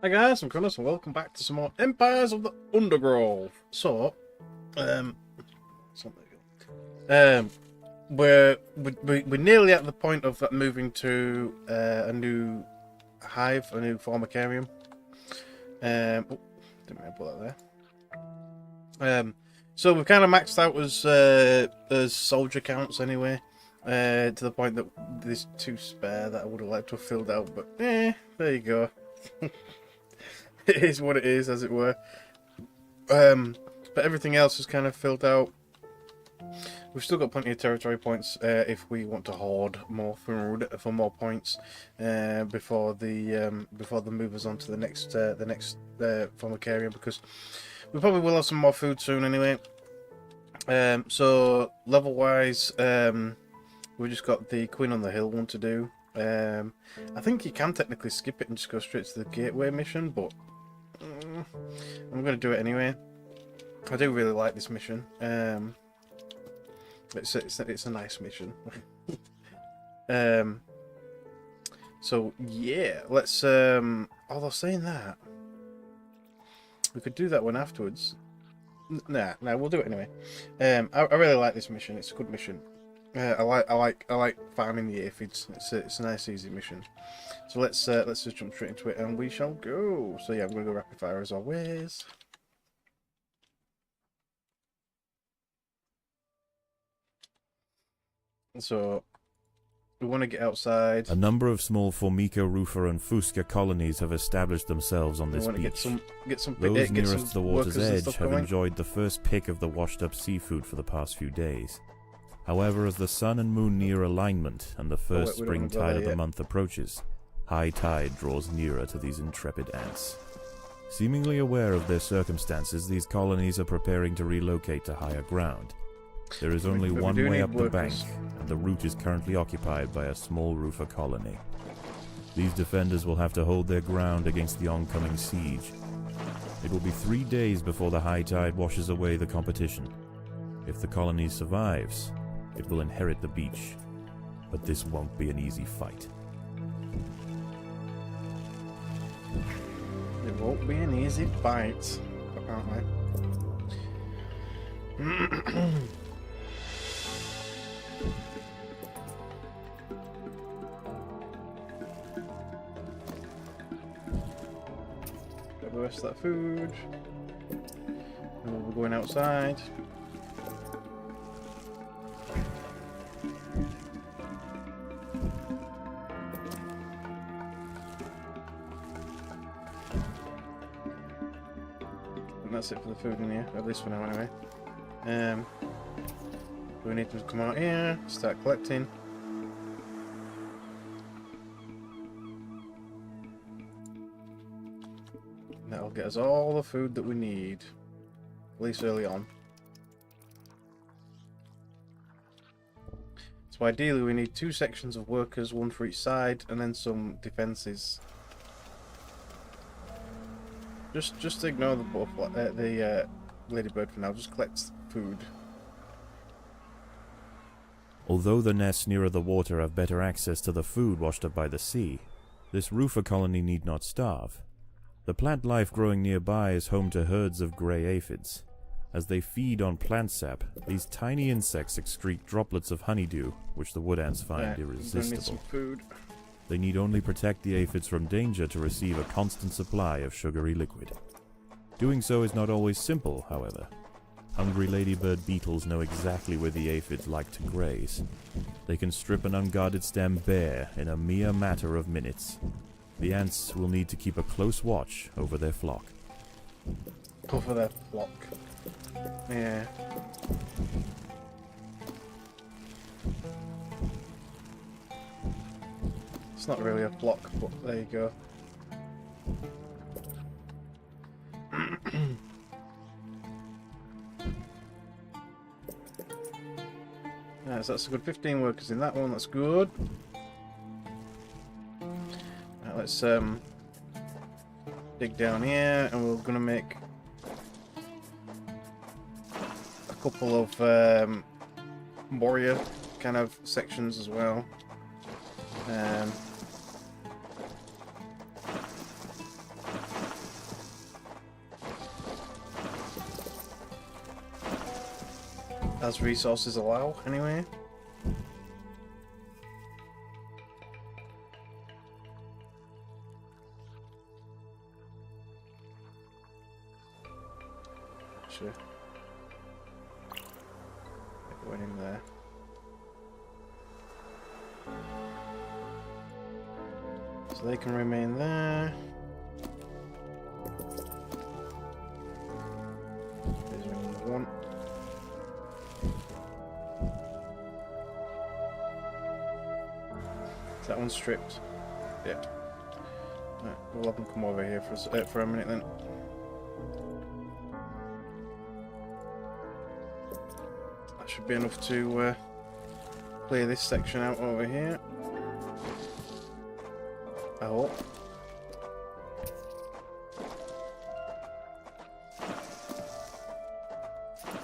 Hi guys, I'm Crownos and welcome back to some more Empires of the Undergrowth. So, something. We're nearly at the point of moving to a new hive, a new formicarium. Oh, didn't mean to put that there. So we've kind of maxed out as soldier counts anyway. To the point that there's 2 spare that I would have liked to have filled out, but there you go. It is what it is, as it were. But everything else is kind of filled out. We've still got plenty of territory points if we want to hoard more food for more points before the movers on to the next formicarium, because we probably will have some more food soon anyway. So level wise, we've just got the Queen on the Hill one to do. I think you can technically skip it and just go straight to the gateway mission, but I'm going to do it anyway. I do really like this mission. It's a nice mission. So yeah, let's. Although saying that, we could do that one afterwards. Nah, we'll do it anyway. I really like this mission. It's a good mission. I like farming the aphids. It's a nice easy mission. So let's just jump straight into it and we shall go. So yeah, I'm gonna go rapid fire as always. So we want to get outside. A number of small Formica, Rufa, and Fusca colonies have established themselves on this beach. Those nearest the water's edge have enjoyed the first pick of the washed-up seafood for the past few days. However, as the sun and moon near alignment and the first spring tide of the month approaches, high tide draws nearer to these intrepid ants. Seemingly aware of their circumstances, these colonies are preparing to relocate to higher ground. There is only one way up the bank, and the route is currently occupied by a small Rufa colony. These defenders will have to hold their ground against the oncoming siege. It will be 3 days before the high tide washes away the competition. If the colony survives, it will inherit the beach, but this won't be an easy fight. It won't be an easy fight, apparently. Got the rest of that food. And we're going outside. That's it for the food in here, at least for now anyway. We need to come out here, start collecting. That'll get us all the food that we need, at least early on. So ideally we need 2 sections of workers, 1 for each side, and then some defences. Just ignore the ladybird for now. Just collect food. Although the nests nearer the water have better access to the food washed up by the sea, this Rufa colony need not starve. The plant life growing nearby is home to herds of grey aphids. As they feed on plant sap, these tiny insects excrete droplets of honeydew, which the wood ants find irresistible. Need some food. They need only protect the aphids from danger to receive a constant supply of sugary liquid. Doing so is not always simple, however. Hungry ladybird beetles know exactly where the aphids like to graze. They can strip an unguarded stem bare in a mere matter of minutes. The ants will need to keep a close watch over their flock. Over their flock. Yeah. It's not really a flock, but there you go. Yeah, so that's a good 15 workers in that one, that's good. Now let's dig down here, and we're going to make a couple of warrior kind of sections as well. as resources allow, anyway. Sure. Going in there. So they can remain there. There's one. Is that one stripped? Yeah. Right, we'll have them come over here for a minute then. That should be enough to clear this section out over here. I hope.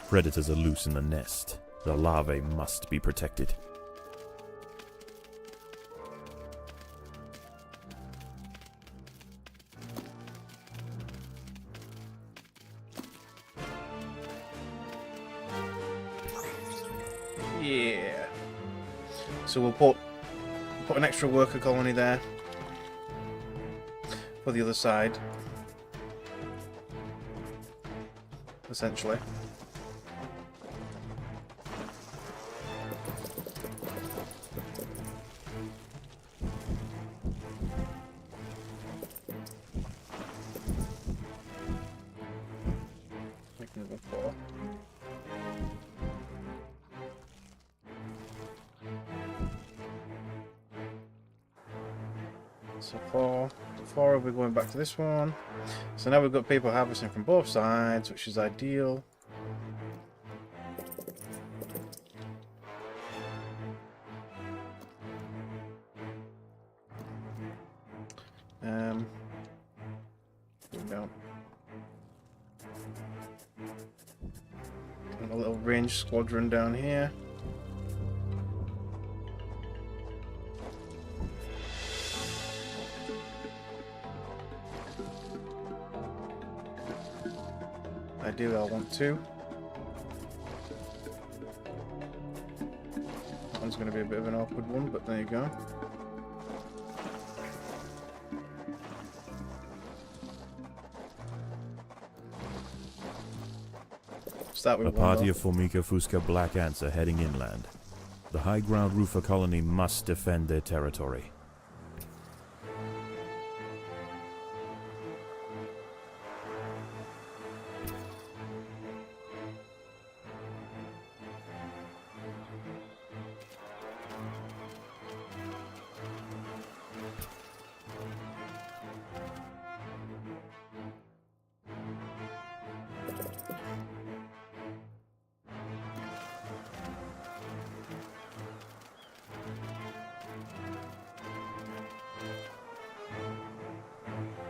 Predators are loose in the nest. The larvae must be protected. Yeah. So we'll put an extra worker colony there for the other side, essentially. So four, we're going back to this one. So now we've got people harvesting from both sides, which is ideal. Here we go. And a little range squadron down here. Ideally, I want two. That one's going to be a bit of an awkward one, but there you go. Start with a party of Formica Fusca black ants are heading inland. The high ground roofer colony must defend their territory.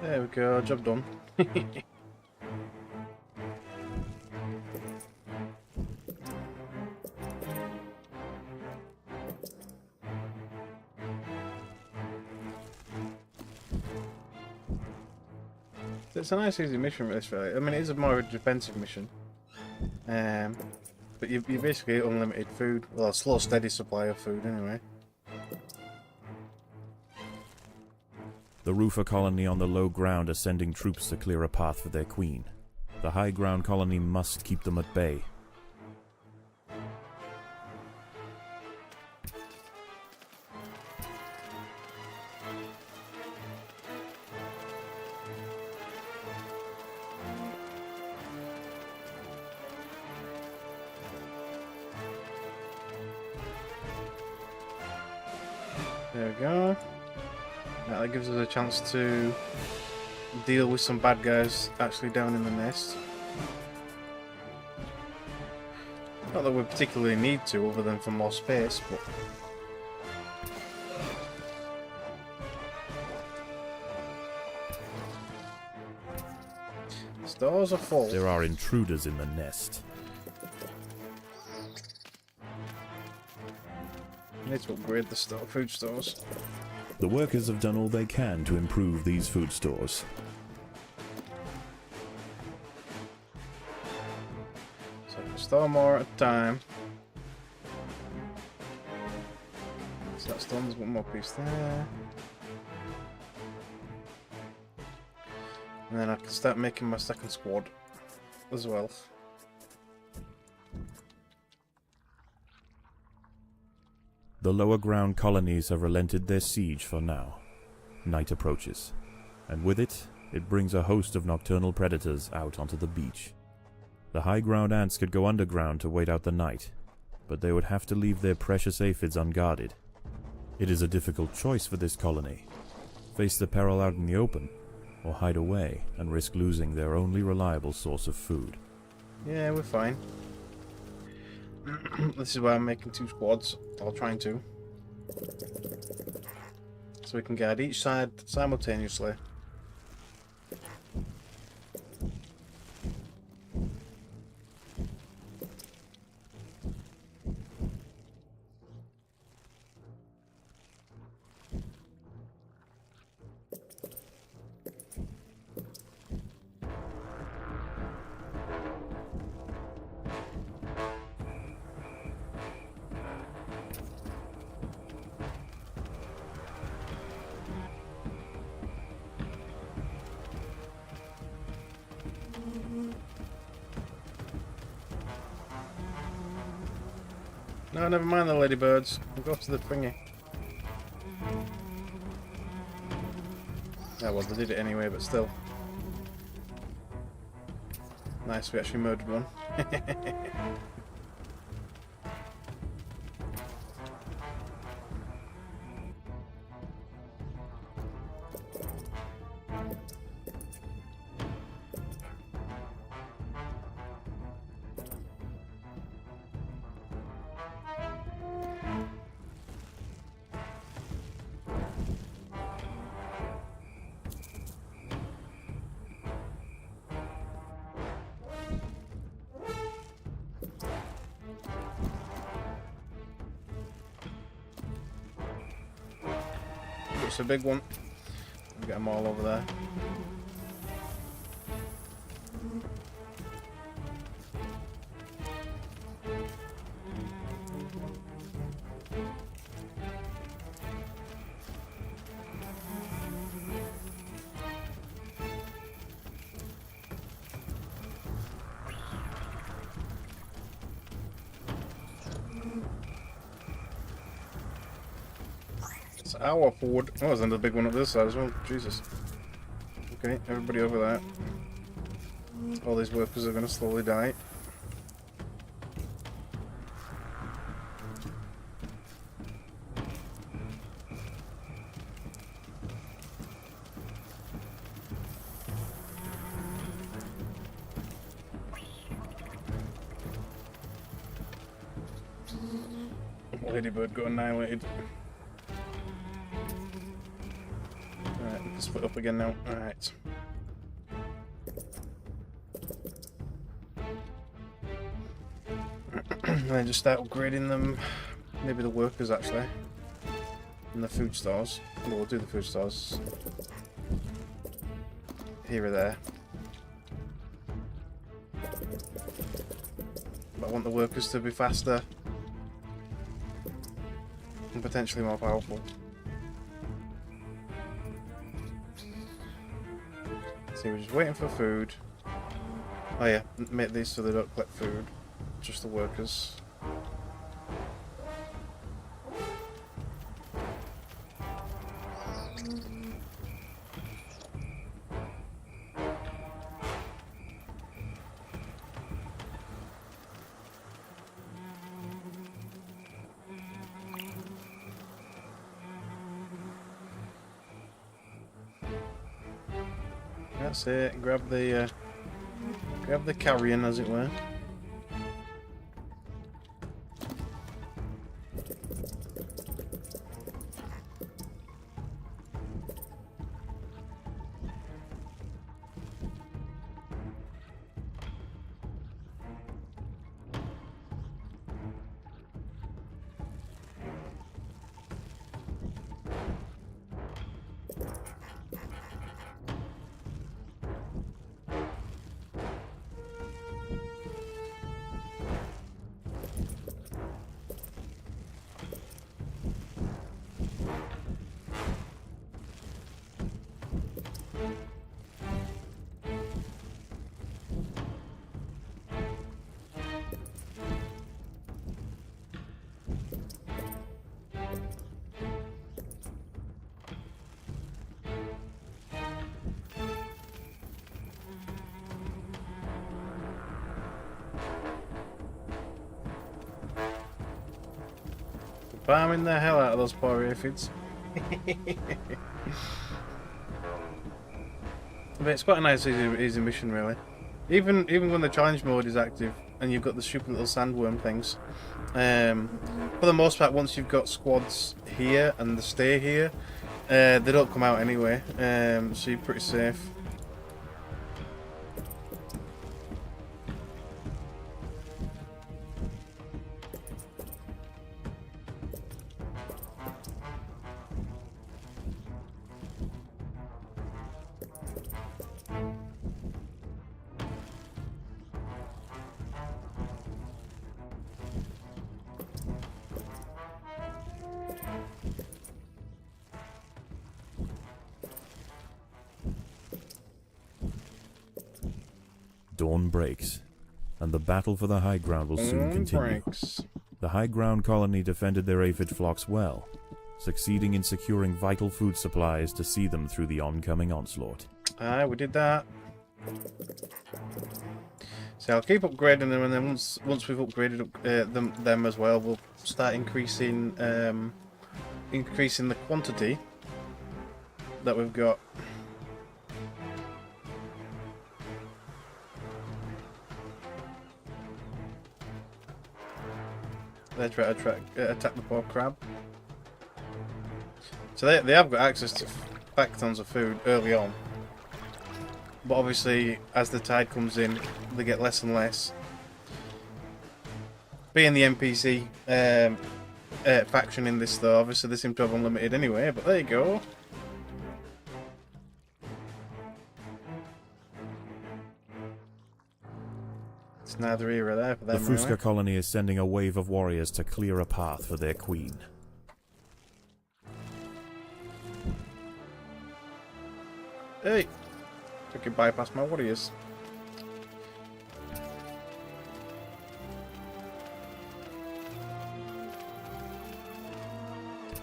There we go, job done. It's a nice easy mission for this, really. I mean, it is more of a defensive mission. But you basically get unlimited food. Well, a slow, steady supply of food, anyway. The roofer colony on the low ground are sending troops to clear a path for their queen. The high ground colony must keep them at bay. There we go. Now that gives us a chance to deal with some bad guys actually down in the nest. Not that we particularly need to, other than for more space, but... Stores are full. There are intruders in the nest. Need to upgrade the food stores. The workers have done all they can to improve these food stores. So store more at a time. That's done. There's one more piece there. And then I can start making my second squad as well. The lower ground colonies have relented their siege for now. Night approaches, and with it, it brings a host of nocturnal predators out onto the beach. The high ground ants could go underground to wait out the night, but they would have to leave their precious aphids unguarded. It is a difficult choice for this colony. Face the peril out in the open, or hide away and risk losing their only reliable source of food. Yeah, we're fine. This is why I'm making 2 squads, or trying to. So we can guard each side simultaneously. No, never mind the ladybirds. We'll go to the thingy. Oh, well, they did it anyway, but still. Nice, we actually murdered one. It's a big one. We'll get them all over there. Our forward. Oh, there's another big one up this side as well. Jesus. Okay, everybody over there. All these workers are going to slowly die. Ladybird got annihilated. Split up again now. Alright. And then just start upgrading them. Maybe the workers actually. And the food stores. Well, we'll do the food stores here or there. But I want the workers to be faster and potentially more powerful. We're just waiting for food. Oh yeah, make these so they don't collect food. Just the workers. That's it. Grab the carrion, as it were. Farming the hell out of those poor aphids. But it's quite a nice easy mission, really. Even when the challenge mode is active and you've got the stupid little sandworm things. For the most part, once you've got squads here and they stay here, they don't come out anyway. So you're pretty safe. Dawn breaks, and the battle for the high ground will soon continue. The high ground colony defended their aphid flocks well, succeeding in securing vital food supplies to see them through the oncoming onslaught. Aye, we did that. So I'll keep upgrading them, and then once we've upgraded them as well, we'll start increasing the quantity that we've got. They try to attack the poor crab. So they have got access to back tons of food early on. But obviously, as the tide comes in, they get less and less. Being the NPC faction in this, though, obviously they seem to have unlimited anyway, but there you go. It's neither here or there for them. The Fusca colony is sending a wave of warriors to clear a path for their queen. Hey! Took you bypass my warriors.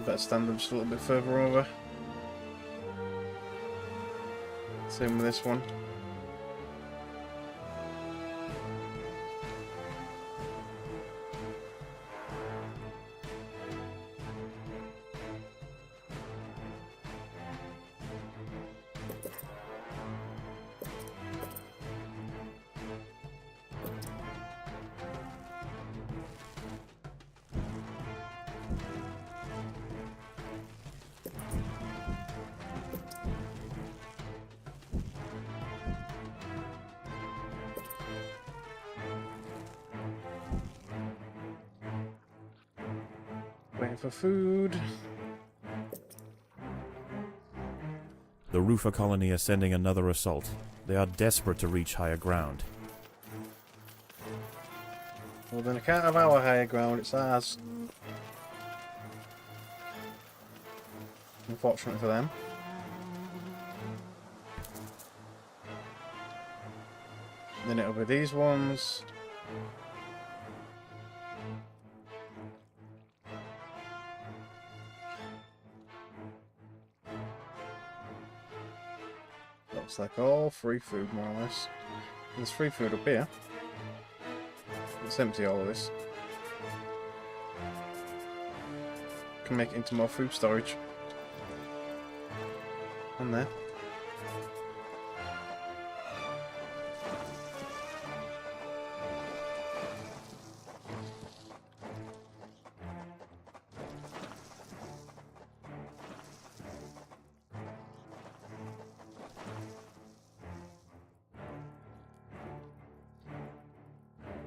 Better stand them just a little bit further over. Same with this one. Waiting for food. The Rufa colony are sending another assault. They are desperate to reach higher ground. Well, then I can't have our higher ground, it's ours. Unfortunate for them. Then it'll be these ones. Looks like all free food, more or less. There's free food up here. Let's empty all of this. Can make it into more food storage. And there.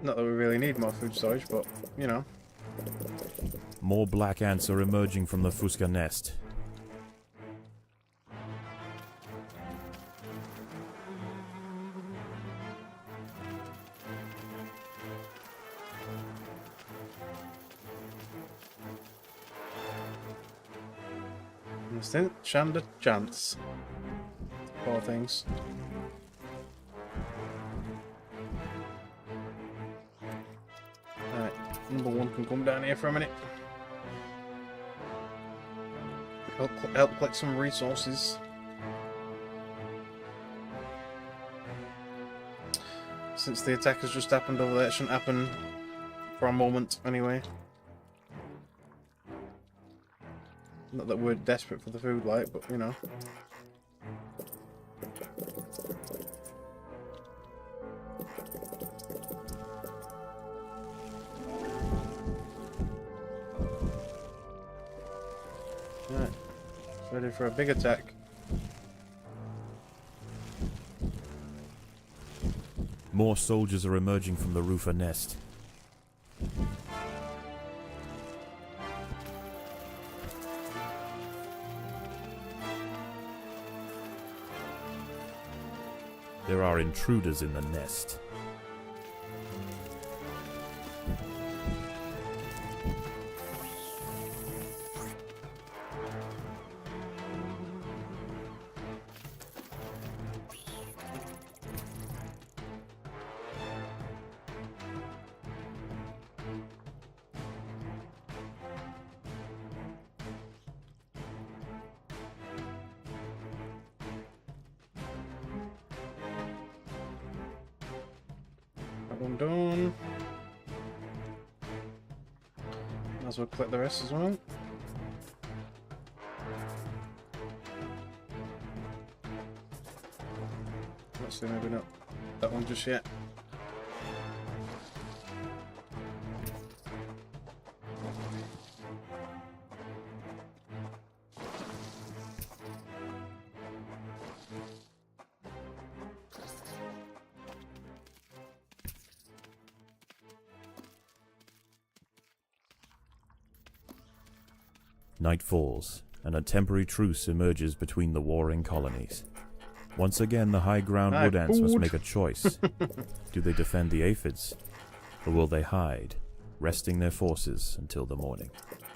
Not that we really need more food storage, but, you know. More black ants are emerging from the Fusca nest. Instant Chanda chance. Poor things. Number one can come down here for a minute. Help collect some resources. Since the attack has just happened over there, it shouldn't happen for a moment anyway. Not that we're desperate for the food, like, but you know. Right, it's ready for a big attack. More soldiers are emerging from the roofer nest. There are intruders in the nest. One done. Might as well collect the rest as well. Actually, maybe not that one just yet. Night falls, and a temporary truce emerges between the warring colonies. Once again, the high-ground wood ants must make a choice. Do they defend the aphids, or will they hide, resting their forces until the morning?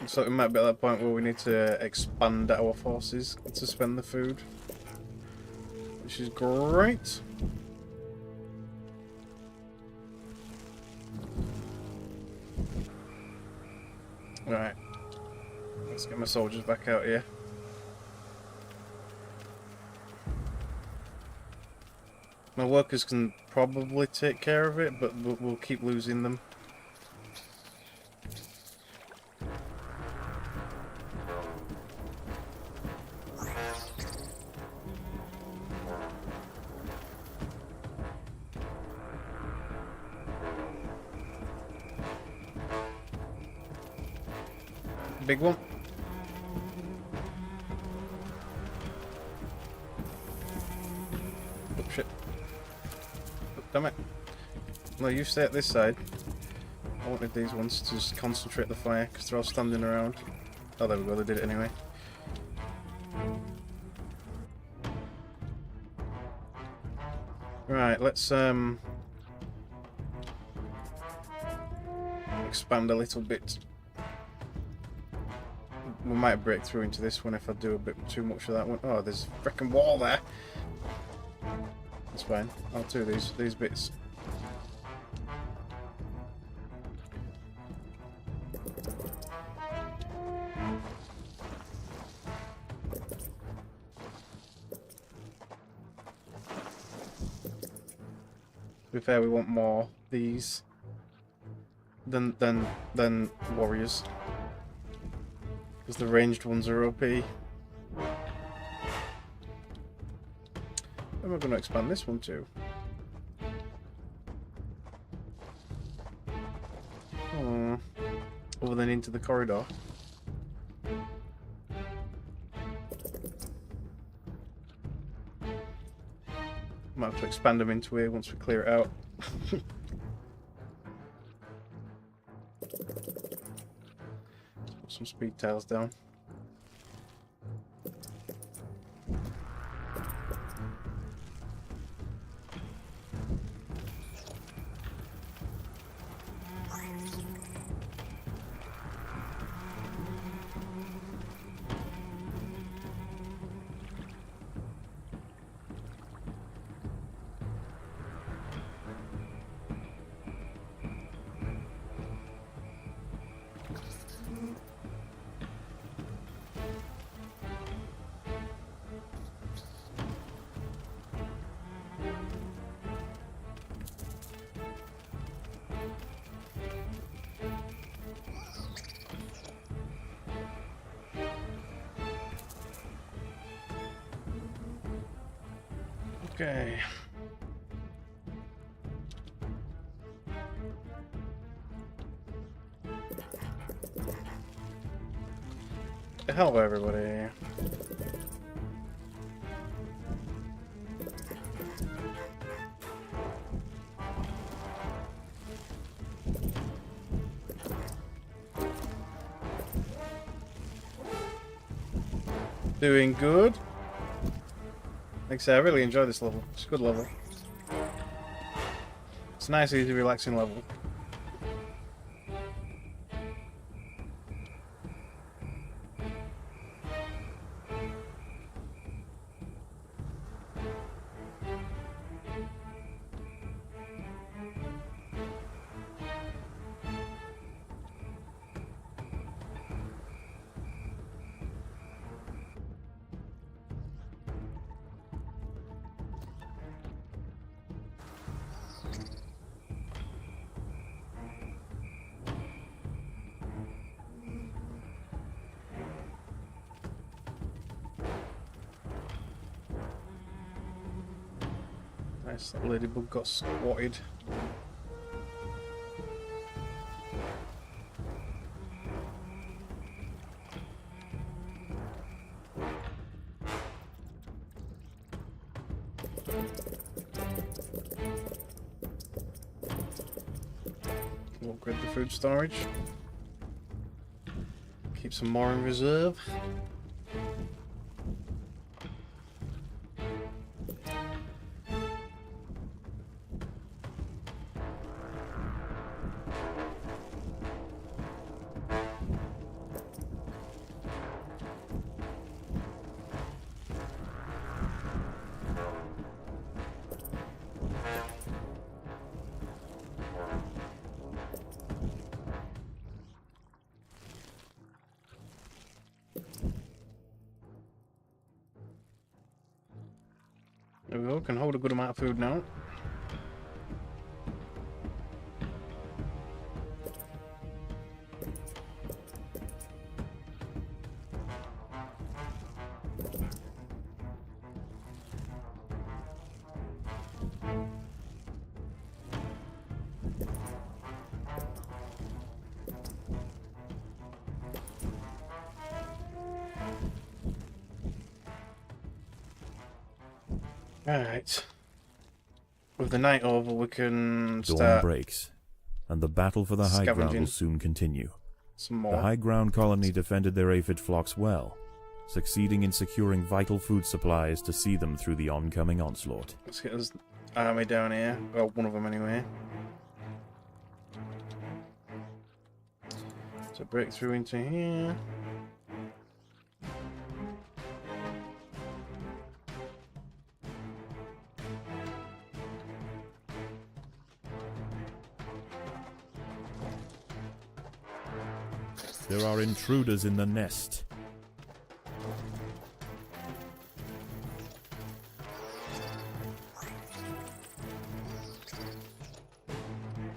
So it might be at that point where we need to expand our forces to spend the food, which is great. Right. Let's get my soldiers back out here. My workers can probably take care of it, but we'll keep losing them. Big one. Oh shit. Oh, damn it. No, you stay at this side. I wanted these ones to just concentrate the fire because they're all standing around. Oh, there we go, they did it anyway. Right, let's expand a little bit. We might break through into this one if I do a bit too much of that one. Oh, there's a freaking wall there. That's fine. I'll do these bits. To be fair, we want more these than warriors. Because the ranged ones are OP. Where am I going to expand this one to? Oh, over then into the corridor. Might have to expand them into here once we clear it out. Some speed tiles down. Okay. Hello, everybody. Doing good. Like I said, I really enjoy this level. It's a good level. It's a nice, easy, relaxing level. Nice, that ladybug got squatted. We'll upgrade the food storage. Keep some more in reserve. There we go, can hold a good amount of food now. Alright. With the night over, we can start... Dawn breaks, and the battle for the high ground will soon continue. Some more. The high ground colony defended their aphid flocks well, succeeding in securing vital food supplies to see them through the oncoming onslaught. Let's get this army down here. Well, one of them anyway. So break through into here. There are intruders in the nest.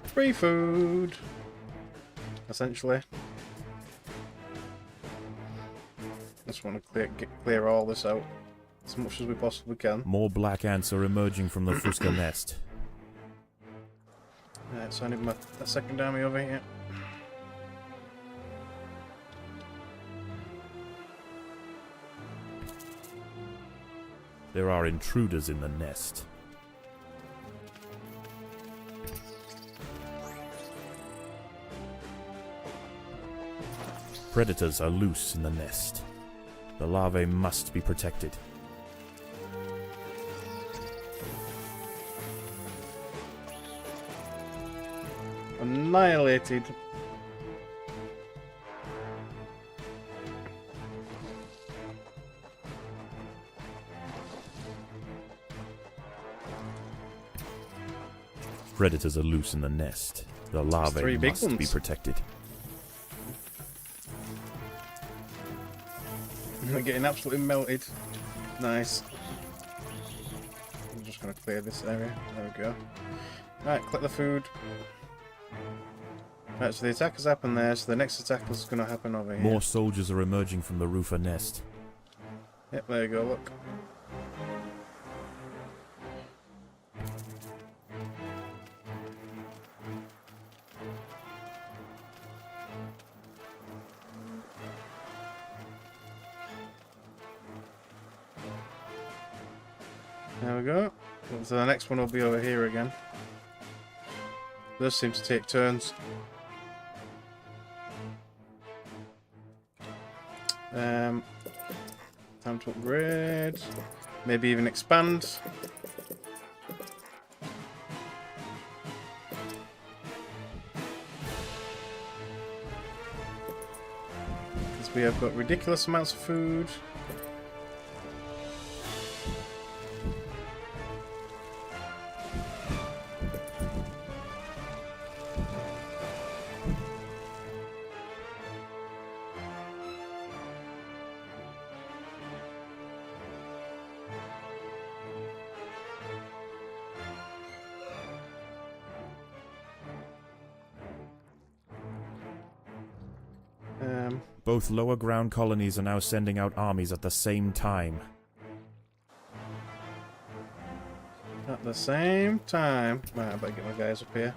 Free food, essentially. Just want to clear all this out as much as we possibly can. More black ants are emerging from the Fuska nest. Right, so I need a second army over here. There are intruders in the nest. Predators are loose in the nest. The larvae must be protected. Annihilated. Predators are loose in the nest. The larvae must be protected. They're getting absolutely melted. Nice. I'm just going to clear this area. There we go. Right, collect the food. Right, so the attack has happened there, so the next attack is going to happen over here. More soldiers are emerging from the roofer nest. Yep, there you go, look. There we go. So the next one will be over here again. Those seem to take turns. Time to upgrade. Maybe even expand. Because we have got ridiculous amounts of food. Both lower ground colonies are now sending out armies at the same time. At the same time. Right, I better get my guys up here.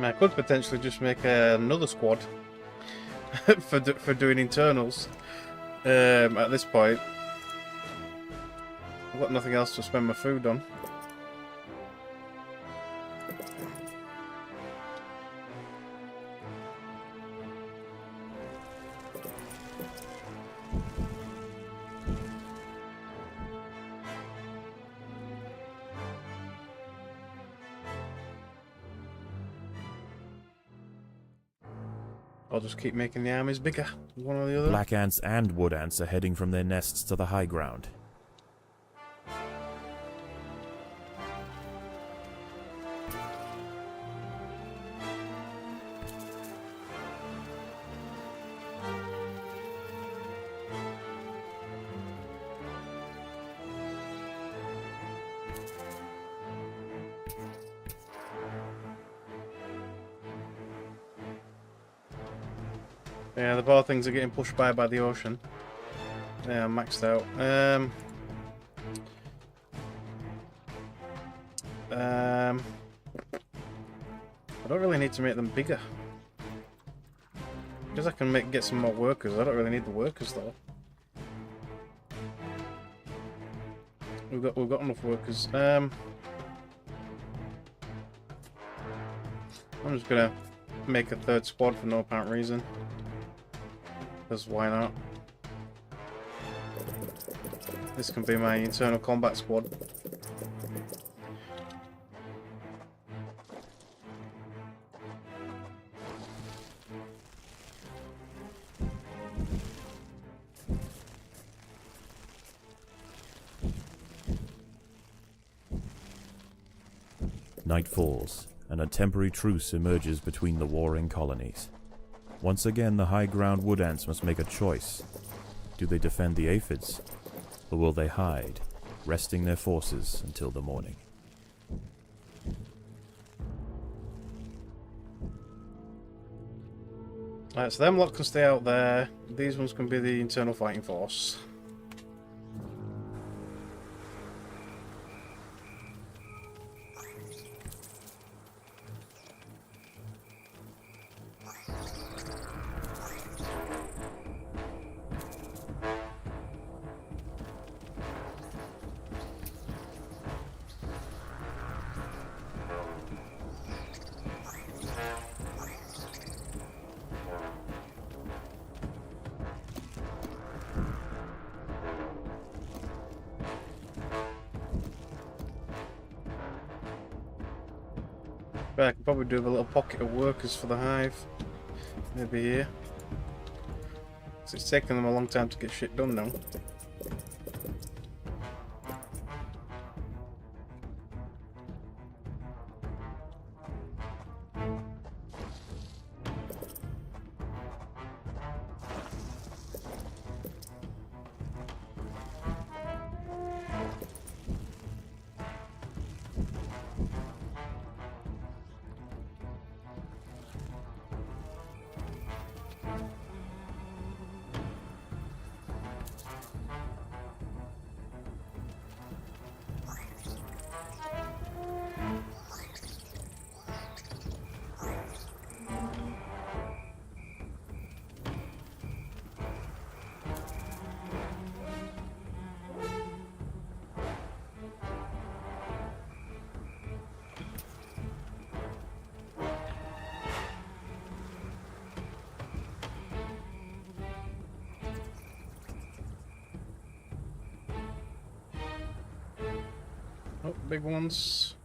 I could potentially just make another squad for doing internals. At this point, I've got nothing else to spend my food on. I'll just keep making the armies bigger, one or the other. Black ants and wood ants are heading from their nests to the high ground. Yeah, the bar things are getting pushed by the ocean. Yeah, I'm maxed out. I don't really need to make them bigger. Because I can get some more workers. I don't really need the workers though. We've got enough workers. I'm just gonna make a third squad for no apparent reason. Because why not? This can be my internal combat squad. Night falls, and a temporary truce emerges between the warring colonies. Once again, the high ground wood ants must make a choice. Do they defend the aphids, or will they hide, resting their forces until the morning? Alright, so them lot can stay out there. These ones can be the internal fighting force. I could probably do a little pocket of workers for the hive. Maybe here. So it's taking them a long time to get shit done now. Oh, big ones.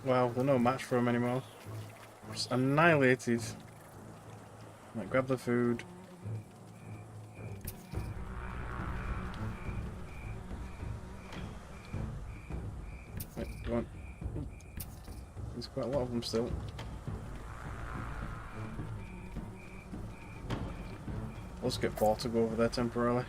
Wow, they're no match for them anymore. Just annihilated. Right, grab the food. Right, go on. There's quite a lot of them still. Let's get Paul to go over there temporarily.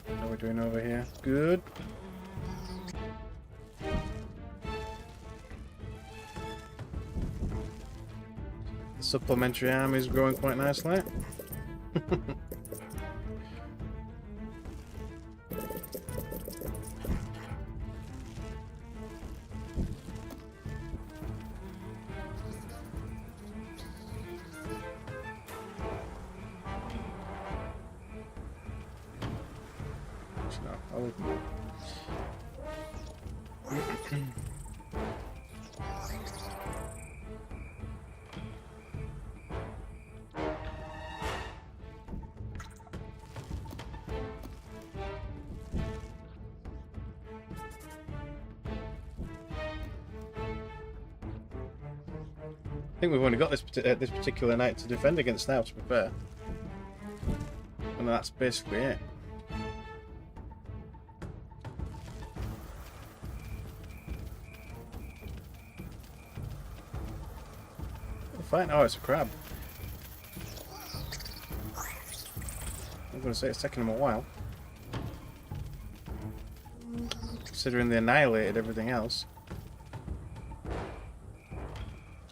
How are we doing over here? Good. The supplementary army is growing quite nicely. I think we've only got this particular night to defend against now, to be fair. And that's basically it. Fine. Oh, it's a crab. I'm going to say it's taken them a while. Considering they annihilated everything else.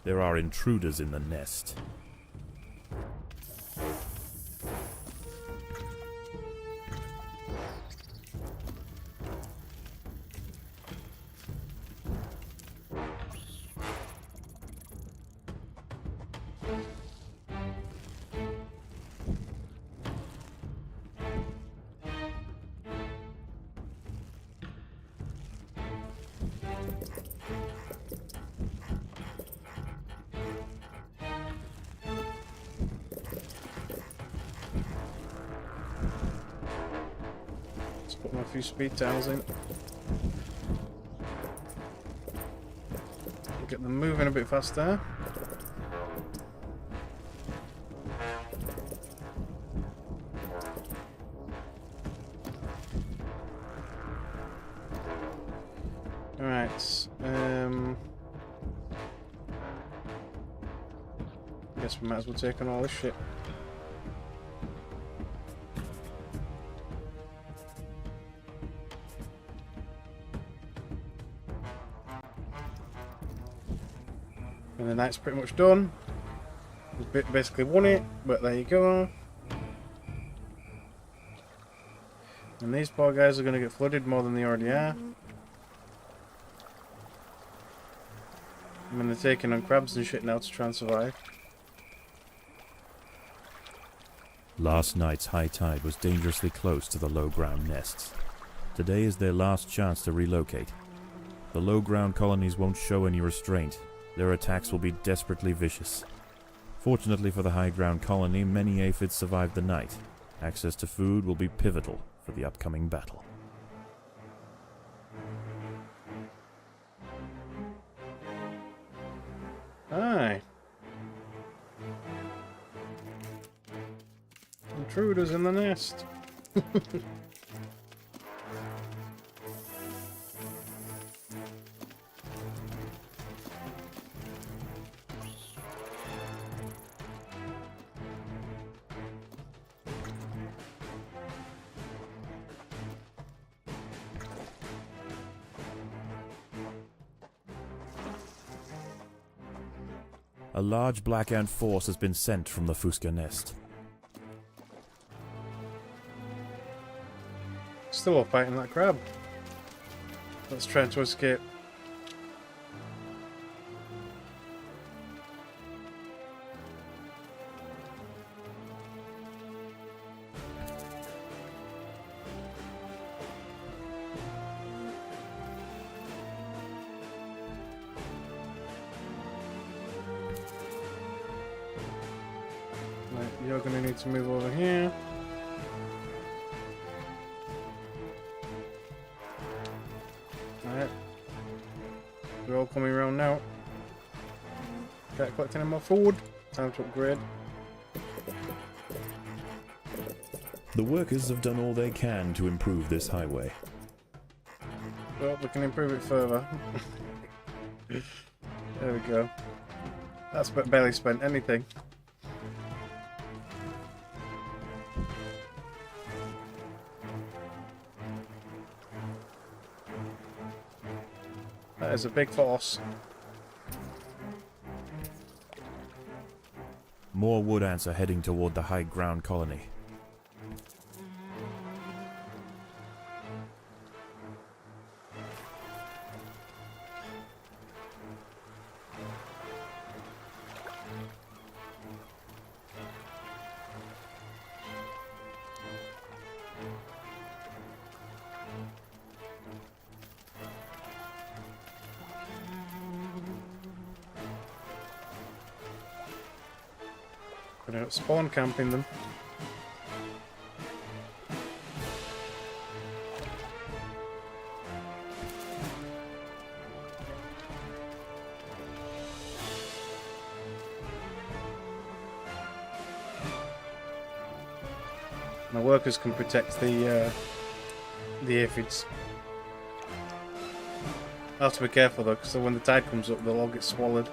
There are intruders in the nest. Put my few speed tiles in. Get them moving a bit faster. Alright. Guess we might as well take on all this shit. And the night's pretty much done. We've basically won it, but there you go. And these poor guys are going to get flooded more than they already are. I mean, they're taking on crabs and shit now to try and survive. Last night's high tide was dangerously close to the low-ground nests. Today is their last chance to relocate. The low-ground colonies won't show any restraint. Their attacks will be desperately vicious. Fortunately for the high-ground colony, many aphids survived the night. Access to food will be pivotal for the upcoming battle. Aye. Intruders in the nest. A large black ant force has been sent from the Fuska nest. Still all fighting that crab. that's trying to escape. You're going to need to move over here. Alright. We're all coming around now. Can't collect any more food. Time to upgrade. The workers have done all they can to improve this highway. Well, we can improve it further. There we go. That's barely spent anything. That is a big force. More wood ants are heading toward the high ground colony. We're out spawn camping them. My workers can protect the aphids. I have to be careful though, because when the tide comes up, they'll all get swallowed.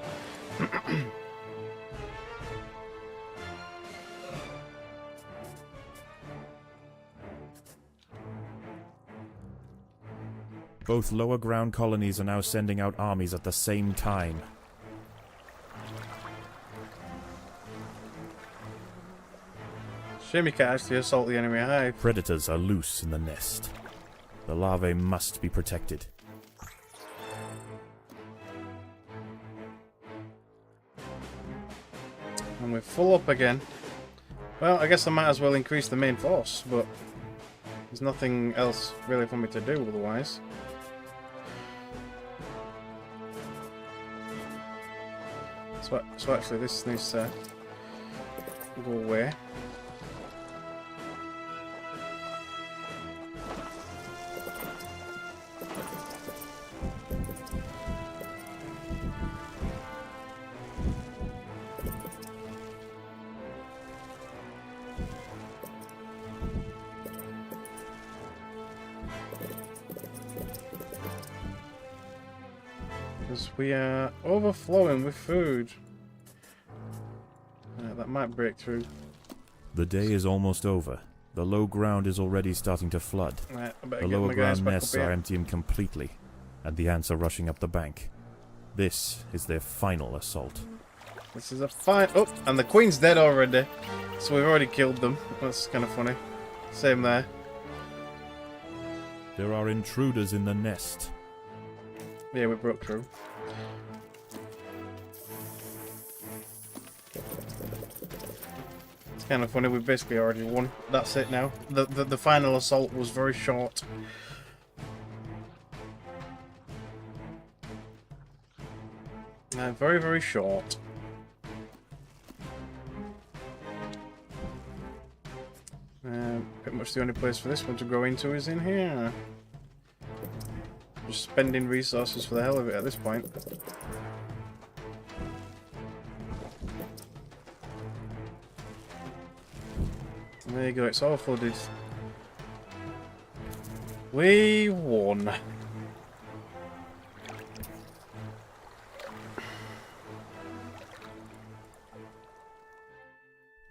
Both lower ground colonies are now sending out armies at the same time. Shame you can't actually assault the enemy hive. Predators are loose in the nest. The larvae must be protected. And we're full up again. Well, I guess I might as well increase the main force, but there's nothing else really for me to do otherwise. So actually this needs to go away. Because we are overflowing with food. That might break through. The day is almost over. The low ground is already starting to flood. Right, the lower ground nests are emptying completely, and the ants are rushing up the bank. This is their final assault. This is a fight. Oh, and the queen's dead already. So we've already killed them. That's kind of funny. Same there. There are intruders in the nest. Yeah, we broke through. It's kind of funny, we basically already won. That's it now. The final assault was very short. Very, very short. Pretty much the only place for this one to go into is in here. Just spending resources for the hell of it at this point. And there you go, it's all flooded. We won.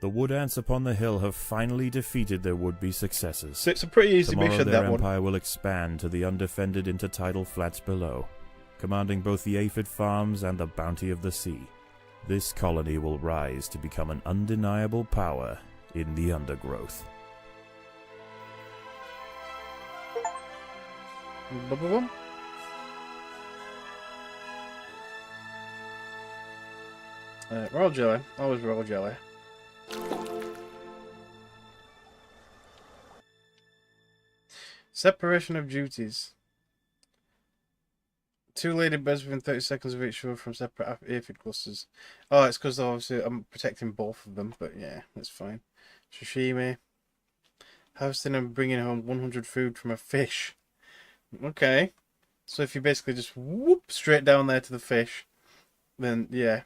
The wood ants upon the hill have finally defeated their would-be successors. So it's a pretty easy mission, that one. Tomorrow their empire will expand to the undefended intertidal flats below, commanding both the aphid farms and the bounty of the sea. This colony will rise to become an undeniable power in the Undergrowth. Royal jelly. Always royal jelly. Separation of duties. 2 ladybirds within 30 seconds of each other from separate aphid clusters. Oh, it's because obviously I'm protecting both of them, but yeah, that's fine. Sashimi. Harvesting and bringing home 100 food from a fish. Okay. So if you basically just whoop straight down there to the fish, then yeah.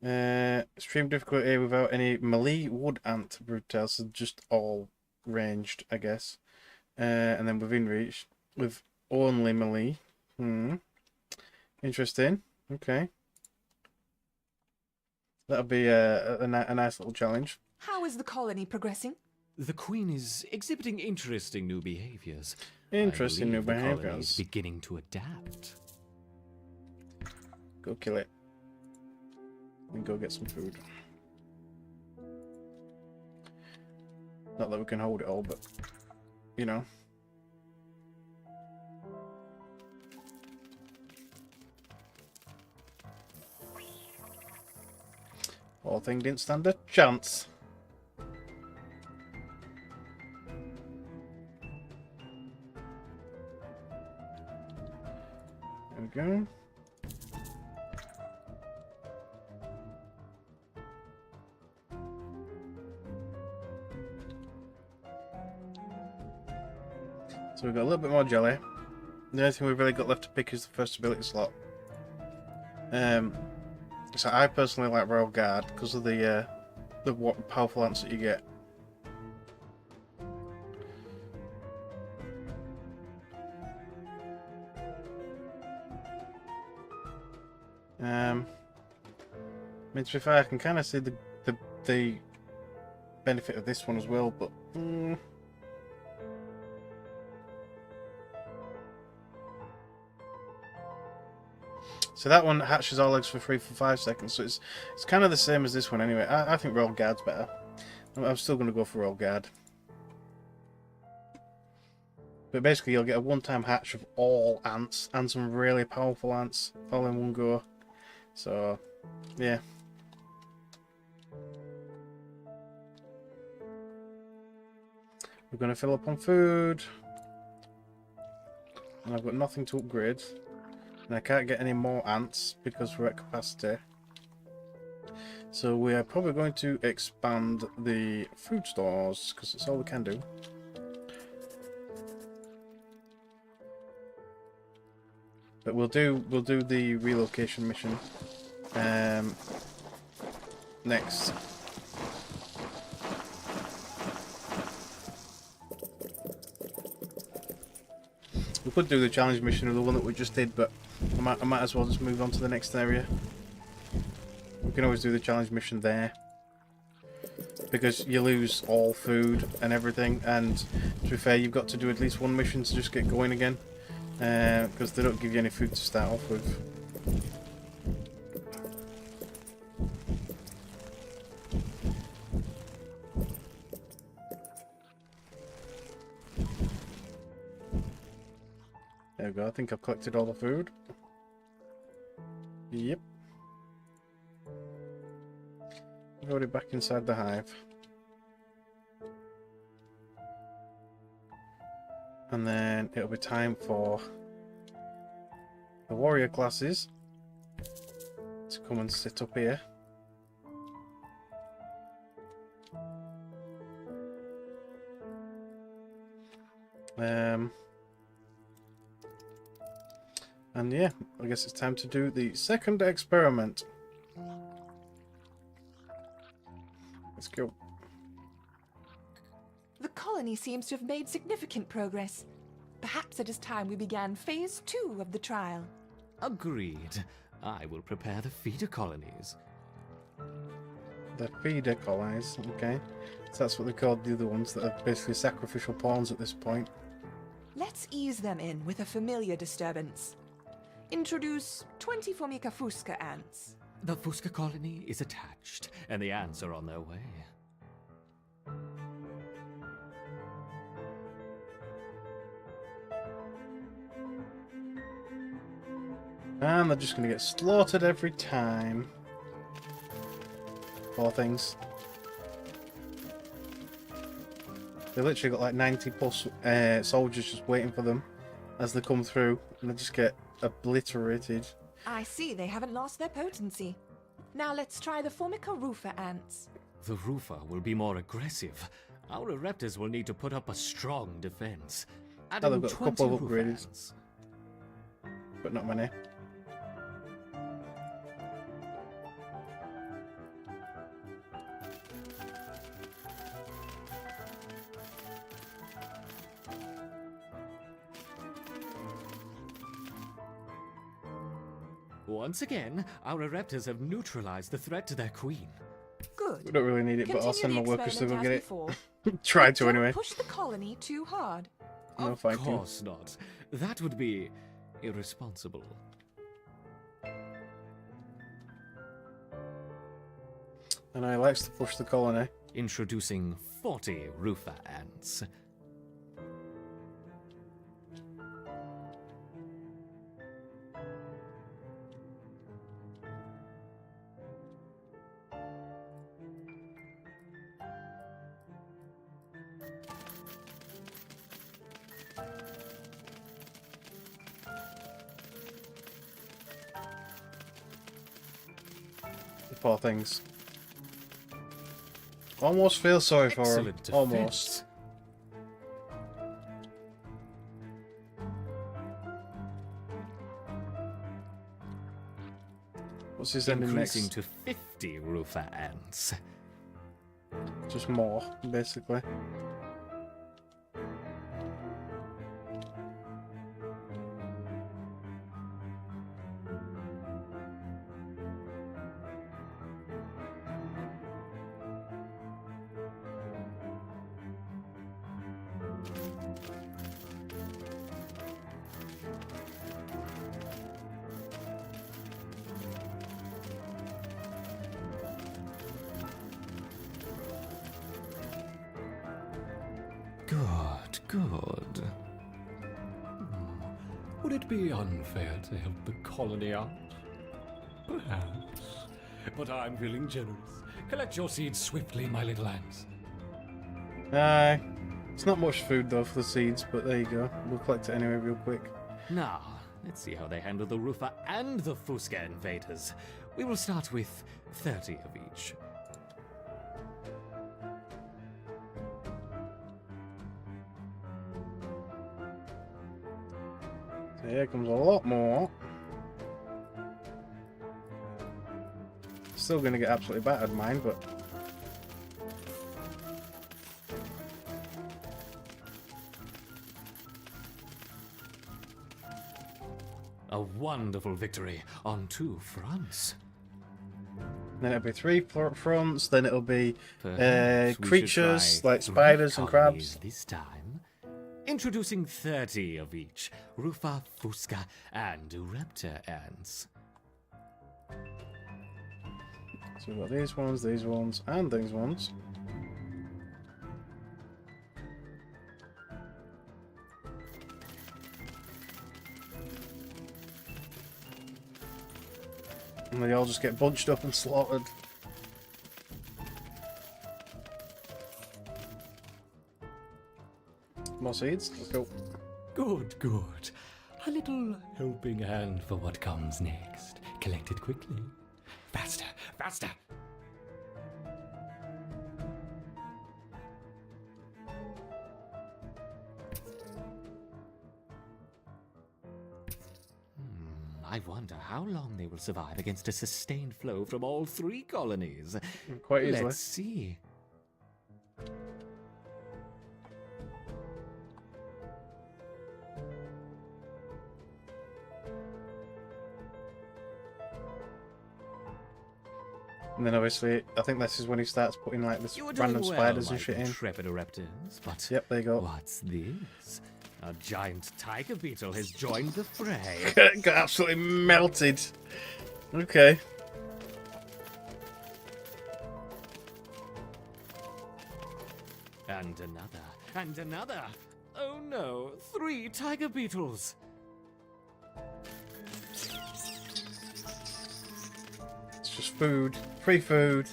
Extreme difficulty without any melee wood ant brutale, so just all ranged, I guess. And then within reach with only melee. Interesting. Okay. That'll be a nice little challenge. How is the colony progressing? The Queen is exhibiting interesting new behaviors. Interesting new behaviors. The colony is beginning to adapt. Go kill it. And go get some food. Not that we can hold it all, but you know. Whole thing didn't stand a chance. There we go. So we've got a little bit more jelly. The only thing we've really got left to pick is the first ability slot. So I personally like Royal Guard because of the powerful ants that you get. I mean, to be fair, I can kind of see the benefit of this one as well, but so that one hatches all eggs for free for 5 seconds, so it's kind of the same as this one anyway. I think Royal Guard's better. I'm still going to go for Royal Guard. But basically you'll get a one-time hatch of all ants, and some really powerful ants, all in one go. So, yeah. We're going to fill up on food. And I've got nothing to upgrade. And I can't get any more ants because we're at capacity. So we are probably going to expand the food stores because it's all we can do. But we'll do the relocation mission next. We could do the challenge mission of the one that we just did, but I might as well just move on to the next area. We can always do the challenge mission there, because you lose all food and everything, and to be fair, you've got to do at least one mission to just get going again, because they don't give you any food to start off with. There we go, I think I've collected all the food. Yep. Already back inside the hive. And then it'll be time for the warrior classes to come and sit up here. And yeah, I guess it's time to do the second experiment. Let's go. The colony seems to have made significant progress. Perhaps it is time we began phase 2 of the trial. Agreed. I will prepare the feeder colonies. The feeder colonies, okay. So that's what they called the other ones that are basically sacrificial pawns at this point. Let's ease them in with a familiar disturbance. Introduce 20 Formica fusca ants. The Fusca colony is attached, and the ants are on their way. And they're just going to get slaughtered every time. Poor things. They literally got like 90 plus soldiers just waiting for them as they come through, and they just get obliterated. I see they haven't lost their potency. Now let's try the Formica rufa ants. The rufa will be more aggressive. Our Ereptors will need to put up a strong defense. Oh, they've got a couple of upgrades, but not many. Once again, our Ereptors have neutralized the threat to their queen. Good. We don't really need it, but I'll send my workers to go get it. Before. Try to anyway. Don't push the colony too hard. No Of fighting. course not. That would be irresponsible. And I likes to push the colony. Introducing 40 rufa ants. Poor things. Almost feel sorry for him. Excellent Almost. defense. What's his ending Increasing next? to 50 rufa ants. Just more, basically. Good, good. Would it be unfair to help the colony out? Perhaps. But I'm feeling generous. Collect your seeds swiftly, my little ants. It's not much food though for the seeds, but there you go. We'll collect it anyway real quick. Now, let's see how they handle the Rufa and the Fusca invaders. We will start with 30 of each. So here comes a lot more. Still going to get absolutely battered, mine, but... A wonderful victory on 2 fronts. Then it'll be 3 fronts, then it'll be Perhaps we should creatures try like spiders 3 and colonies crabs. this time. Introducing 30 of each. Rufa, Fusca, and Ereptor ants. So we've got these ones, and these ones. And they all just get bunched up and slaughtered. More seeds? Let's go. Good, good. A little helping hand for what comes next. Collect it quickly. Faster, faster! I wonder how long they will survive against a sustained flow from all 3 colonies. Quite easily. Let's see. And then obviously, I think this is when he starts putting like this random spiders and shit in. Intrepid Ereptors, but Yep, there you go. what's this? A giant tiger beetle has joined the fray. Got absolutely melted. Okay. And another, and another. Oh no, 3 tiger beetles. food. Free food.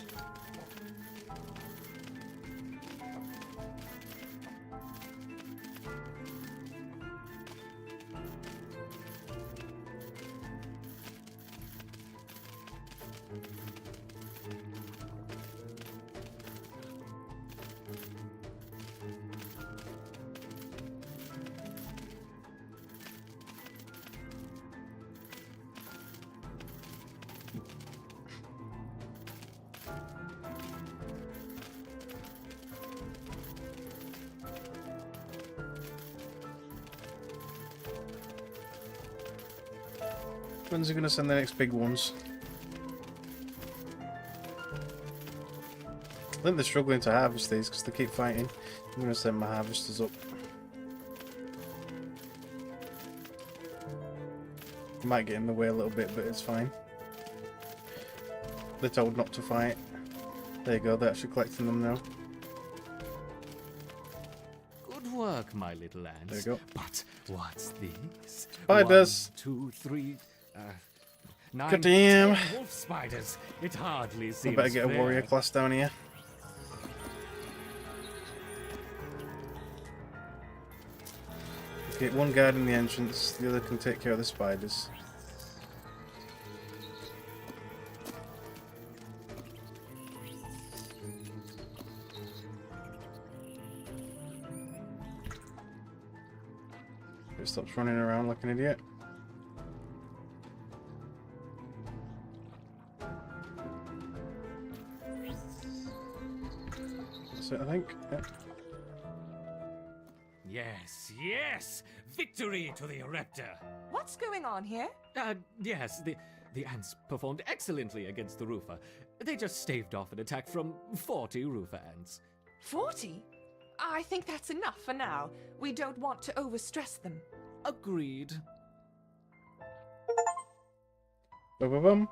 When's he going to send the next big ones? I think they're struggling to harvest these because they keep fighting. I'm going to send my harvesters up. They might get in the way a little bit, but it's fine. They're told not to fight. There you go, they're actually collecting them now. Good work, my little ants. There you go. But what's this? Spiders. 1, 2, 3, 9, God damn. 10 wolf spiders. It hardly seems I better get a fair. warrior class down here. Get one guard in the entrance, the other can take care of the spiders. It stops running around like an idiot. That's it, I think. Yeah. Yes, yes! Victory to the Raptor! What's going on here? Yes, the ants performed excellently against the roofer. They just staved off an attack from 40 roofer ants. 40? I think that's enough for now. We don't want to overstress them. Agreed. Boom.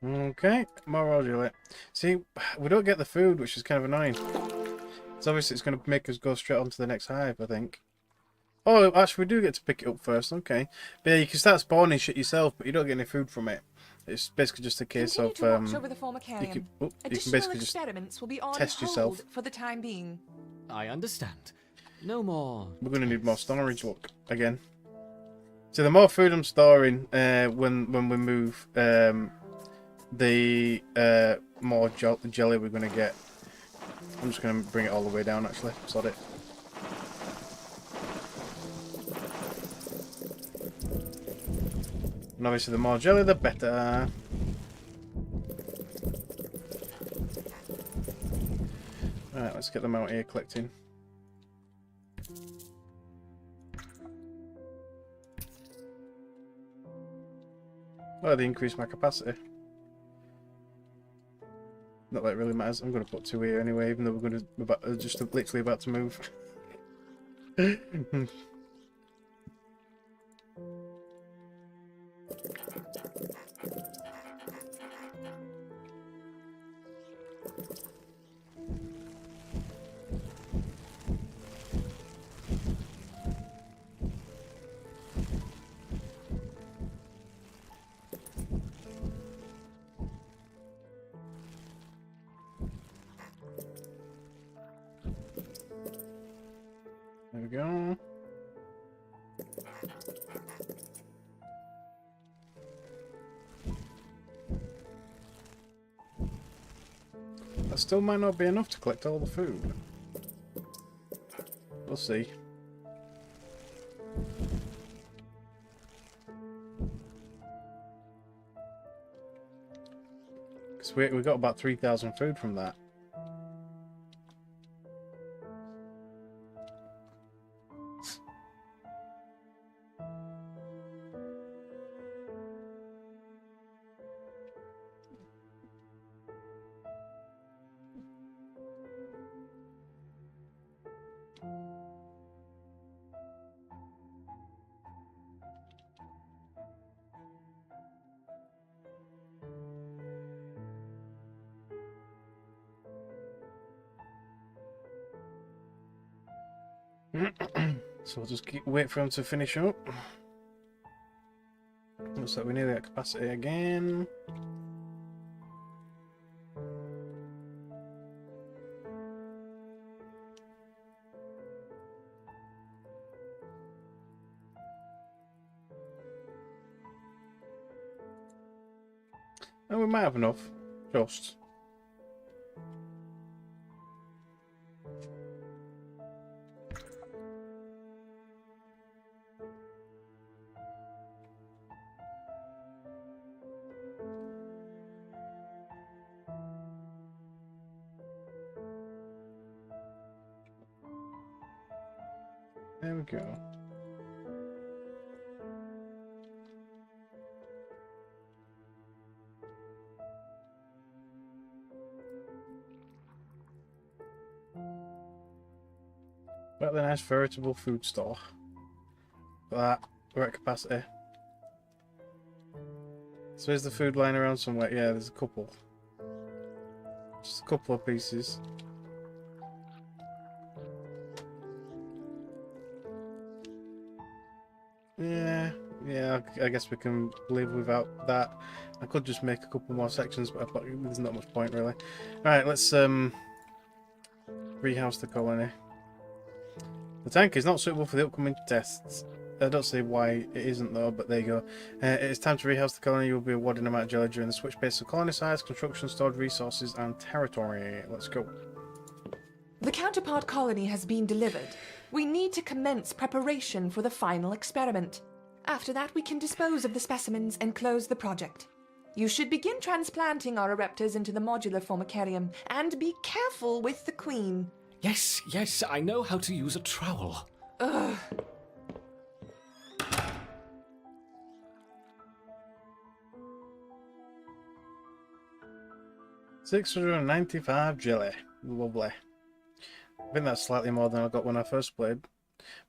Okay, more audio. See, we don't get the food, which is kind of annoying. So obviously it's going to make us go straight on to the next hive, I think. Oh, actually we do get to pick it up first, okay. But yeah, you can start spawning shit yourself, but you don't get any food from it. It's basically just a case Continue of... to watch over the formicarium. you can Additional basically just experiments will be on test hold yourself. for the time being. I understand. No more. We're going to need more storage, look, again. So the more food I'm storing when we move, the more jelly we're going to get. I'm just going to bring it all the way down, actually. Sod it. And obviously the more jelly, the better. Alright, let's get them out here collecting. Oh, they increased my capacity. Not that it really matters. I'm going to put 2 here anyway, even though we're just literally about to move. There we go. That still might not be enough to collect all the food. We'll see. Because we got about 3,000 food from that. So we'll just wait for him to finish up. Looks like we nearly at capacity again. No, we might have enough. Just. There we go. Well, the nice veritable food store. Look at that. We're at capacity. So is the food lying around somewhere? Yeah, there's a couple. Just a couple of pieces. Yeah, I guess we can live without that. I could just make a couple more sections, but there's not much point really. Alright, let's rehouse the colony. The tank is not suitable for the upcoming tests. I don't see why it isn't though, but there you go. It's time to rehouse the colony. You'll be awarded an amount of jelly during the switch based on colony size, construction, stored resources, and territory. Let's go. The counterpart colony has been delivered. We need to commence preparation for the final experiment. After that, we can dispose of the specimens and close the project. You should begin transplanting our ereptors into the modular formicarium, and be careful with the queen. Yes, yes, I know how to use a trowel. Ugh. $695 jelly. Lovely. I think that's slightly more than I got when I first played.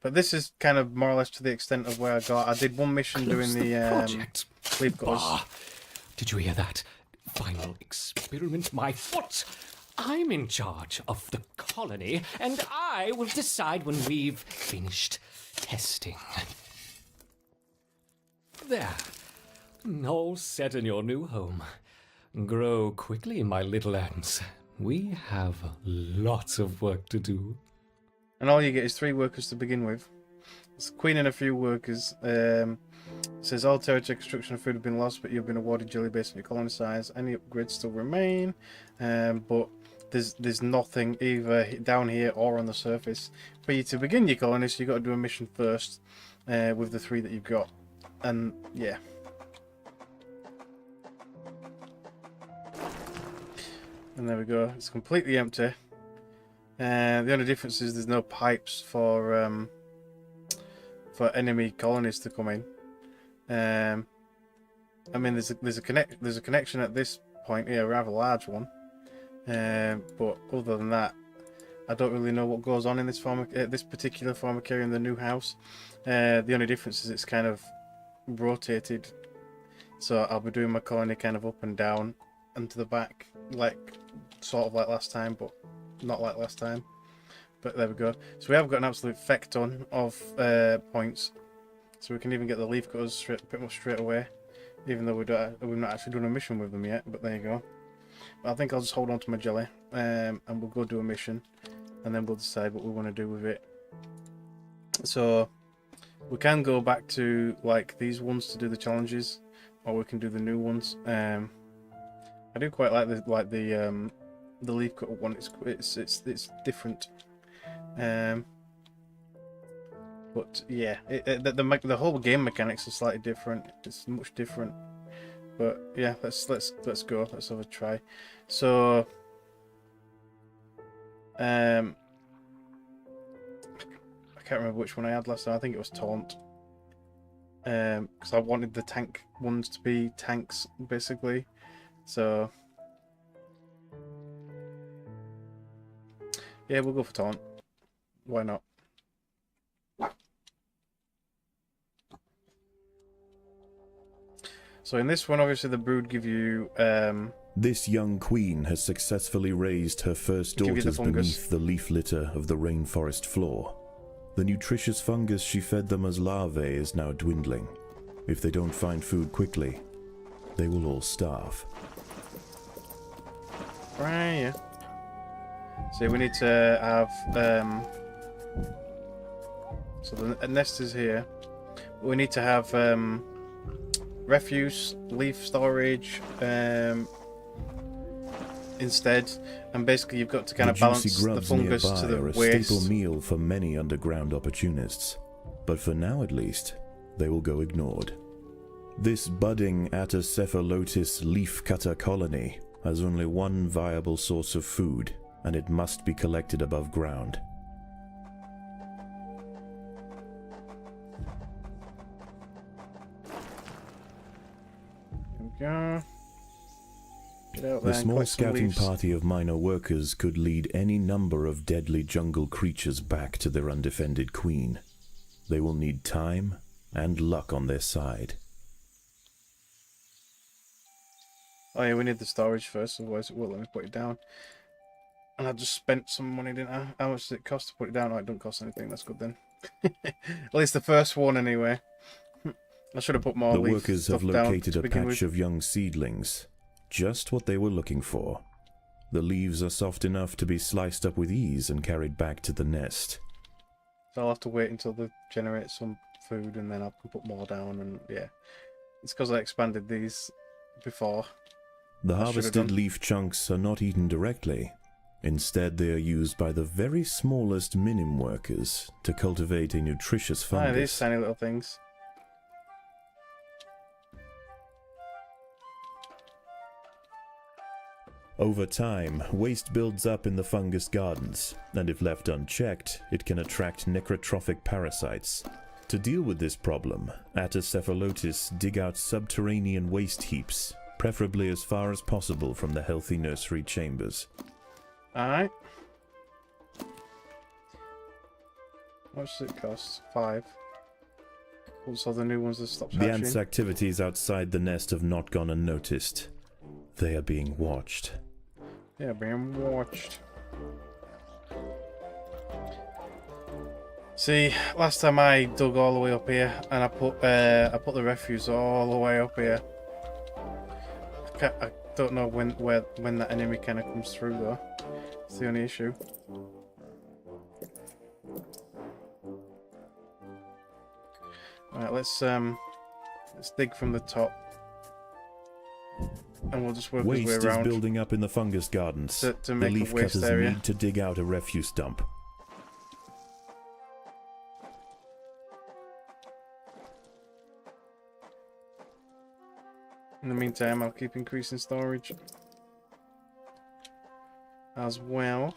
But this is kind of more or less to the extent of where I got. I did one mission doing the leaf cutters. Did you hear that? Final experiment, my foot! I'm in charge of the colony, and I will decide when we've finished testing. There. All set in your new home. Grow quickly, my little ants. We have lots of work to do. And all you get is 3 workers to begin with. It's a queen and a few workers. It says all territory, construction and food have been lost, but you've been awarded jelly based on your colony size. Any upgrades still remain, but there's nothing either down here or on the surface. For you to begin your colony, so you've got to do a mission first with the 3 that you've got. And yeah. And there we go. It's completely empty. The only difference is there's no pipes for enemy colonies to come in. I mean, there's a connection at this point here, a rather large one. But other than that, I don't really know what goes on in this this particular formicarium, the new house. The only difference is it's kind of rotated, so I'll be doing my colony kind of up and down and to the back, sort of like last time, but not like last time. But there we go. So we have got an absolute feck ton of points, so we can even get the leaf cutters pretty much straight away, even though we've not actually done a mission with them yet. But there you go. But I think I'll just hold on to my jelly, and we'll go do a mission, and then we'll decide what we want to do with it. So we can go back to like these ones to do the challenges, or we can do the new ones. I do quite like the leaf cutter one. It's different. But yeah, the whole game mechanics are slightly different. It's much different. But yeah, let's go. Let's have a try. So I can't remember which one I had last time. I think it was Taunt. Because I wanted the tank ones to be tanks basically. So yeah, we'll go for Taunt. Why not? So in this one, obviously, the brood give you... This young queen has successfully raised her first daughters beneath the leaf litter of the rainforest floor. The nutritious fungus she fed them as larvae is now dwindling. If they don't find food quickly, they will all starve. Right, yeah. So we need to have... so the nest is here. We need to have... refuse, leaf storage, instead, and basically you've got to kind of balance the fungus to the are a waste. Staple meal for many underground opportunists, but for now at least, they will go ignored. This budding Atacephalotis leafcutter colony has only one viable source of food, and it must be collected above ground. There we go. The small scouting party of minor workers could lead any number of deadly jungle creatures back to their undefended queen. They will need time and luck on their side. Oh yeah, we need the storage first, otherwise it won't let me put it down. And I just spent some money, didn't I? How much did it cost to put it down? Oh, it don't cost anything, that's good then. At least the first one anyway. I should have put more. The workers have located a patch of young seedlings. Just what they were looking for. The leaves are soft enough to be sliced up with ease and carried back to the nest. So I'll have to wait until they generate some food and then I can put more down, and yeah. It's because I expanded these before. The harvested leaf chunks are not eaten directly. Instead, they are used by the very smallest minim workers to cultivate a nutritious fungus. These tiny little things. Over time, waste builds up in the fungus gardens, and if left unchecked, it can attract necrotrophic parasites. To deal with this problem, Atacephalotis dig out subterranean waste heaps, preferably as far as possible from the healthy nursery chambers. Alright. What does it cost? 5. Also the new ones that stopped hatching. The ants' activities outside the nest have not gone unnoticed. They are being watched. Yeah, being watched. See, last time I dug all the way up here, and I put the refuse all the way up here. I don't know when that enemy kind of comes through though. It's the only issue. Alright, let's dig from the top. And we'll just work our way around. Waste is building up in the fungus gardens. To make the leaf cutters need to dig out a refuse dump. In the meantime, I'll keep increasing storage as well.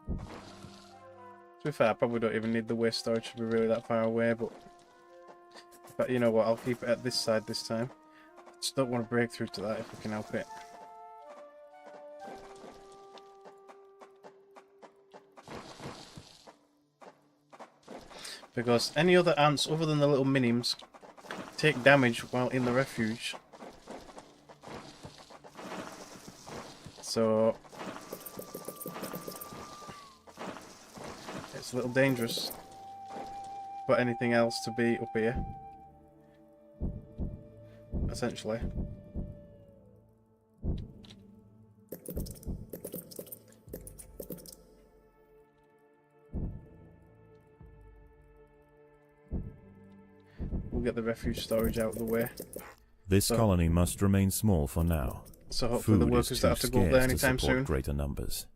To be fair, I probably don't even need the waste storage to be really that far away, but you know what, I'll keep it at this side this time. Just don't want to break through to that if we can help it. Because any other ants other than the little minims take damage while in the refuge. So it's a little dangerous for anything else to be up here. Essentially. We'll get the refuge storage out of the way. This colony must remain small for now. So hopefully the workers don't have to go up there anytime soon. Greater numbers.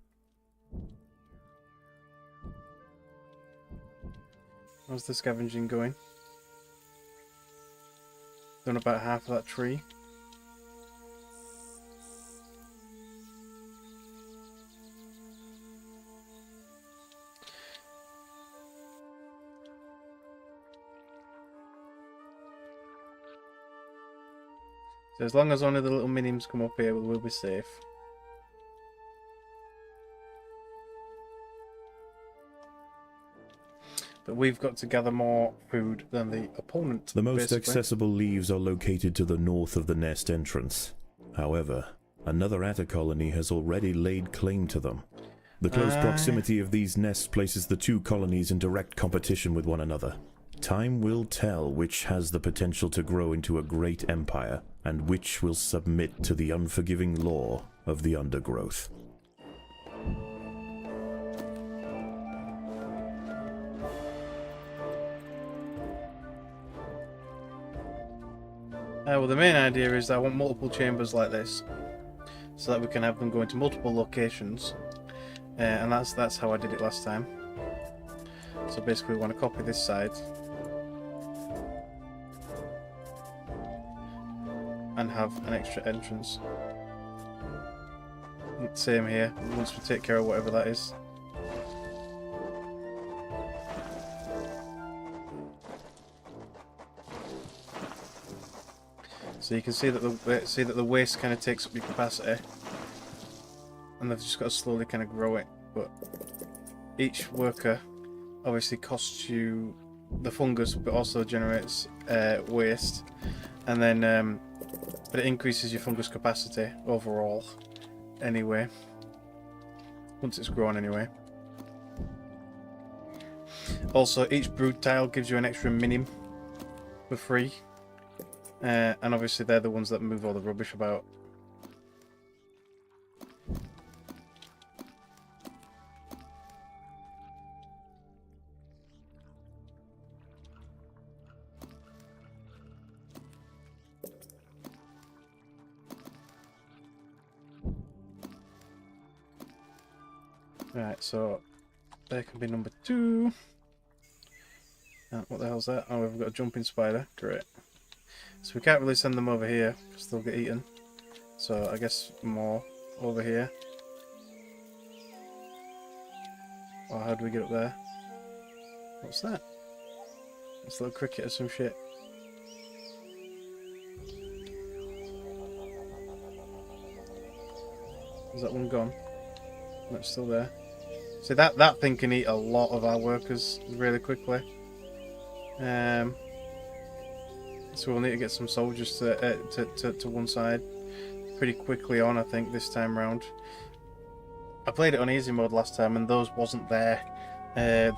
How's the scavenging going? Done about half of that tree. So as long as only the little minims come up here, we'll be safe. But we've got to gather more food than the opponent. The most accessible leaves are located to the north of the nest entrance. However, another atta colony has already laid claim to them. The close proximity of these nests places the two colonies in direct competition with one another. Time will tell which has the potential to grow into a great empire, and which will submit to the unforgiving law of the Undergrowth. Well, the main idea is that I want multiple chambers like this, so that we can have them go into multiple locations, and that's how I did it last time. So basically, we want to copy this side and have an extra entrance. Same here, once we take care of whatever that is. So you can see that the waste kind of takes up your capacity, and they've just got to slowly kind of grow it. But each worker obviously costs you the fungus, but also generates waste, and then but it increases your fungus capacity overall. Anyway, once it's grown anyway. Also, each brood tile gives you an extra minim for free, and obviously they're the ones that move all the rubbish about. Right, so there can be number 2. What the hell's that? Oh, we've got a jumping spider. Great. So we can't really send them over here because they'll get eaten. So I guess more over here. Or how do we get up there? What's that? It's a little cricket or some shit. Is that one gone? No, it's still there. See, that thing can eat a lot of our workers really quickly. So we'll need to get some soldiers to one side pretty quickly on, I think, this time round. I played it on easy mode last time, and those wasn't there. They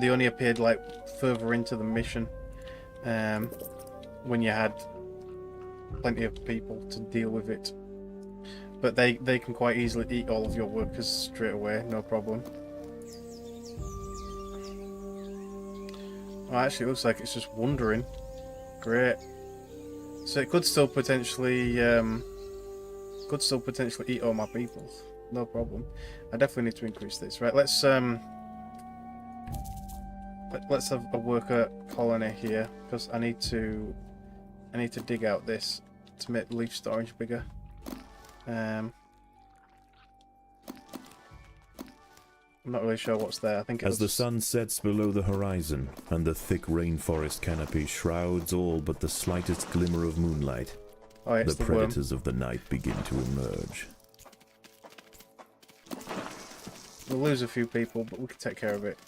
only appeared like further into the mission, when you had plenty of people to deal with it. But they can quite easily eat all of your workers straight away, no problem. Oh, actually, it looks like it's just wandering. Great. So it could still potentially eat all my people. No problem. I definitely need to increase this. Right, let's have a worker colony here, because I need to dig out this to make leaf storage bigger. I'm not really sure what's there. I think as the sun sets below the horizon and the thick rainforest canopy shrouds all but the slightest glimmer of moonlight, the predators of the night begin to emerge. We'll lose a few people, but we can take care of it.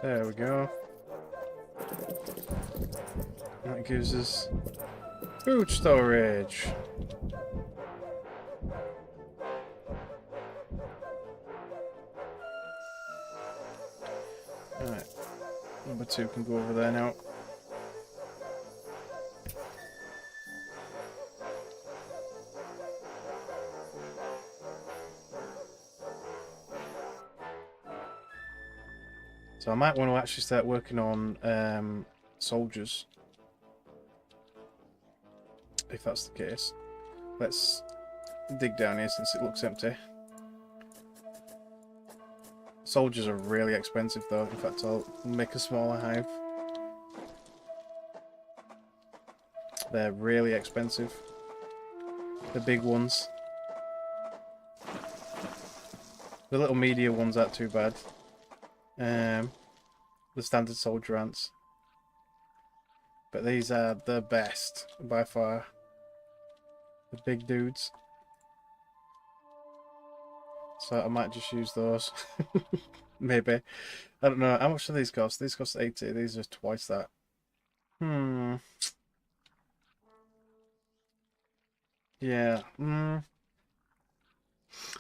There we go. That gives us food storage. Alright. Number 2 can go over there now. So I might want to actually start working on soldiers, if that's the case. Let's dig down here since it looks empty. Soldiers are really expensive though. In fact, I'll make a smaller hive. They're really expensive. The big ones. The little media ones aren't too bad. The standard soldier ants, but these are the best by far. The big dudes. So I might just use those. Maybe. I don't know. How much do these cost? These cost 80. These are twice that. Yeah.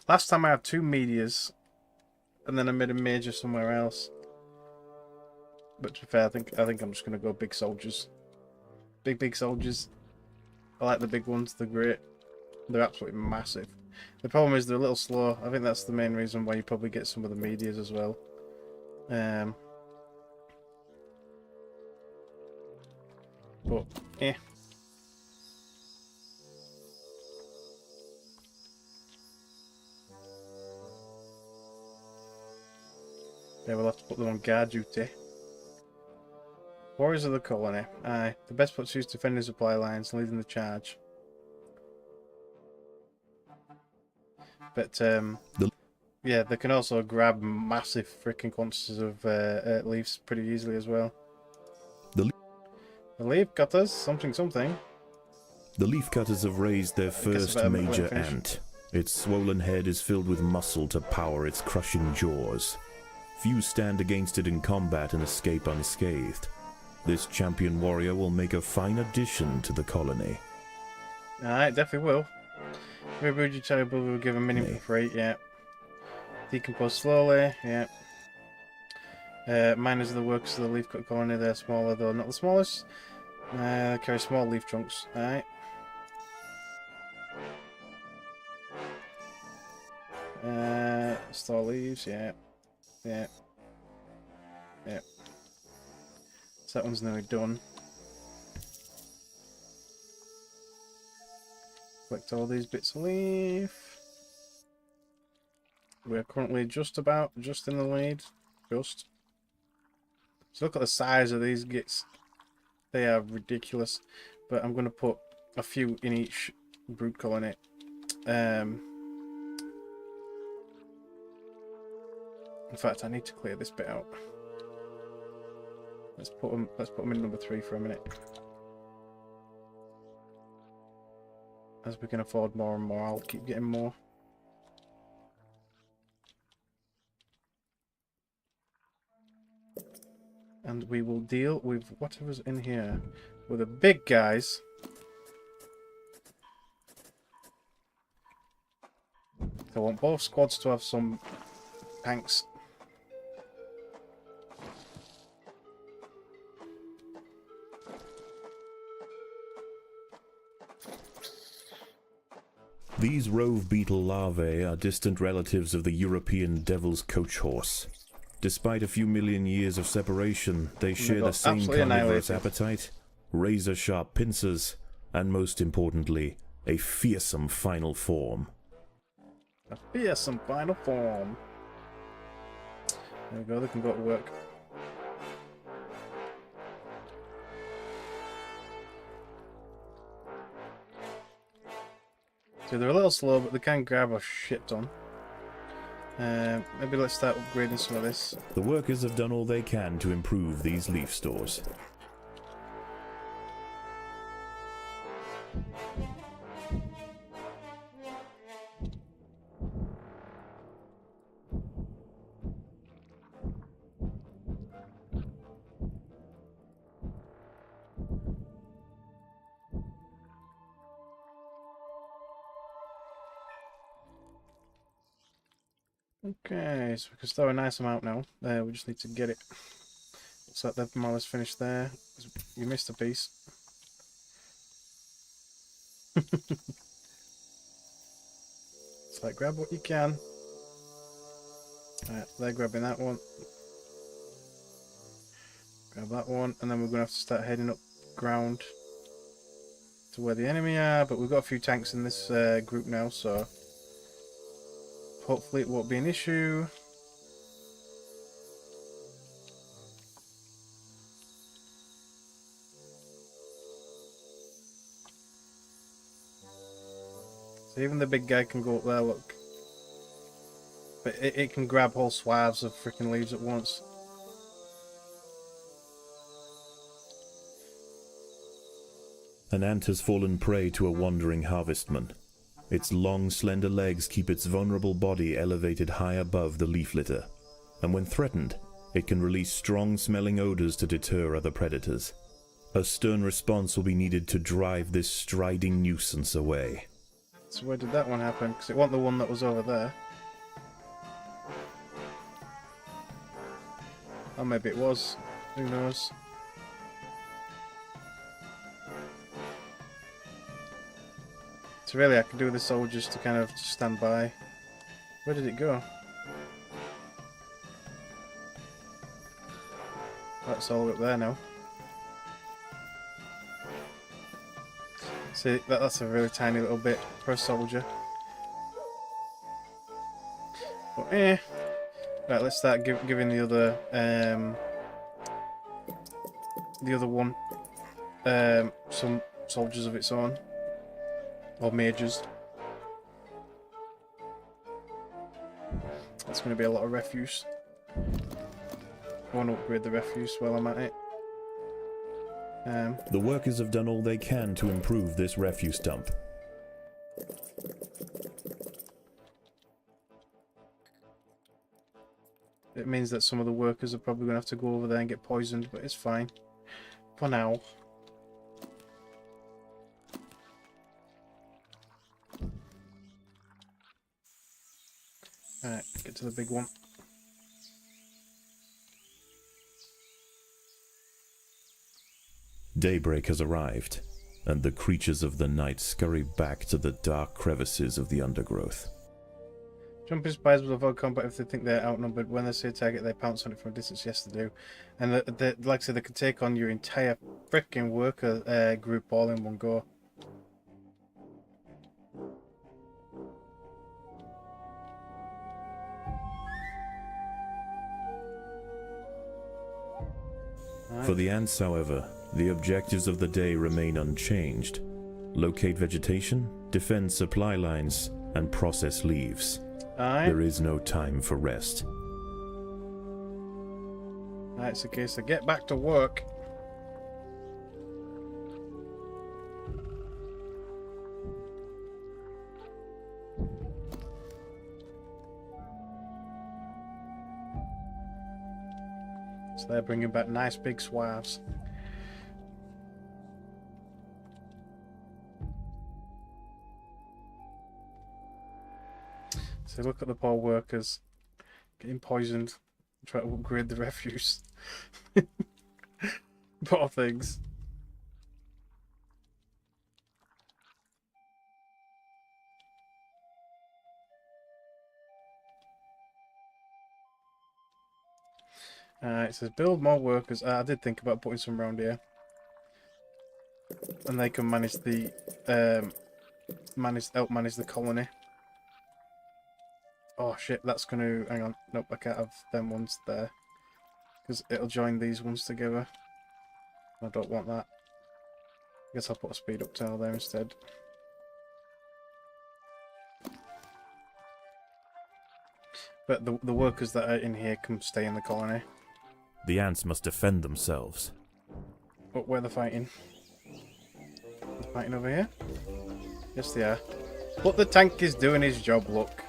Last time I had 2 medias, and then I made a major somewhere else. But to be fair, I think I'm just gonna go big soldiers. Big soldiers. I like the big ones. They're great. They're absolutely massive. The problem is they're a little slow. I think that's the main reason why you probably get some of the medias as well. But yeah. Yeah, we'll have to put them on guard duty. Warriors of the colony. Aye. The best put to use defending supply lines, leading the charge. But, yeah, they can also grab massive freaking quantities of leaves pretty easily as well. The leaf cutters, something. The leaf cutters have raised their first major ant. Its swollen head is filled with muscle to power its crushing jaws. Few stand against it in combat and escape unscathed. This champion warrior will make a fine addition to the colony. Alright, definitely will. Everybody terrible will give a minimum for 8, yeah. Decompose slowly, yeah. Miners are the workers of the leaf cut colony. They're smaller though, not the smallest. They carry small leaf trunks, alright. Store leaves, yeah. Yeah. So that one's nearly done. Collect all these bits of leaf. We're currently just in the lead. Just. So look at the size of these gits. They are ridiculous. But I'm going to put a few in each brood colony. In fact, I need to clear this bit out. Let's put them in number 3 for a minute. As we can afford more and more, I'll keep getting more. And we will deal with whatever's in here. With the big guys. I want both squads to have some tanks. These rove beetle larvae are distant relatives of the European devil's coach horse. Despite a few million years of separation, they share the same carnivorous appetite, razor-sharp pincers, and most importantly, a fearsome final form. A fearsome final form. There we go, they can go to work. So they're a little slow, but they can grab a shit ton. Maybe let's start upgrading some of this. The workers have done all they can to improve these leaf stores. Okay, so we can store a nice amount now. We just need to get it. So they've more or less finished there. You missed a piece. It's like, grab what you can. Alright, they're grabbing that one. Grab that one, and then we're going to have to start heading up ground to where the enemy are, but we've got a few tanks in this group now, so hopefully it won't be an issue. So even the big guy can go up there, look. But it can grab whole swaths of freaking leaves at once. An ant has fallen prey to a wandering harvestman. Its long, slender legs keep its vulnerable body elevated high above the leaf litter, and when threatened, it can release strong-smelling odors to deter other predators. A stern response will be needed to drive this striding nuisance away. So where did that one happen? Because it wasn't the one that was over there. Or maybe it was. Who knows? So really, I can do the soldiers to kind of stand by. Where did it go? That's all up there now. See, that's a really tiny little bit for a soldier. But right, let's start giving the other one some soldiers of its own, or mages. That's going to be a lot of refuse. I want to upgrade the refuse while I'm at it. The workers have done all they can to improve this refuse dump. It means that some of the workers are probably going to have to go over there and get poisoned, but it's fine. For now. Alright, get to the big one. Daybreak has arrived, and the creatures of the night scurry back to the dark crevices of the undergrowth. Jumping spies will avoid combat if they think they're outnumbered. When they see a target, they pounce on it from a distance. Yes, they do. And like I said, they can take on your entire freaking worker group all in one go. For the ants, however, the objectives of the day remain unchanged. Locate vegetation, defend supply lines, and process leaves. There is no time for rest. It's a case of get back to work. So they're bringing back nice big swaths. So look at the poor workers getting poisoned, try to upgrade the refuse. Poor things. It says build more workers. I did think about putting some around here, and they can manage the help manage the colony. Oh shit, that's gonna hang on. Nope, I can't have them ones there because it'll join these ones together. I don't want that. I guess I'll put a speed up tile there instead. But the workers that are in here can stay in the colony. The ants must defend themselves. But where they're fighting? They're fighting over here? Yes, they are. But the tank is doing his job, look.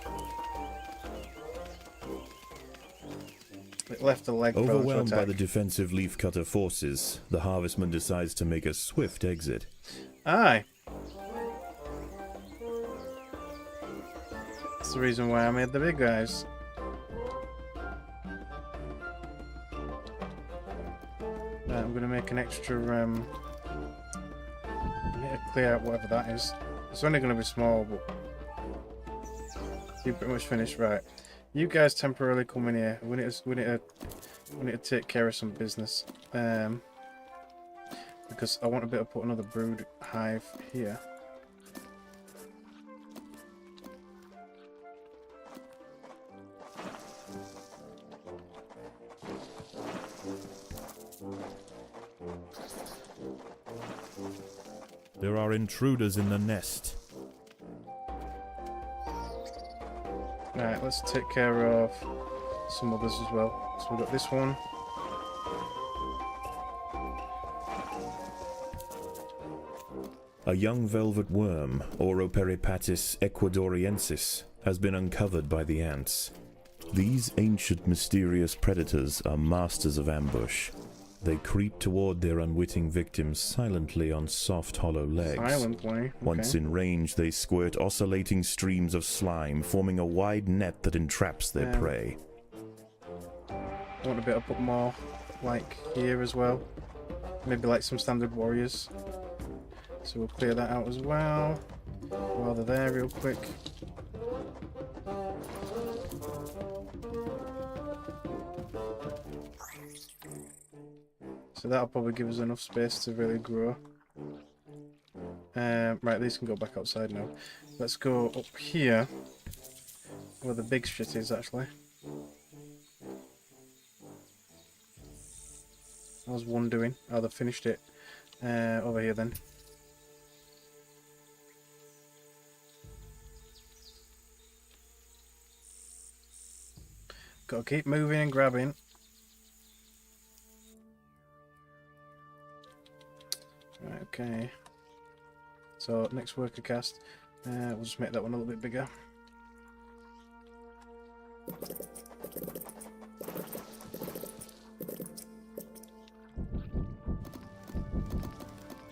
It left a leg. Overwhelmed by the defensive leafcutter forces, the harvestman decides to make a swift exit. Aye. That's the reason why I made the big guys. I'm going to make an extra, I need to clear out whatever that is. It's only going to be small, but you're pretty much finished. Right. You guys temporarily come in here. We need to take care of some business. Because I want to be able to put another brood hive here. There are intruders in the nest. Right, let's take care of some others as well. So we've got this one. A young velvet worm, Oroperipatis ecuadoriensis, has been uncovered by the ants. These ancient mysterious predators are masters of ambush. They creep toward their unwitting victims silently on soft, hollow legs. Silently? Okay. Once in range, they squirt oscillating streams of slime, forming a wide net that entraps their prey. I want to be able to put more, like, here as well. Maybe like some standard warriors. So we'll clear that out as well. while they're there real quick. So that'll probably give us enough space to really grow. Right, these can go back outside now. Let's go up here, where the big shit is actually. How's one doing? Oh, they've finished it. Over here then. Gotta keep moving and grabbing. Right, okay. So, next worker cast. We'll just make that one a little bit bigger.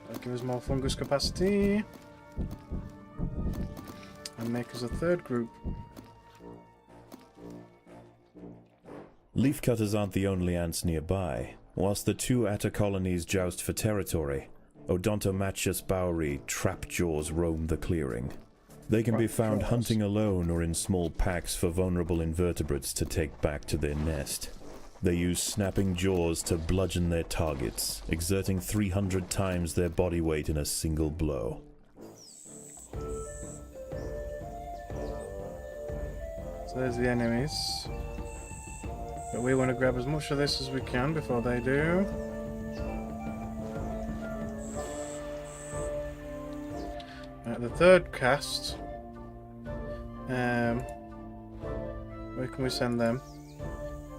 That'll give us more fungus capacity. And make us a third group. Leafcutters aren't the only ants nearby. Whilst the two atta colonies joust for territory, Odontomachus bowery trapjaws roam the clearing. They can be found hunting alone or in small packs for vulnerable invertebrates to take back to their nest. They use snapping jaws to bludgeon their targets, exerting 300 times their body weight in a single blow. So there's the enemies. But we want to grab as much of this as we can before they do. Right, the third cast. Where can we send them?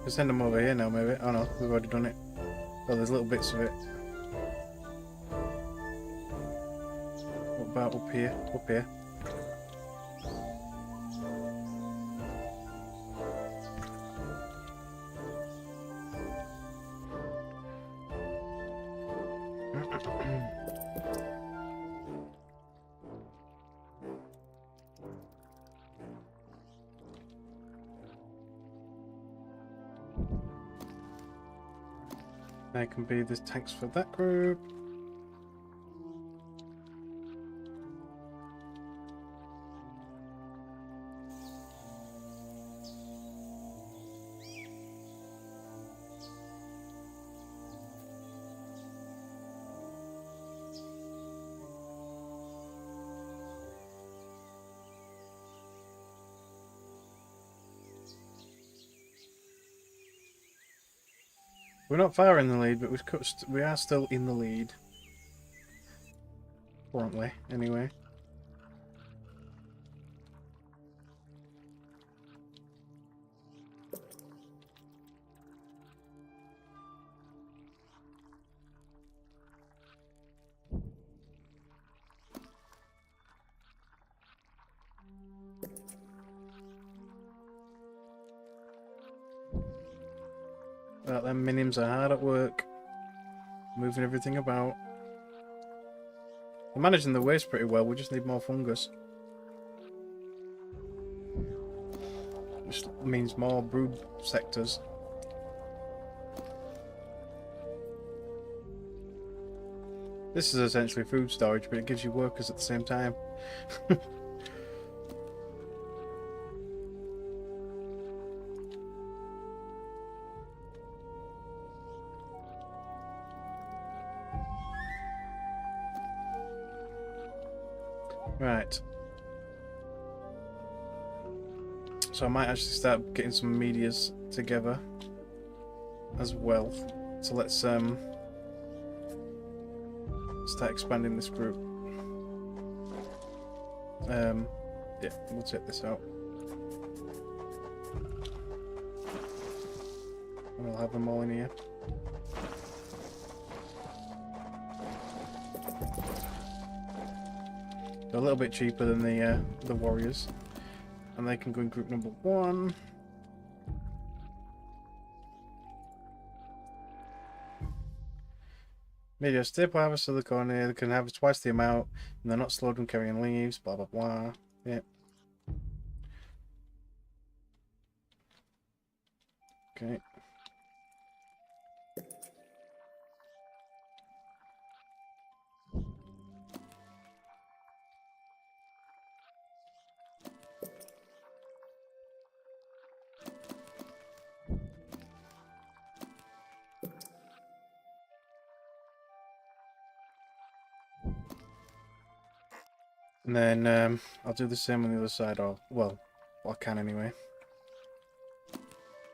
We send them over here now, maybe. Oh no, we've already done it. Oh, there's little bits of it. What about up here? Up here. They can be the tanks for that group. We're not far in the lead, but we are still in the lead. Currently, anyway. Well, them minims are hard at work, moving everything about. We're managing the waste pretty well, we just need more fungus. Which means more brood sectors. This is essentially food storage, but it gives you workers at the same time. Right. So I might actually start getting some medias together as well. So let's start expanding this group. Yeah, we'll check this out. And we'll have them all in here. They're a little bit cheaper than the warriors, and they can go in group number 1. Maybe a staple harvest of the colony. They can harvest twice the amount, and they're not slowed when carrying leaves. Blah blah blah. Yeah. Okay. And then I'll do the same on the other side, or, well, I can anyway.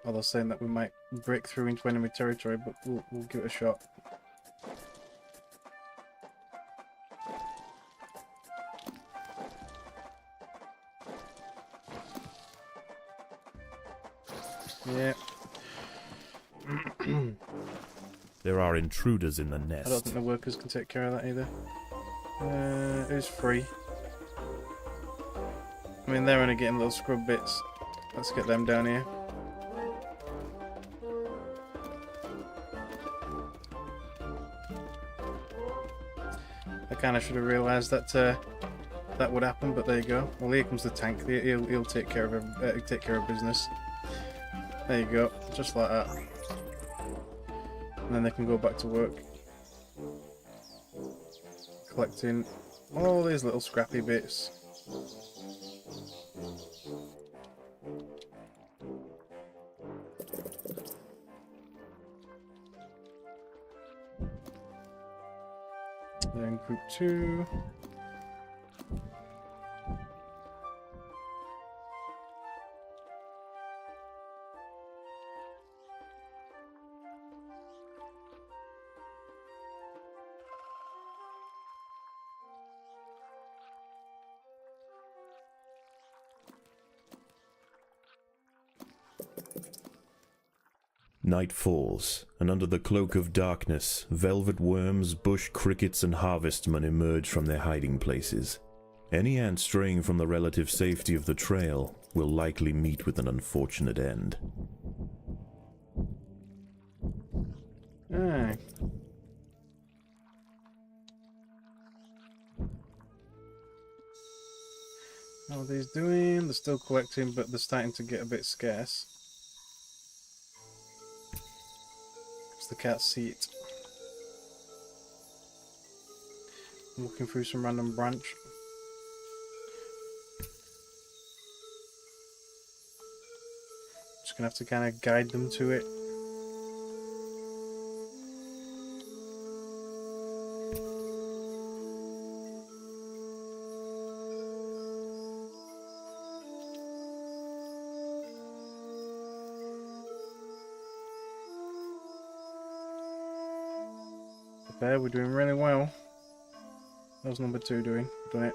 Although saying that we might break through into enemy territory, but we'll give it a shot. Yeah. There are intruders in the nest. I don't think the workers can take care of that either. It's free. I mean, they're only getting little scrub bits. Let's get them down here. I kind of should have realised that that would happen, but there you go. Well, here comes the tank. He'll take care of business. There you go, just like that. And then they can go back to work, collecting all these little scrappy bits. Then group 2. Night falls, and under the cloak of darkness, velvet worms, bush crickets, and harvestmen emerge from their hiding places. Any ant straying from the relative safety of the trail will likely meet with an unfortunate end. Aye. How are these doing? They're still collecting, but they're starting to get a bit scarce. The cat seat. I'm looking through some random branch. Just gonna have to kind of guide them to it. There, we're doing really well. How's number 2 doing? Done it.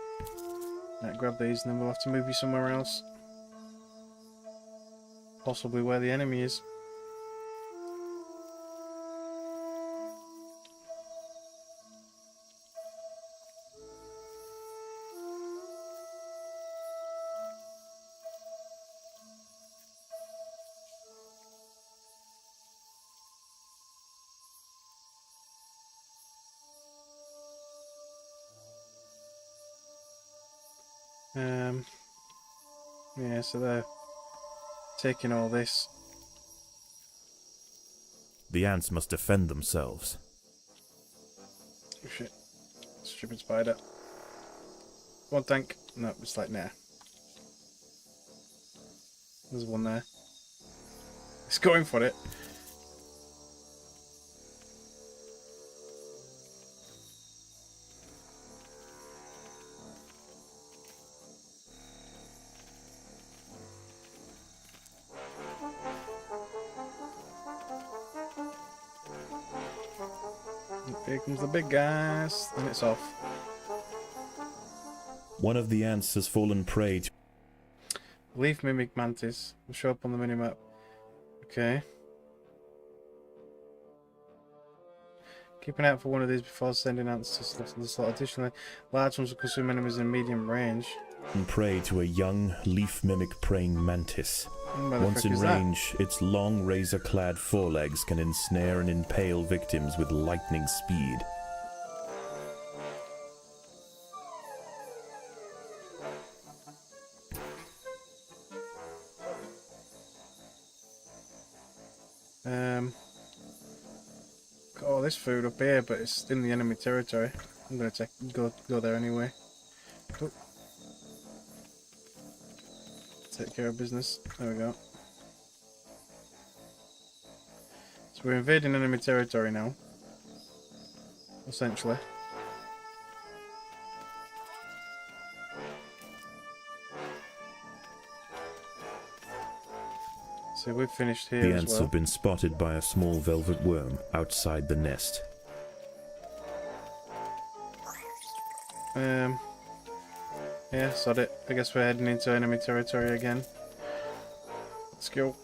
Right, grab these and then we'll have to move you somewhere else. Possibly where the enemy is. Yeah, so they're taking all this. The ants must defend themselves. Oh shit. Stupid spider. One tank. No, it's like, nah. There's one there. It's going for it. Here comes the big guys, and it's off. One of the ants has fallen prey to... Leaf mimic mantis will show up on the minimap. Okay. Keep an eye out for one of these before sending ants to the slot. Additionally, large ones will consume enemies in medium range. Prey to a young leaf mimic praying mantis. Once in range, its long razor-clad forelegs can ensnare and impale victims with lightning speed. Got all this food up here, but it's in the enemy territory. I'm gonna go there anyway. Oh. Take care of business. There we go. So we're invading enemy territory now. Essentially. So we've finished here The as ants well. have been spotted by a small velvet worm outside the nest. Yeah, sod it. I guess we're heading into enemy territory again. Let's go.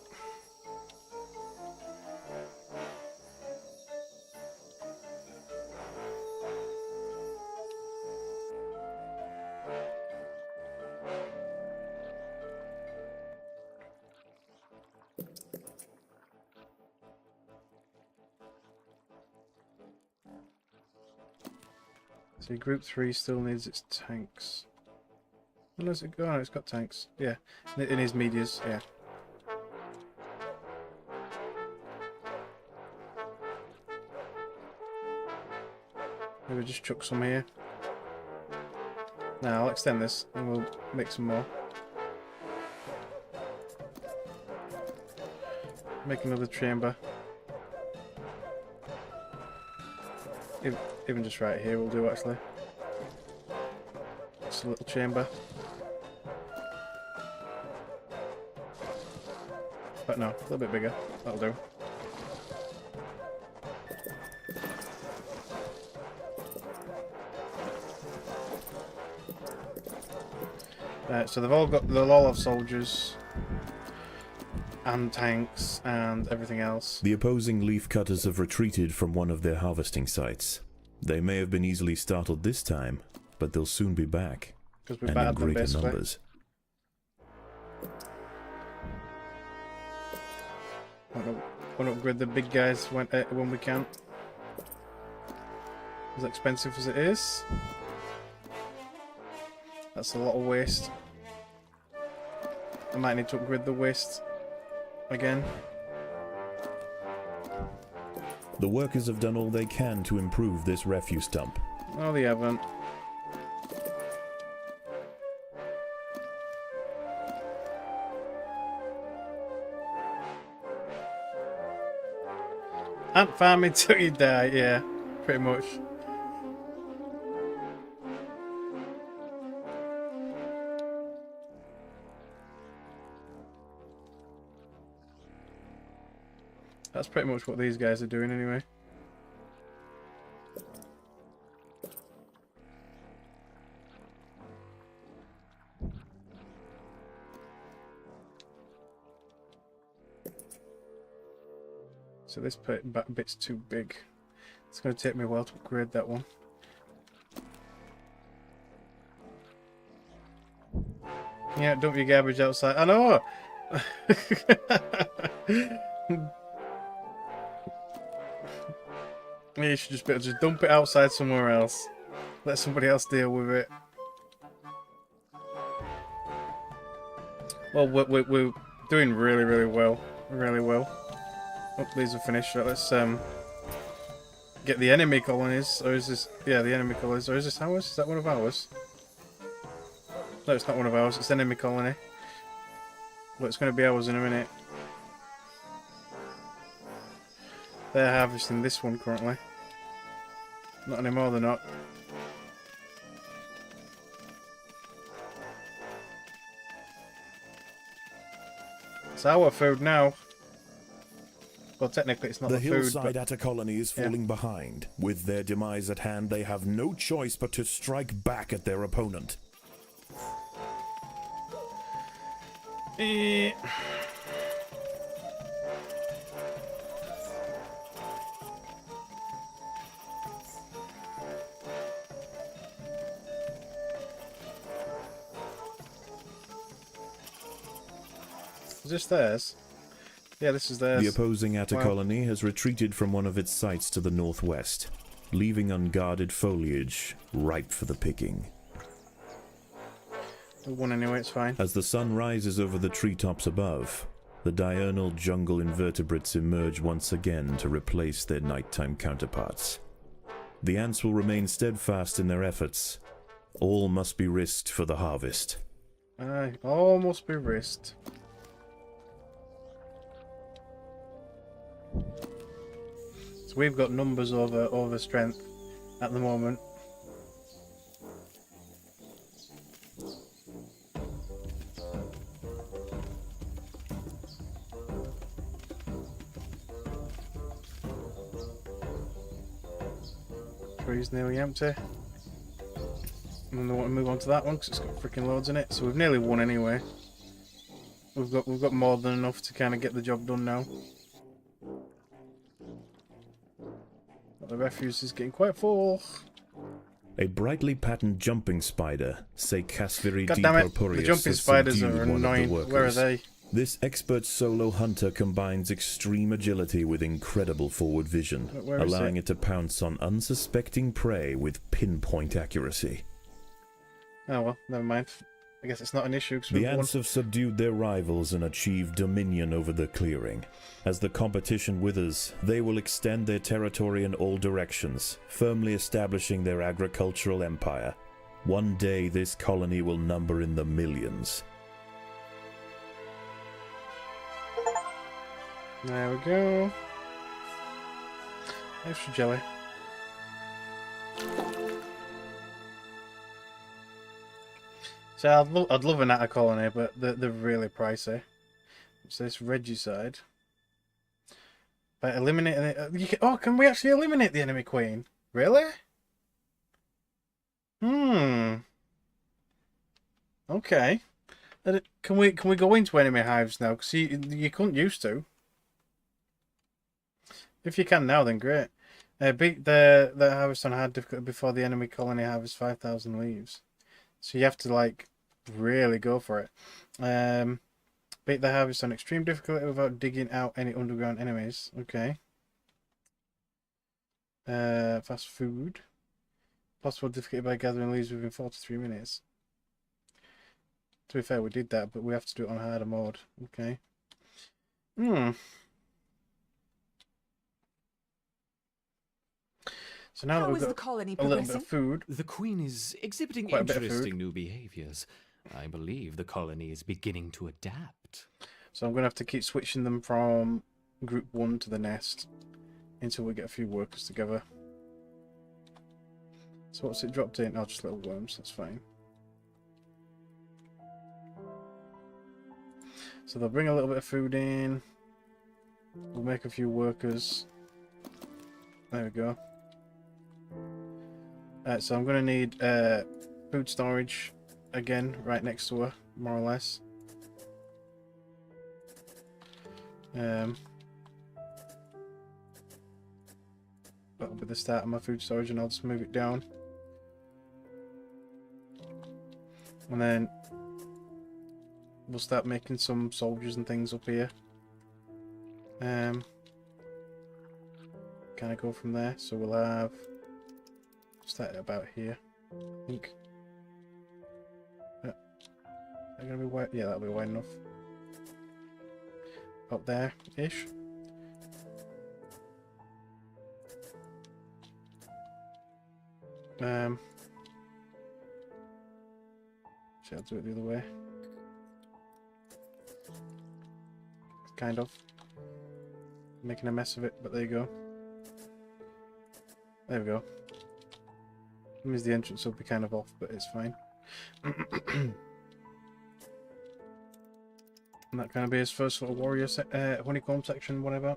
So group 3 still needs its tanks. Well, does it go? Oh, no, it's got tanks. Yeah, it needs medias. Yeah. Maybe just chuck some here. Now I'll extend this and we'll make some more. Make another chamber. Even just right here will do actually. Just a little chamber. But no, a little bit bigger. That'll do. So they'll all have soldiers and tanks and everything else. The opposing leaf cutters have retreated from one of their harvesting sites. They may have been easily startled this time, but they'll soon be back, Because we and in battered them greater basically. numbers. Want to upgrade the big guys when we can. As expensive as it is. That's a lot of waste. I might need to upgrade the waste again. The workers have done all they can to improve this refuse dump. No, they haven't. Ant farming till you die, yeah, pretty much. That's pretty much what these guys are doing anyway. So this bit's too big. It's going to take me a while to upgrade that one. Yeah, dump your garbage outside. I know! You should just be able to just dump it outside somewhere else. Let somebody else deal with it. Well, we're doing really, really well. Really well. Oh, these are finished. Right, let's get the enemy colonies. Or is this... Yeah, the enemy colonies. Or is this ours? Is that one of ours? No, it's not one of ours. It's enemy colony. Well, it's going to be ours in a minute. They're harvesting this one currently. Not anymore, they're not. It's our food now. Well, technically it's not the food, hillside at a colony is falling behind. With their demise at hand, they have no choice but to strike back at their opponent. Is this theirs? Yeah, this is theirs. The opposing Atta colony has retreated from one of its sites to the northwest, leaving unguarded foliage ripe for the picking. One anyway, it's fine. As the sun rises over the treetops above, the diurnal jungle invertebrates emerge once again to replace their nighttime counterparts. The ants will remain steadfast in their efforts. All must be risked for the harvest. Aye, all must be risked. So we've got numbers over strength at the moment. is nearly empty. And then they want to move on to that one because it's got freaking loads in it. So we've nearly won anyway. We've got more than enough to kind of get the job done now. But the refuse is getting quite full. A brightly patterned jumping spider, say Casviri God damn it, depurpureus, the jumping spiders are annoying. Where are they? This expert solo hunter combines extreme agility with incredible forward vision, allowing it to pounce on unsuspecting prey with pinpoint accuracy. Oh well, never mind. I guess it's not an issue. The ants have subdued their rivals and achieved dominion over the clearing. As the competition withers, they will extend their territory in all directions, firmly establishing their agricultural empire. One day this colony will number in the millions. There we go. Extra jelly. So I'd love an atta colony, but they're really pricey. So this regicide. By eliminating it, can we actually eliminate the enemy queen? Really? Okay. Can we go into enemy hives now? Because you couldn't used to. If you can now, then great. Beat the harvest on hard difficulty before the enemy colony harvests 5,000 leaves. So you have to like really go for it. Beat the harvest on extreme difficulty without digging out any underground enemies. Okay. Fast food. Possible difficulty by gathering leaves within 43 minutes. To be fair, we did that, but we have to do it on harder mode. Okay. So now that we've got a little bit of food. The Queen is exhibiting interesting new behaviors. I believe the colony is beginning to adapt. So I'm going to have to keep switching them from group 1 to the nest until we get a few workers together. So what's it dropped in? Oh, just little worms. That's fine. So they'll bring a little bit of food in. We'll make a few workers. There we go. So I'm going to need food storage again right next to her, more or less. That'll be the start of my food storage, and I'll just move it down. And then we'll start making some soldiers and things up here. Kind of go from there. So we'll have start about here, I think. They're gonna be wide. Yeah, that'll be wide enough. Up there ish. Actually, I'll do it the other way. Kind of making a mess of it, but there you go. There we go. That means the entrance will be kind of off, but it's fine. And that kind of be his first little warrior honeycomb section, whatever.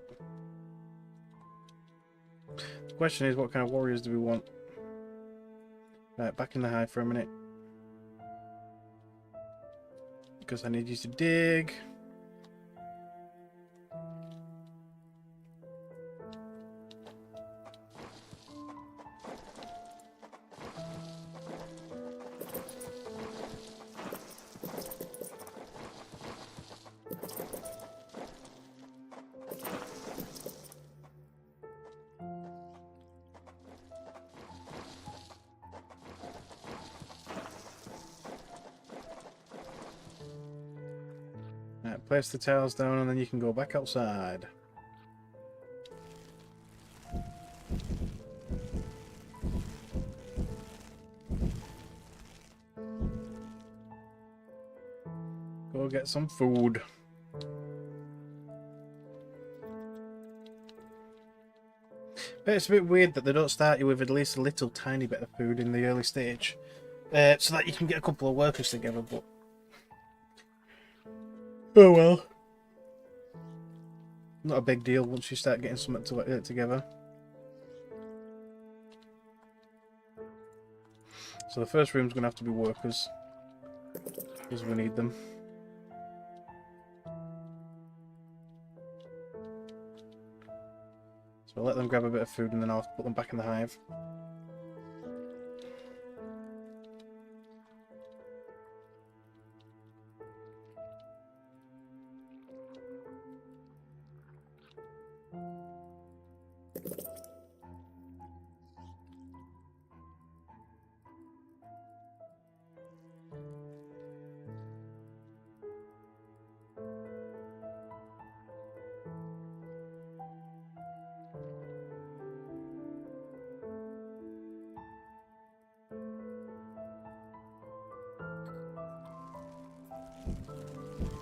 The question is, what kind of warriors do we want? Right, back in the hive for a minute. Because I need you to dig. Place the towels down and then you can go back outside. Go get some food. But it's a bit weird that they don't start you with at least a little tiny bit of food in the early stage. So that you can get a couple of workers together, but oh well. Not a big deal once you start getting something to together. So the first room's going to have to be workers, because we need them. So I'll let them grab a bit of food and then I'll put them back in the hive.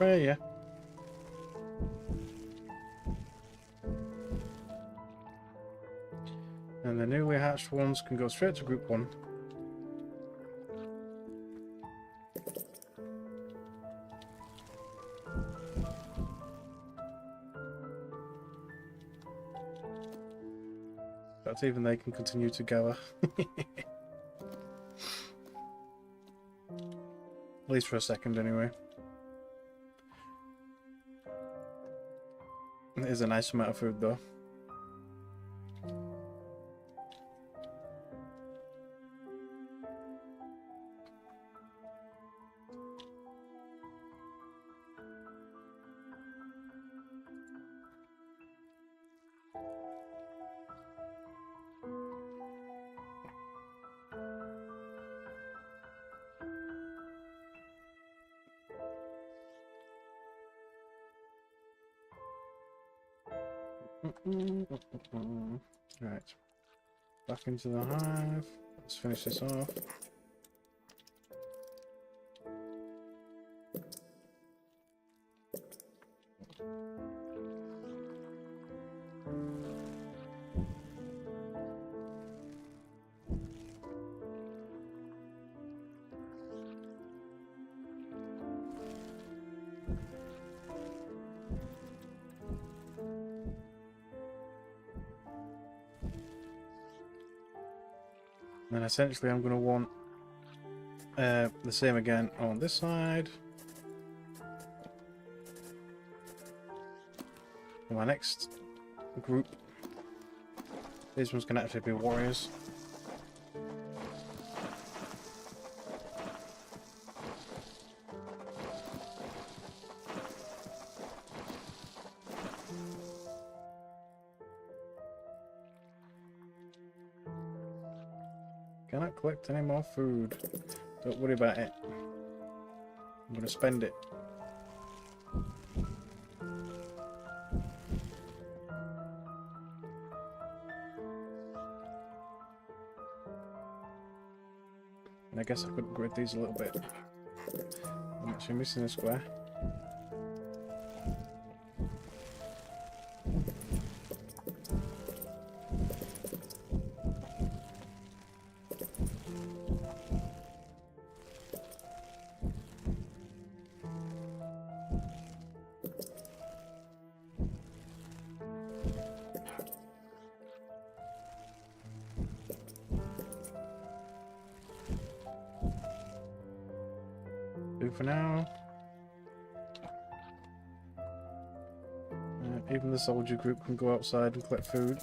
Yeah. And the newly hatched ones can go straight to group 1. That's even they can continue to gather. At least for a second anyway. It is a nice amount of food though. Right, back into the hive. Let's finish this off. And essentially I'm going to want the same again on this side. For my next group, these ones can actually be warriors. Cannot collect any more food. Don't worry about it. I'm going to spend it. And I guess I could upgrade these a little bit. I'm actually missing a square. For now. Even the soldier group can go outside and collect food.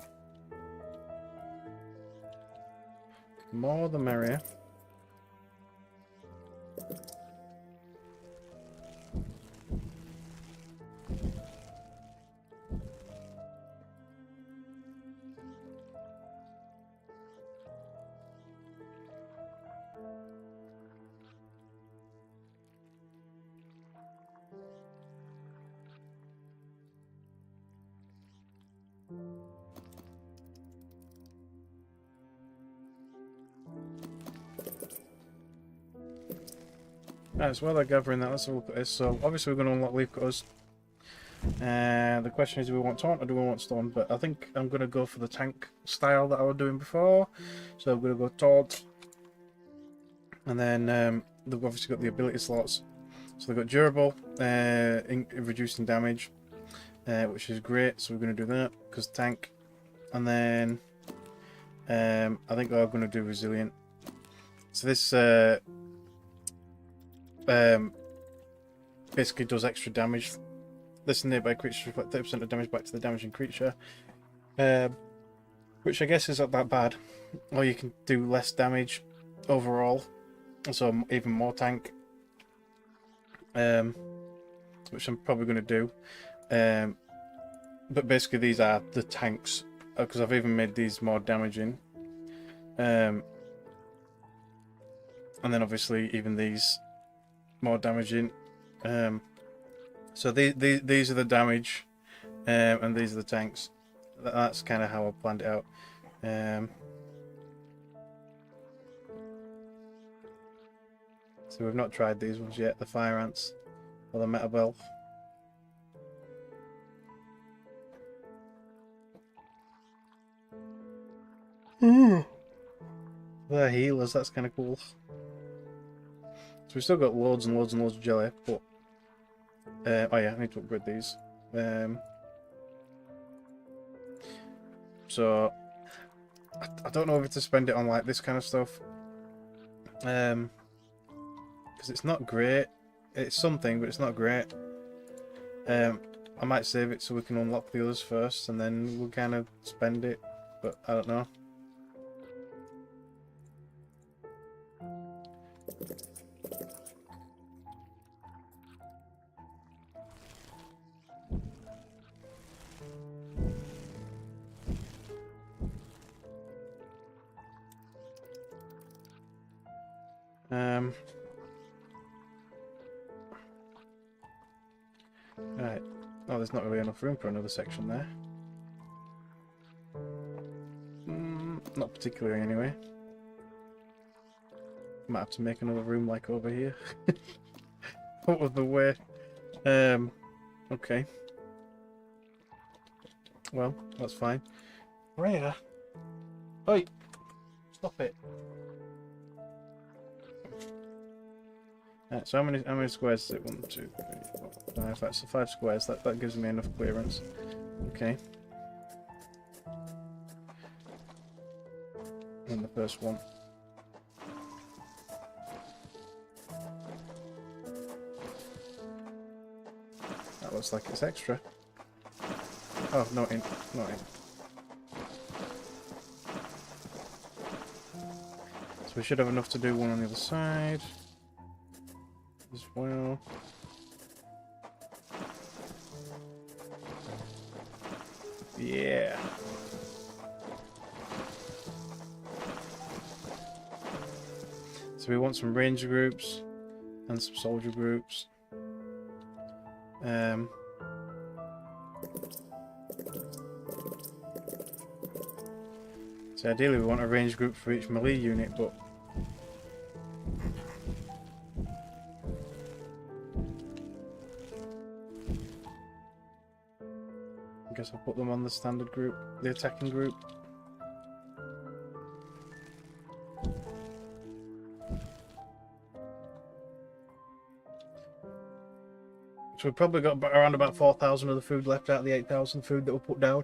More the merrier. Right, so while they're gathering that, let's have a look at this. So obviously we're going to unlock leaf cutters. The question is, do we want taunt or do we want stone? But I think I'm going to go for the tank style that I was doing before. So I'm going to go taunt. And then they've obviously got the ability slots. So they've got durable, reducing damage, which is great. So we're going to do that because tank. And then I think I'm going to do resilient. So this basically does extra damage. This nearby creature reflects 30% of damage back to the damaging creature, which I guess is not that bad. Or you can do less damage overall, so even more tank, which I'm probably going to do. But basically these are the tanks, because I've even made these more damaging. And then obviously even these more damaging. So these are the damage, and these are the tanks. That's kind of how I planned it out. So we've not tried these ones yet, the fire ants or the metabel. They're healers, that's kind of cool. So we've still got loads and loads and loads of jelly, but oh yeah, I need to upgrade these. So I don't know whether to spend it on like this kind of stuff, because it's not great. It's something, but it's not great. I might save it so we can unlock the others first, and then we'll kind of spend it. But I don't know. Right. Oh, there's not really enough room for another section there. Not particularly, anyway. Might have to make another room like over here. Out of the way. Okay. Well, that's fine. Rhea! Oi! Stop it! Right, so how many squares is it? 1, 2, 3, 4, 5. That's 5 squares. That gives me enough clearance. Okay. And the first one. That looks like it's extra. Oh, not in. Not in. So we should have enough to do one on the other side as well. Yeah. So we want some ranger groups and some soldier groups. So ideally we want a range group for each melee unit, but I guess I'll put them on the standard group, the attacking group. So we've probably got around about 4,000 of the food left out of the 8,000 food that we'll put down.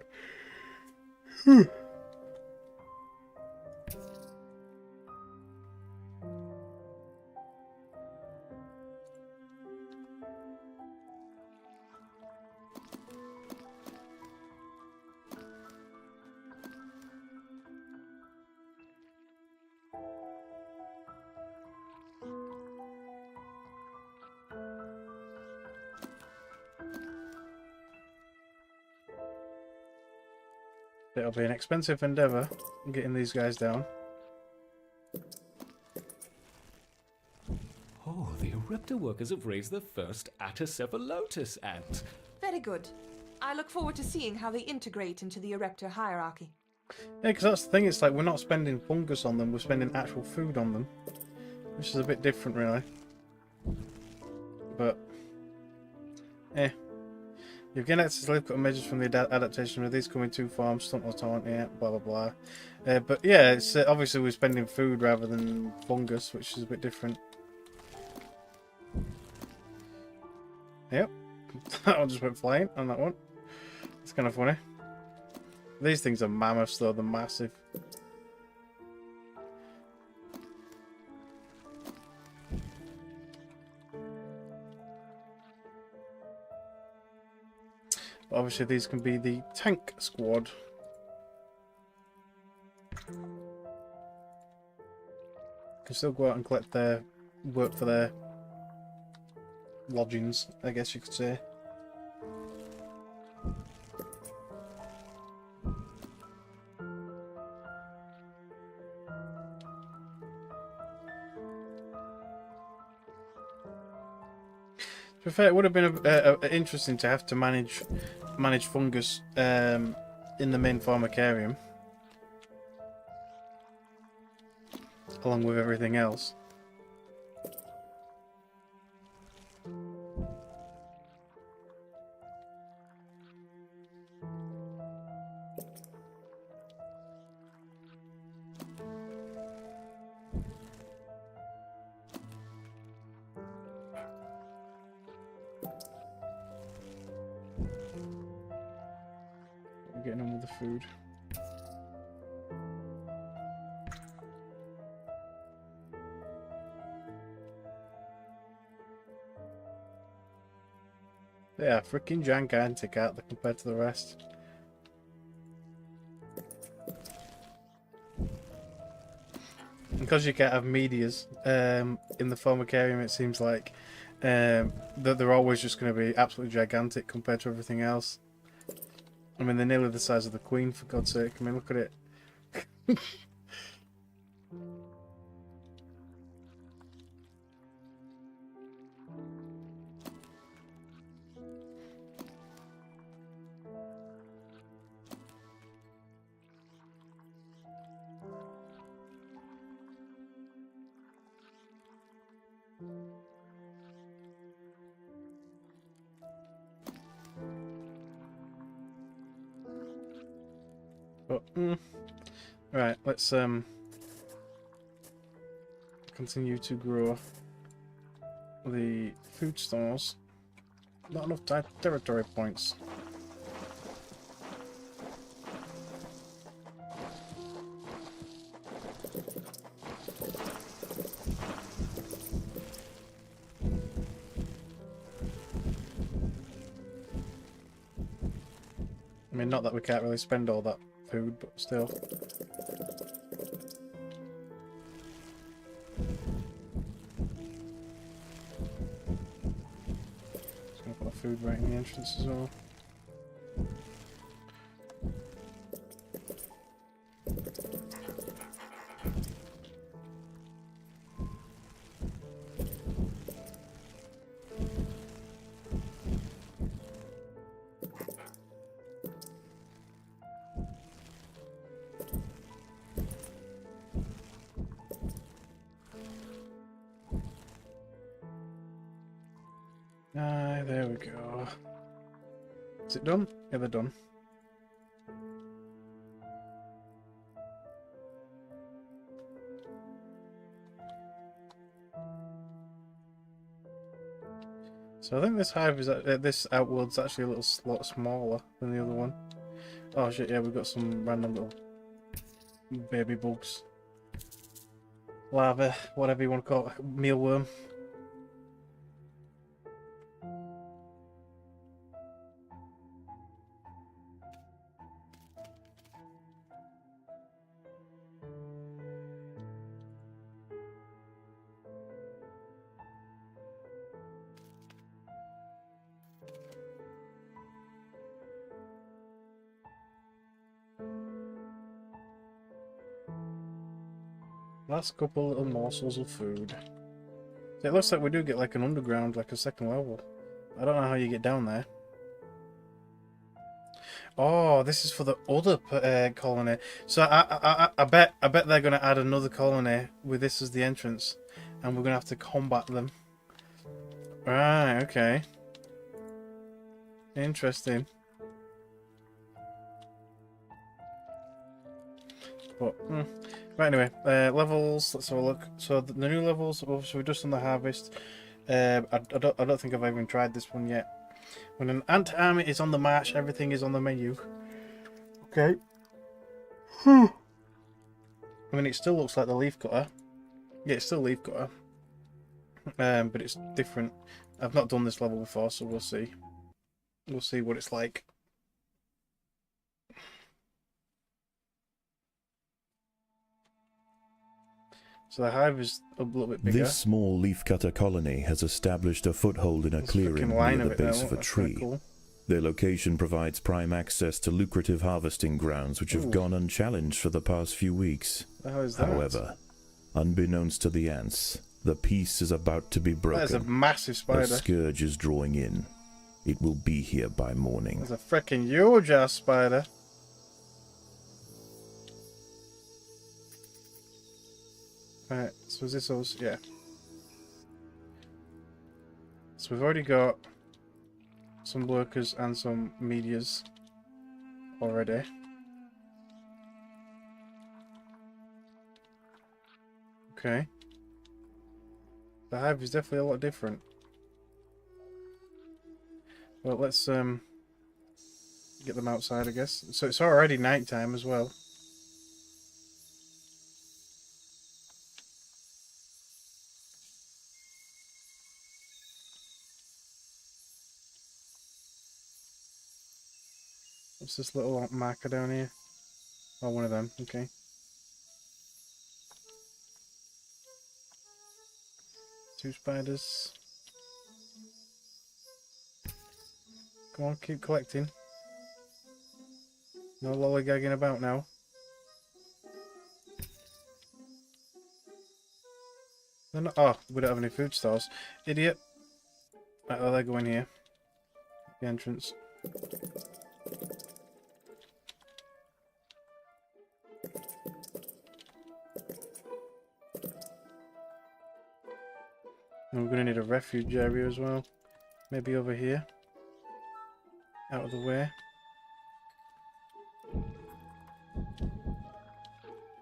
It'll be an expensive endeavour getting these guys down. Oh, the Eruptor workers have raised the first Atacephalotus ant. Very good. I look forward to seeing how they integrate into the Eruptor hierarchy. Yeah, because that's the thing, it's like we're not spending fungus on them, we're spending actual food on them. Which is a bit different, really. But, eh. You've gained access to difficult measures from the adaptation of these coming to farms, stunt or taunt, yeah, blah blah blah. But yeah, it's obviously we're spending food rather than fungus, which is a bit different. Yep, that one just went flying on that one. It's kind of funny. These things are mammoths though, they're massive. But obviously these can be the tank squad. Can still go out and collect their work for their lodgings, I guess you could say. To be fair, it would have been interesting to have to manage fungus in the main pharmacarium, along with everything else. Getting on with the food. They are freaking gigantic out there compared to the rest. Because you can't have medias in the pharmacarium, it seems like that they're always just going to be absolutely gigantic compared to everything else. I mean, they're nearly the size of the Queen, for God's sake. I mean, look at it. But, right, let's continue to grow the food stores. Not enough territory points. I mean, not that we can't really spend all that food, but still. Just gonna put the food right in the entrance as well. There we go. Is it done? Yeah, they're done. So I think this hive is this outworld's actually a little lot smaller than the other one. Oh shit! Yeah, we've got some random little baby bugs, larvae, whatever you want to call it, mealworm. Last couple little morsels of food. So it looks like we do get like an underground, like a second level. I don't know how you get down there. Oh, this is for the other colony. So I bet they're going to add another colony with this as the entrance, and we're going to have to combat them. Right. Okay. Interesting. But. Right, anyway, levels, let's have a look. So the new levels, obviously we've just done the harvest. I don't think I've even tried this one yet. When an ant army is on the march, everything is on the menu. Okay. I mean, it still looks like the leaf cutter. Yeah, it's still leaf cutter. But it's different. I've not done this level before, so we'll see. We'll see what it's like So the hive is a little bit bigger. This small leafcutter colony has established a foothold in a clearing near the base of a tree. Cool. Their location provides prime access to lucrative harvesting grounds which have gone unchallenged for the past few weeks. How is that? However, unbeknownst to the ants, the peace is about to be broken. There's a massive spider. A scourge is drawing in. It will be here by morning. There's a freaking huge ass spider. Right, so is this us? Yeah. So we've already got some workers and some medias already. Okay. The hive is definitely a lot different. Well, let's get them outside, I guess. So it's already nighttime as well. What's this little marker down here? Oh, one of them. Okay. Two spiders. Come on, keep collecting. No lollygagging about now. They're not. Oh, we don't have any food stores. Idiot. Right, well, they're going here. The entrance. And we're going to need a refuge area as well. Maybe over here. Out of the way.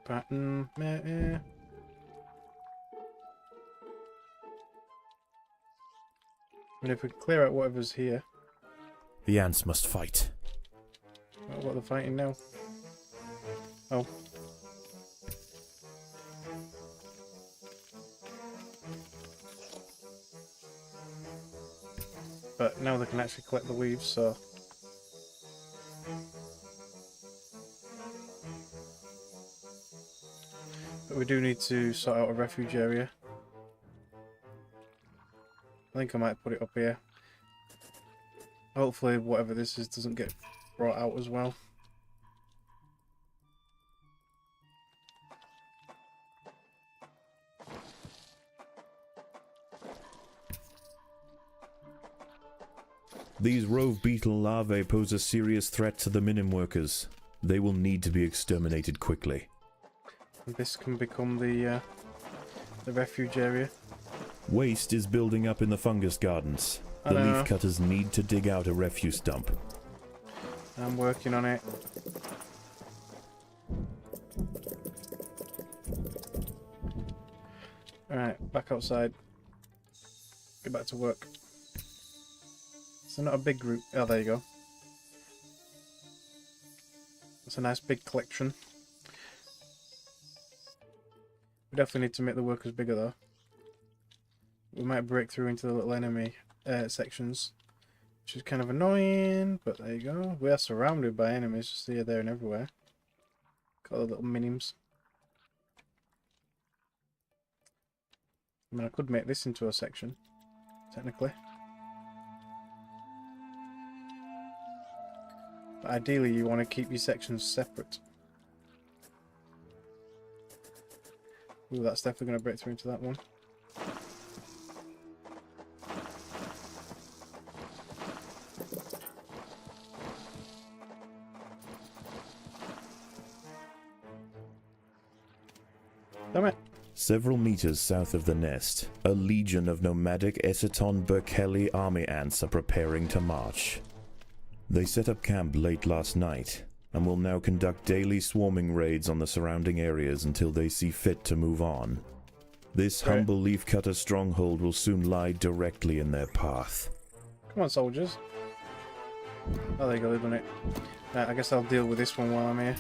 Pattern. I mean, if we clear out whatever's here. The ants must fight. What are they fighting now? Oh. But now they can actually collect the weaves, so... But we do need to sort out a refuge area. I think I might put it up here. Hopefully whatever this is doesn't get brought out as well. These rove beetle larvae pose a serious threat to the minim workers. They will need to be exterminated quickly. This can become the refuge area. Waste is building up in the fungus gardens. The leaf cutters need to dig out a refuse dump. I'm working on it. Alright, back outside. Get back to work. So not a big group. Oh, there you go. That's a nice big collection. We definitely need to make the workers bigger though. We might break through into the little enemy sections, which is kind of annoying, but there you go. We are surrounded by enemies just here, there and everywhere. Got the little minims. I mean, I could make this into a section, technically. But ideally you want to keep your sections separate. Ooh, that's definitely going to break through into that one. Damn it. Several meters south of the nest, a legion of nomadic Essiton Berkeley army ants are preparing to march. They set up camp late last night, and will now conduct daily swarming raids on the surrounding areas until they see fit to move on. This humble leafcutter stronghold will soon lie directly in their path. Come on, soldiers. Oh, there you go, they've done it. Right, I guess I'll deal with this one while I'm here.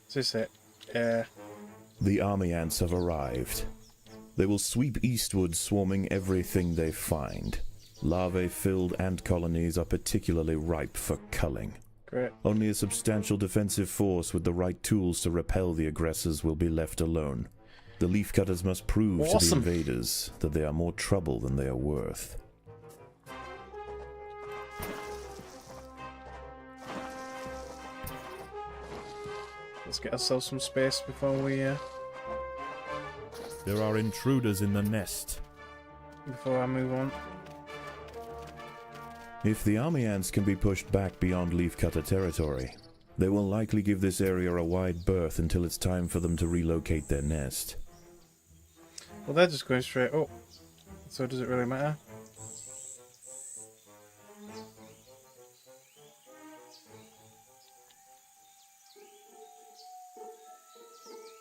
Is this it? Yeah. The army ants have arrived. They will sweep eastward, swarming everything they find. Larvae-filled ant colonies are particularly ripe for culling. Great. Only a substantial defensive force with the right tools to repel the aggressors will be left alone. The leafcutters must prove to the invaders that they are more trouble than they are worth. Let's get ourselves some space before we... There are intruders in the nest. Before I move on. If the army ants can be pushed back beyond leafcutter territory, they will likely give this area a wide berth until it's time for them to relocate their nest. Well, they're just going straight up. So does it really matter?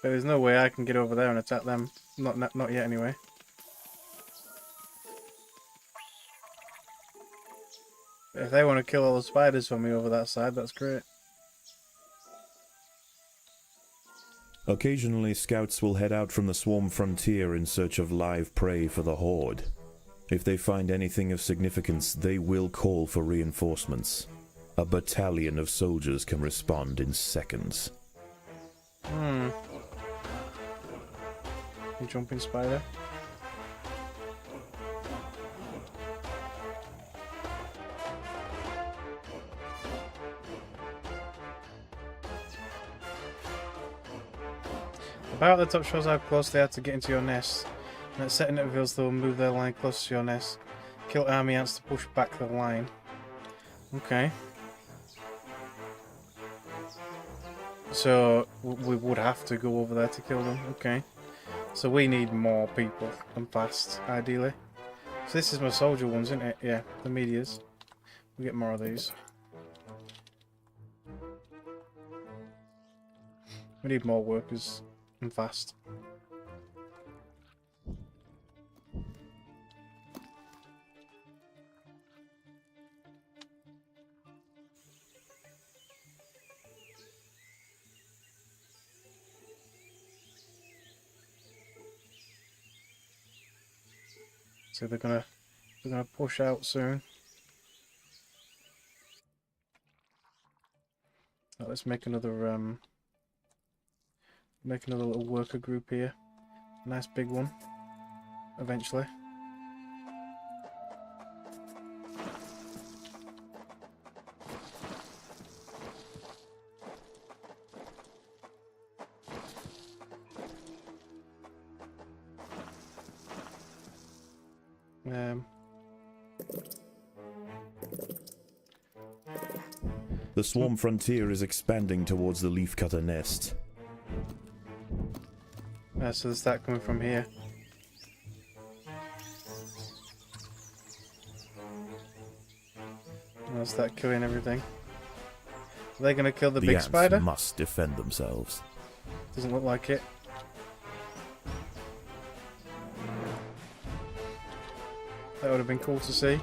But there's no way I can get over there and attack them. Not yet anyway. If they want to kill all the spiders for me over that side, that's great. Occasionally, scouts will head out from the swarm frontier in search of live prey for the horde. If they find anything of significance, they will call for reinforcements. A battalion of soldiers can respond in seconds. You jumping spider? About the top shows how close they are to get into your nest, and at set intervals they will move their line closer to your nest. Kill army ants to push back the line. Okay. So we would have to go over there to kill them. Okay. So we need more people and fast, ideally. So this is my soldier ones, isn't it? Yeah, the medias. We get more of these. We need more workers. And fast. So they're gonna push out soon. Right, let's make another little worker group here. Nice big one. Eventually. The swarm frontier is expanding towards the leafcutter nest. So there's that coming from here. And that's that killing everything. Are they going to kill the big spider? The ants must defend themselves. Doesn't look like it. That would have been cool to see.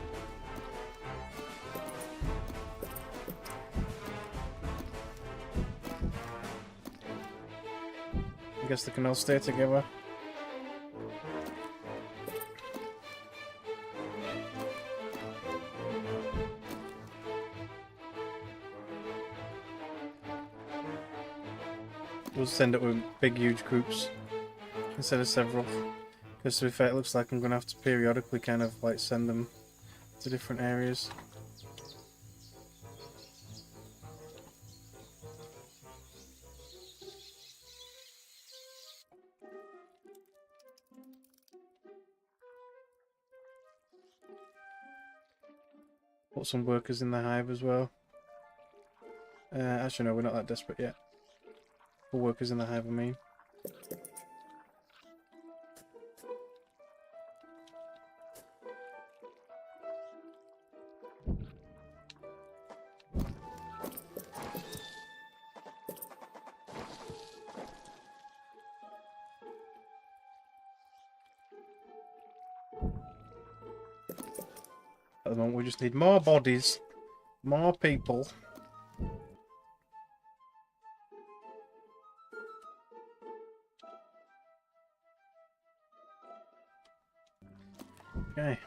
I guess they can all stay together. We'll send it with big, huge groups instead of several. Because to be fair, it looks like I'm going to have to periodically kind of like send them to different areas. Put some workers in the hive as well. Actually no, we're not that desperate yet. Put workers in the hive, I mean. At the moment we just need more bodies, more people. Okay.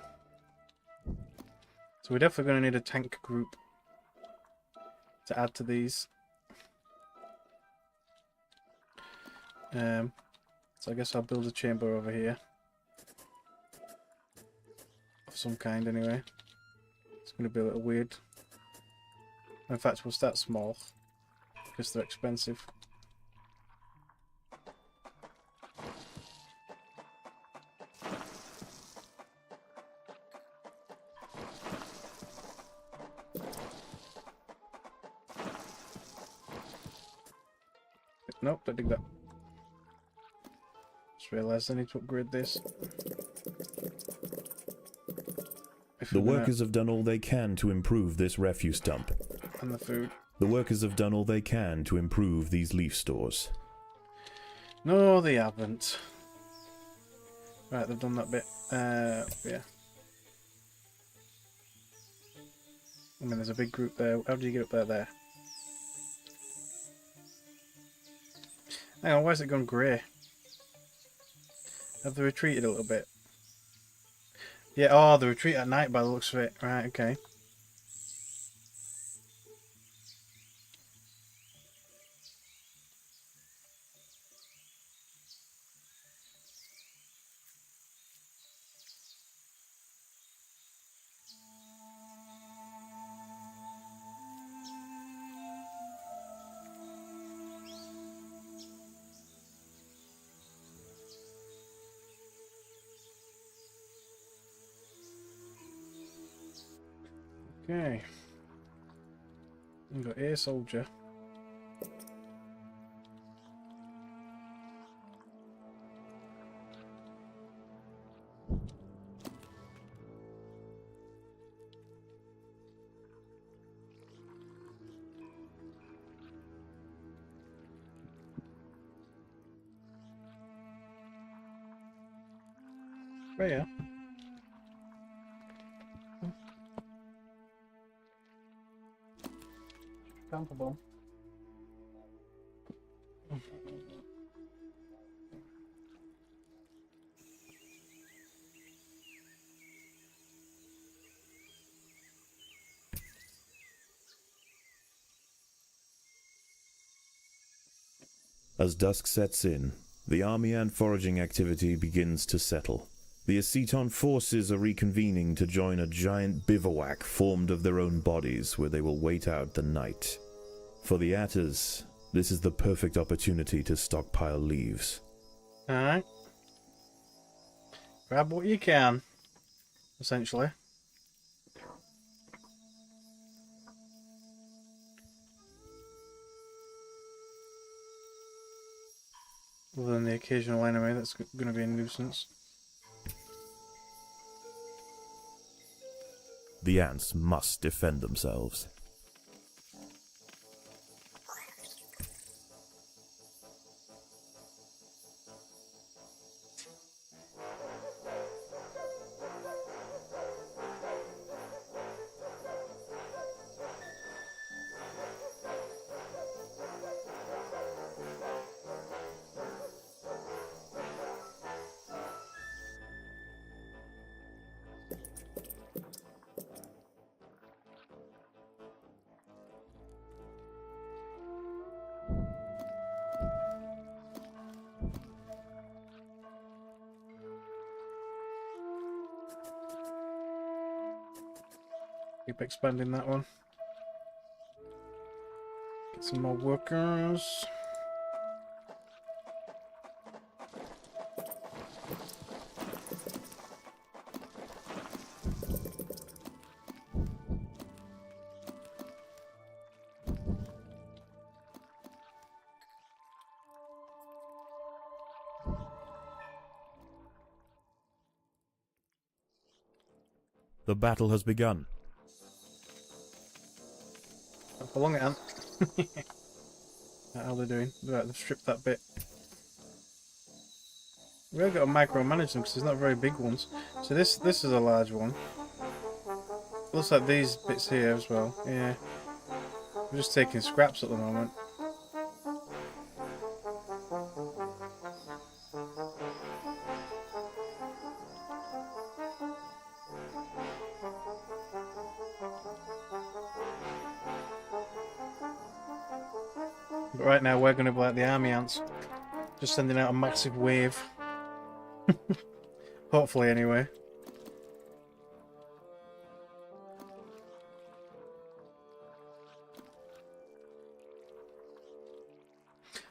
So we're definitely going to need a tank group to add to these. So I guess I'll build a chamber over here. Of some kind anyway. It's going to be a little weird. In fact, we'll start small. Because they're expensive. Nope, don't dig that. Just realised I need to upgrade this. The workers have done all they can to improve this refuse dump. And the food. The workers have done all they can to improve these leaf stores. No, they haven't. Right, they've done that bit. Yeah. I mean, there's a big group there. How do you get up there? Hang on, why has it gone grey? Have they retreated a little bit? Yeah, oh, they retreat at night by the looks of it. Right, okay. Okay. We've got a soldier. Right, yeah. Comfortable. As dusk sets in, the army and foraging activity begins to settle. The Aceton forces are reconvening to join a giant bivouac formed of their own bodies where they will wait out the night. For the Atters, this is the perfect opportunity to stockpile leaves. Alright. Grab what you can, essentially. Other than the occasional enemy that's going to be a nuisance. The ants must defend themselves. Keep expanding that one. Get some more workers. The battle has begun. How long it, Ant? How are they doing? Right, they've stripped that bit. We've got to micromanage them because there's not very big ones. So this is a large one. Looks like these bits here as well. Yeah. We're just taking scraps at the moment. But right now we're going to be like the army ants. Just sending out a massive wave. Hopefully, anyway.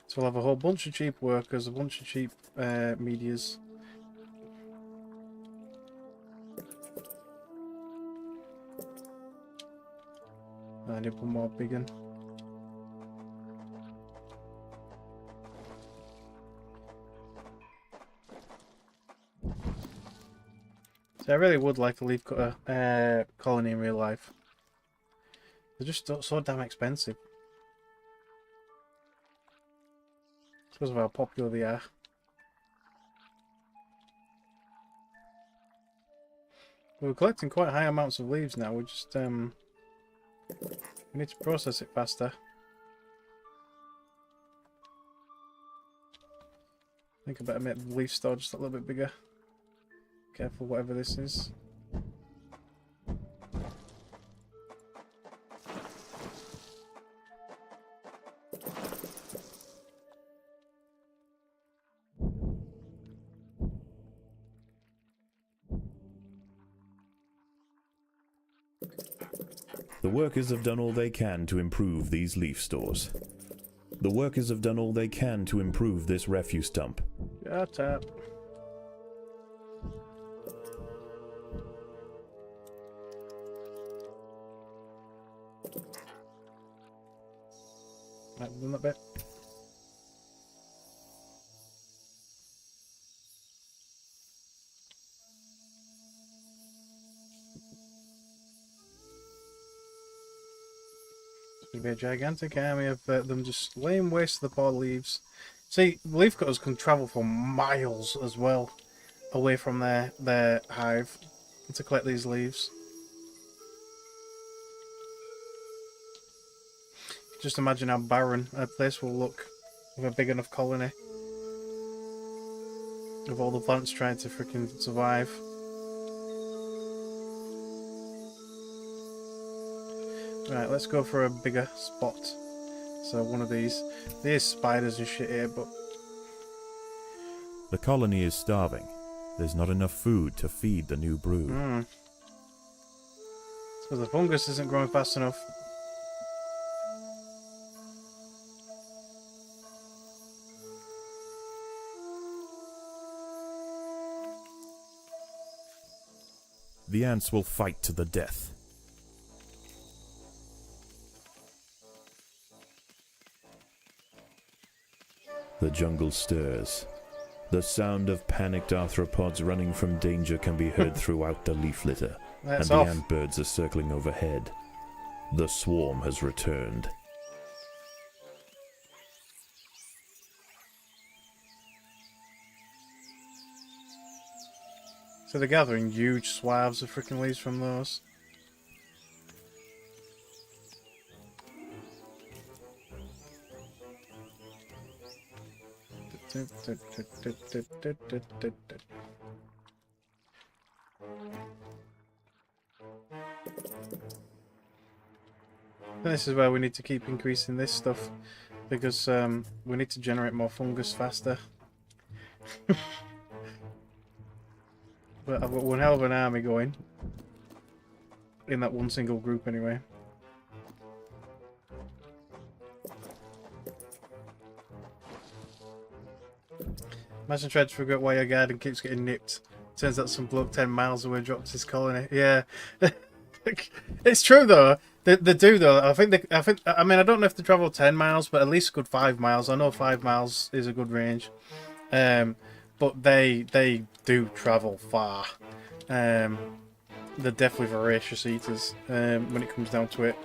So we'll have a whole bunch of cheap workers, a bunch of cheap medias. I need one more big one. So I really would like a leaf cutter colony in real life. They're just so damn expensive. Because of how popular they are. We're collecting quite high amounts of leaves now. We just we need to process it faster. I think I better make the leaf store just a little bit bigger. Careful, whatever this is. The workers have done all they can to improve these leaf stores. The workers have done all they can to improve this refuse dump. Shut up. Right, done that bit. It's going to be a gigantic army of them just laying waste to the poor leaves. See, leaf cutters can travel for miles as well away from their hive to collect these leaves. Just imagine how barren a place will look with a big enough colony of all the plants trying to freaking survive. Right, let's go for a bigger spot. So one of these. There's spiders and shit here, but... The colony is starving. There's not enough food to feed the new brood. So the fungus isn't growing fast enough. The ants will fight to the death. The jungle stirs. The sound of panicked arthropods running from danger can be heard throughout the leaf litter, and the ant birds are circling overhead. The swarm has returned. So they're gathering huge swathes of freaking leaves from those. And this is where we need to keep increasing this stuff, because we need to generate more fungus faster. But I've got one hell of an army going. In that one single group anyway. Imagine trying to figure out why your garden keeps getting nipped. Turns out some bloke 10 miles away dropped his colony. Yeah. It's true though. They do though. I mean I don't know if they travel 10 miles, but at least a good 5 miles. I know 5 miles is a good range. But they do travel far. They're definitely voracious eaters when it comes down to it.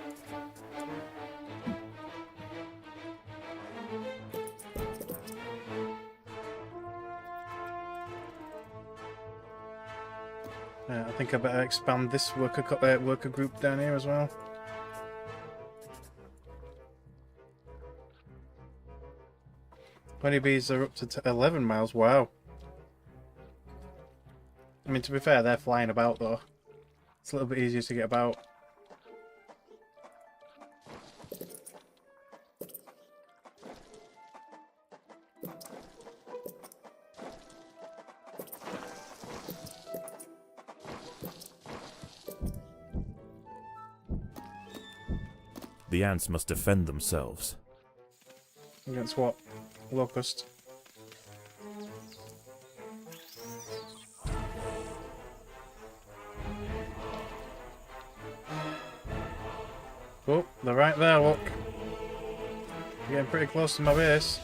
I think I better expand this worker group down here as well. Honeybees are up to 11 miles. Wow. I mean, to be fair, they're flying about though. It's a little bit easier to get about. The ants must defend themselves. Against what? Locust. Oh, they're right there, look. You're getting pretty close to my base.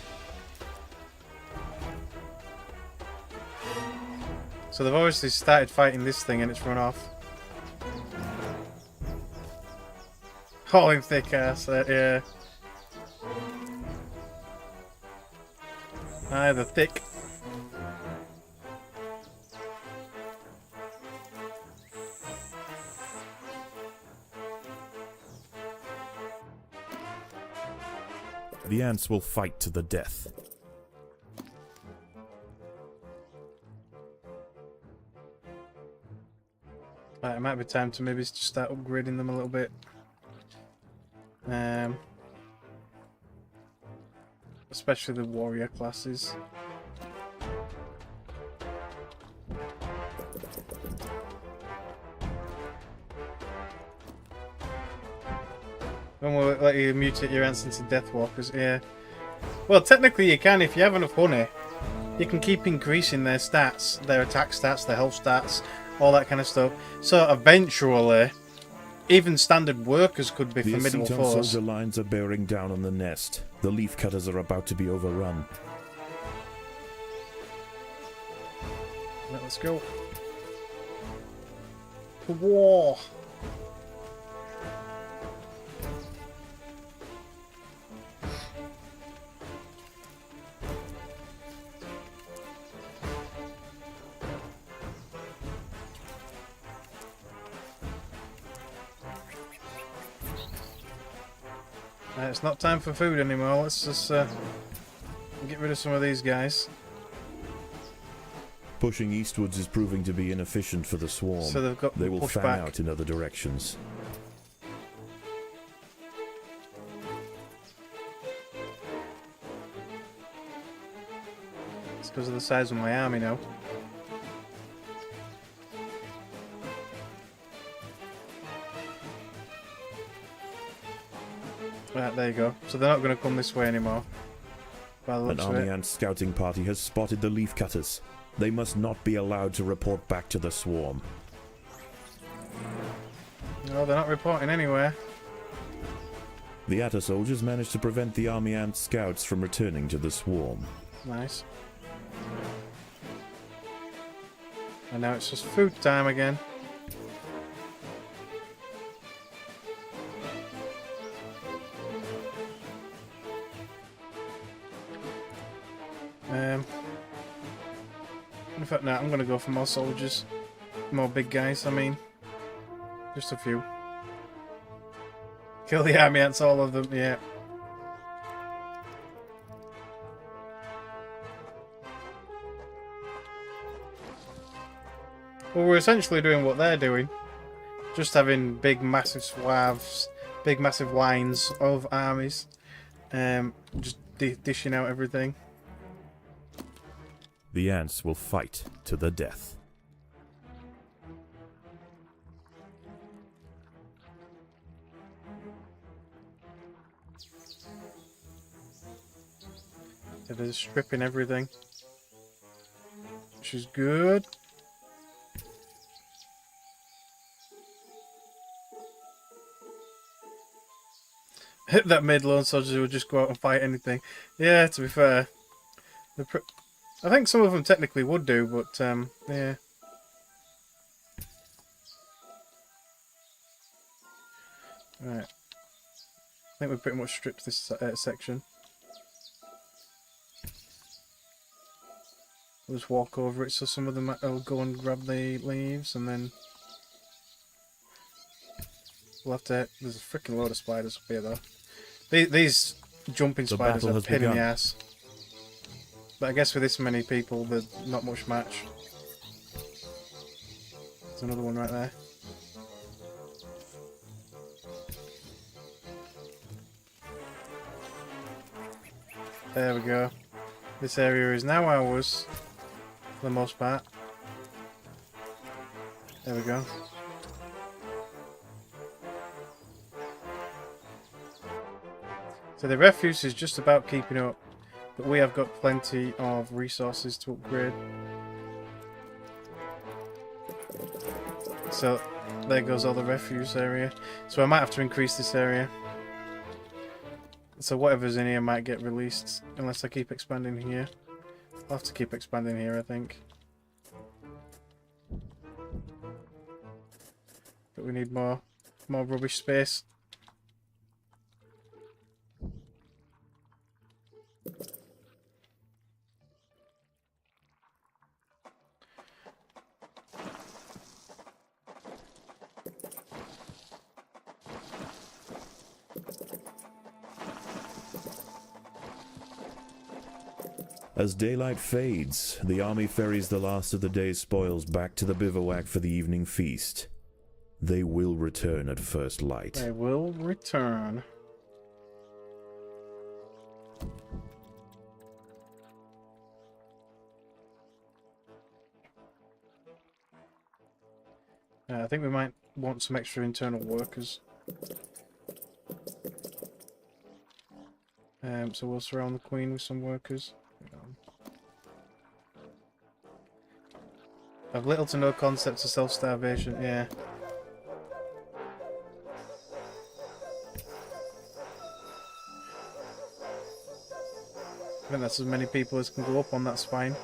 So they've obviously started fighting this thing and it's run off. Hauling thick ass, yeah. Aye, they're thick. The ants will fight to the death. Right, it might be time to maybe start upgrading them a little bit. Especially the warrior classes. When will it let you mutate your ants into Deathwalkers? Yeah. Well, technically you can if you have enough honey. You can keep increasing their stats, their attack stats, their health stats, all that kind of stuff. So eventually, even standard workers could be formidable force. The soldier lines are bearing down on the nest. The leaf cutters are about to be overrun. Right, let's go. To war. It's not time for food anymore. Let's just get rid of some of these guys. Pushing eastwards is proving to be inefficient for the swarm. So they've got they will push fan back out in other directions. It's because of the size of my army now. Right, there you go. So they're not going to come this way anymore. An army ant scouting party has spotted the leaf cutters. They must not be allowed to report back to the swarm. No, they're not reporting anywhere. The Atta soldiers managed to prevent the army ant scouts from returning to the swarm. Nice. And now it's just food time again. In fact, no, I'm going to go for more soldiers. More big guys, I mean. Just a few. Kill the army ants, all of them, yeah. Well, we're essentially doing what they're doing. Just having big, massive swaths, big, massive lines of armies. Just dishing out everything. The ants will fight to the death. They're just stripping everything. Which is good. That mid-lone soldiers would just go out and fight anything. Yeah, to be fair. I think some of them technically would do, but, yeah. Right. I think we've pretty much stripped this section. We'll just walk over it, so some of them will go and grab the leaves, and then we'll have to... There's a freaking load of spiders up here, though. These jumping spiders are a pain in the ass. But I guess with this many people, there's not much match. There's another one right there. There we go. This area is now ours, for the most part. There we go. So the refuse is just about keeping up, but we have got plenty of resources to upgrade. So there goes all the refuse area. So I might have to increase this area. So whatever's in here might get released unless I keep expanding here. I'll have to keep expanding here, I think. But we need more rubbish space. As daylight fades, the army ferries the last of the day's spoils back to the bivouac for the evening feast. They will return at first light. They will return. I think we might want some extra internal workers. So we'll surround the Queen with some workers. I've little to no concept of self-starvation, yeah. I think that's as many people as can go up on that spine.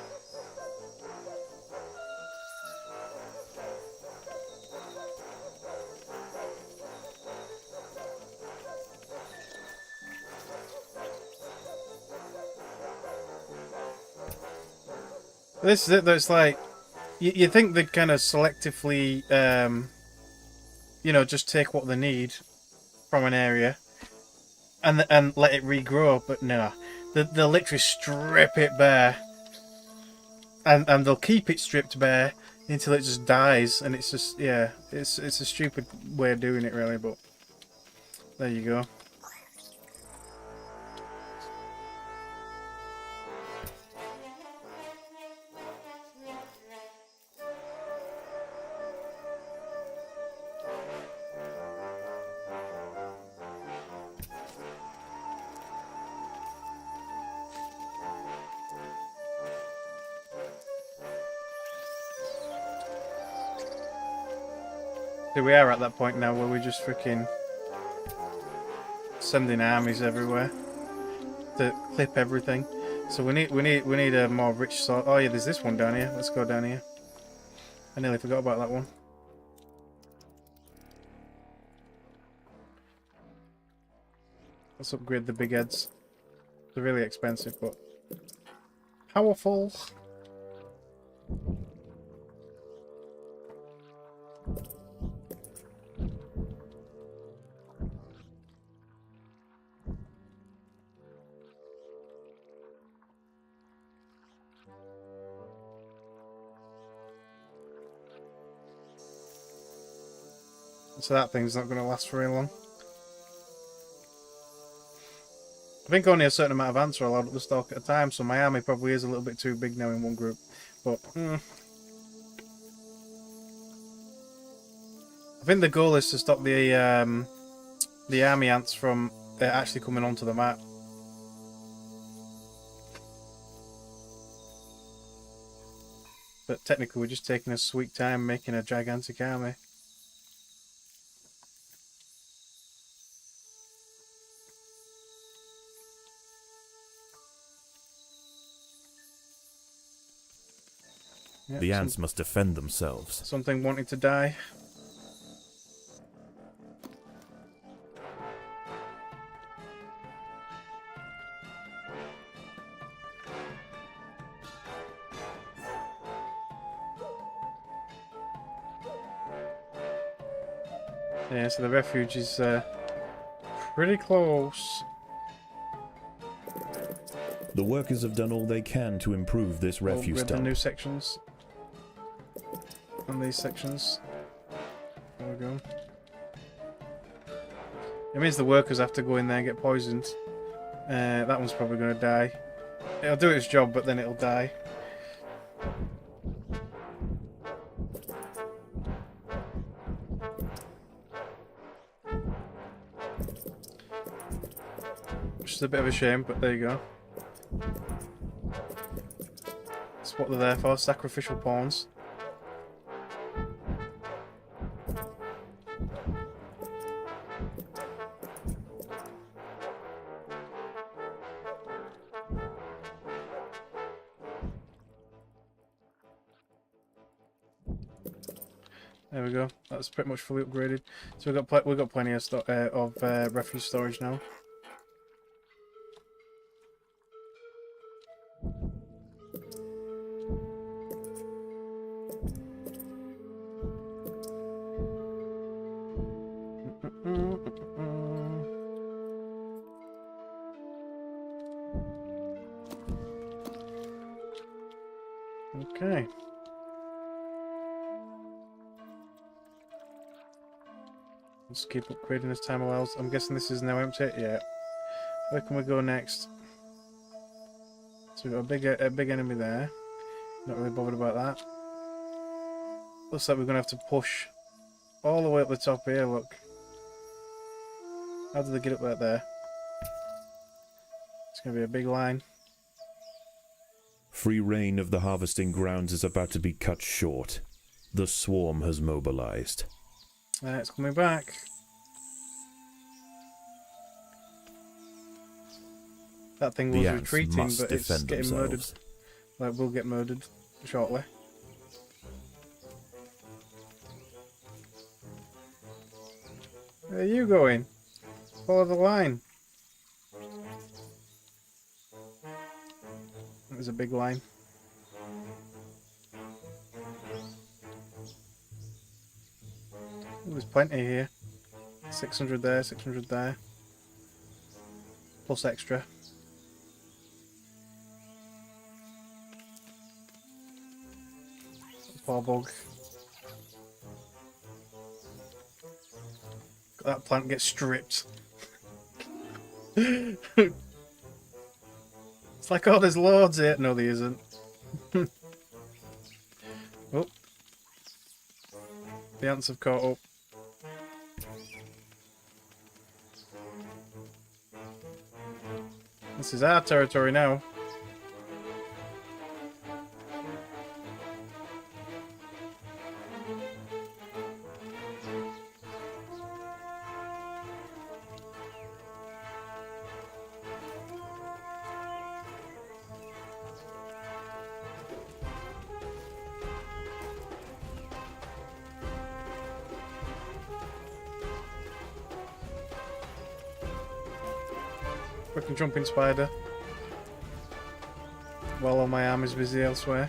This is it though, it's like, you think they'd kind of selectively, you know, just take what they need from an area and let it regrow, but no. They'll literally strip it bare. And they'll keep it stripped bare until it just dies, and it's just, yeah, it's a stupid way of doing it really, but there you go. So we are at that point now where we're just freaking sending armies everywhere to clip everything. So we need a more rich sort. Oh yeah, there's this one down here. Let's go down here. I nearly forgot about that one. Let's upgrade the big heads. They're really expensive, but powerful. So that thing's not going to last very long. I think only a certain amount of ants are allowed at the stalk at a time, so my army probably is a little bit too big now in one group. But I think the goal is to stop the army ants from actually coming onto the map. But technically we're just taking a sweet time making a gigantic army. Yep, the ants must defend themselves. Something wanting to die. Yeah, so the refuge is pretty close. The workers have done all they can to improve this refuse dump. The new sections. And these sections. There we go. It means the workers have to go in there and get poisoned. That one's probably going to die. It'll do its job, but then it'll die. a bit of a shame, but there you go. That's what they're there for, sacrificial pawns. There we go. That's pretty much fully upgraded. So we've got plenty of refuge storage now. Okay. Let's keep upgrading as time allows. I'm guessing this is now empty. Yeah. Where can we go next? So we've got a big enemy there. Not really bothered about that. Looks like we're going to have to push all the way up the top here, look. How do they get up right there? It's going to be a big line. Free reign of the harvesting grounds is about to be cut short. The swarm has mobilized. It's coming back. That thing was retreating, but it's getting murdered. Like, we'll get murdered shortly. Where are you going? Follow the line. There's a big line. Ooh, there's plenty here. 600 there, 600 there. Plus extra. Poor bug. That plant gets stripped. It's like, oh, there's loads here. No, there isn't. Oh. The ants have caught up. This is our territory now. Freaking jumping spider. While all my arm is busy elsewhere.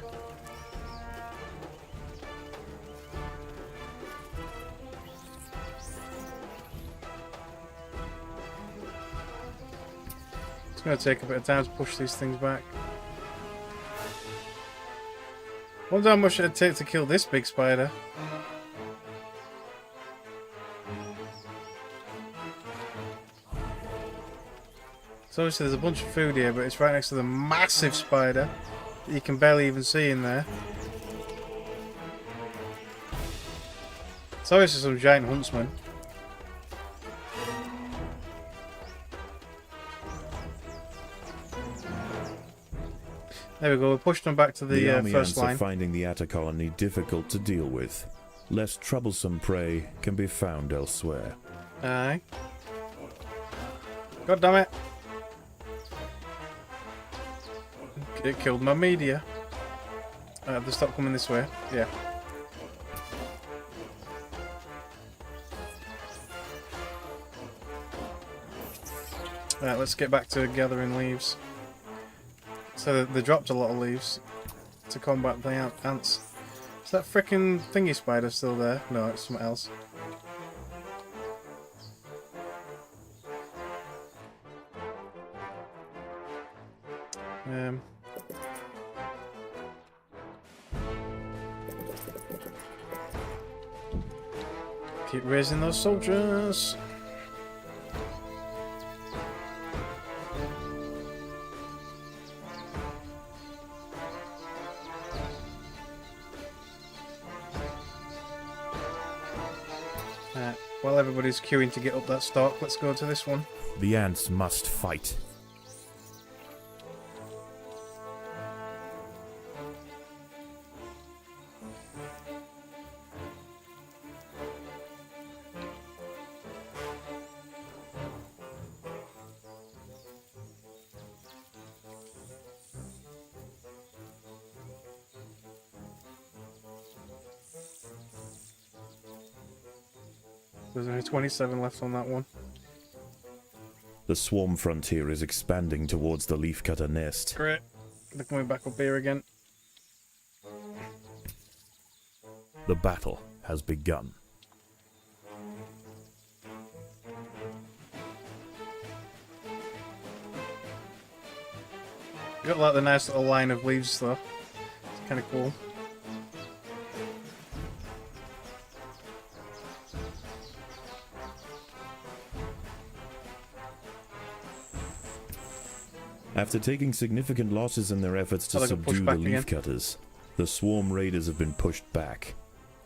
It's going to take a bit of time to push these things back. Wonder how much it'd take to kill this big spider. So obviously there's a bunch of food here, but it's right next to the massive spider that you can barely even see in there. It's obviously some giant huntsman. There we go, we pushed them back to the first line. Are finding the Atta colony difficult to deal with. Less troublesome prey can be found elsewhere. Aye. God damn it. It killed my media. They stopped coming this way. Yeah. Right, let's get back to gathering leaves. So they dropped a lot of leaves to combat the ants. Is that frickin' thingy spider still there? No, it's something else. Keep raising those soldiers. While everybody's queuing to get up that stalk, let's go to this one. The ants must fight. There's only 27 left on that one. The swarm frontier is expanding towards the leafcutter nest. Great. They're coming back up here again. The battle has begun. You got like the nice little line of leaves though. It's kind of cool. After taking significant losses in their efforts to subdue the leafcutters, the swarm raiders have been pushed back.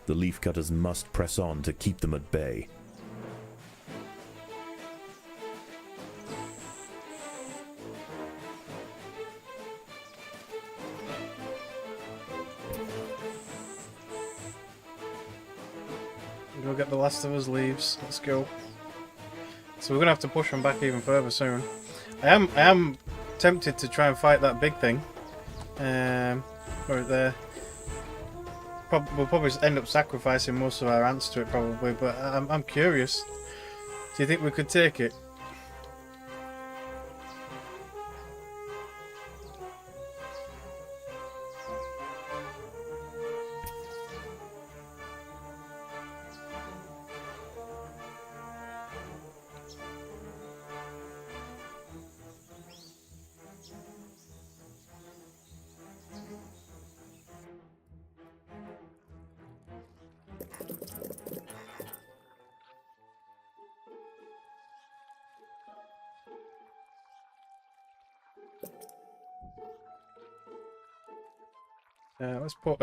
The leafcutters must press on to keep them at bay. Go get the last of us leaves. Let's go. So we're gonna have to push them back even further soon. I am tempted to try and fight that big thing. Right there. We'll probably end up sacrificing most of our ants to it, probably. But I'm curious. Do you think we could take it? Let's put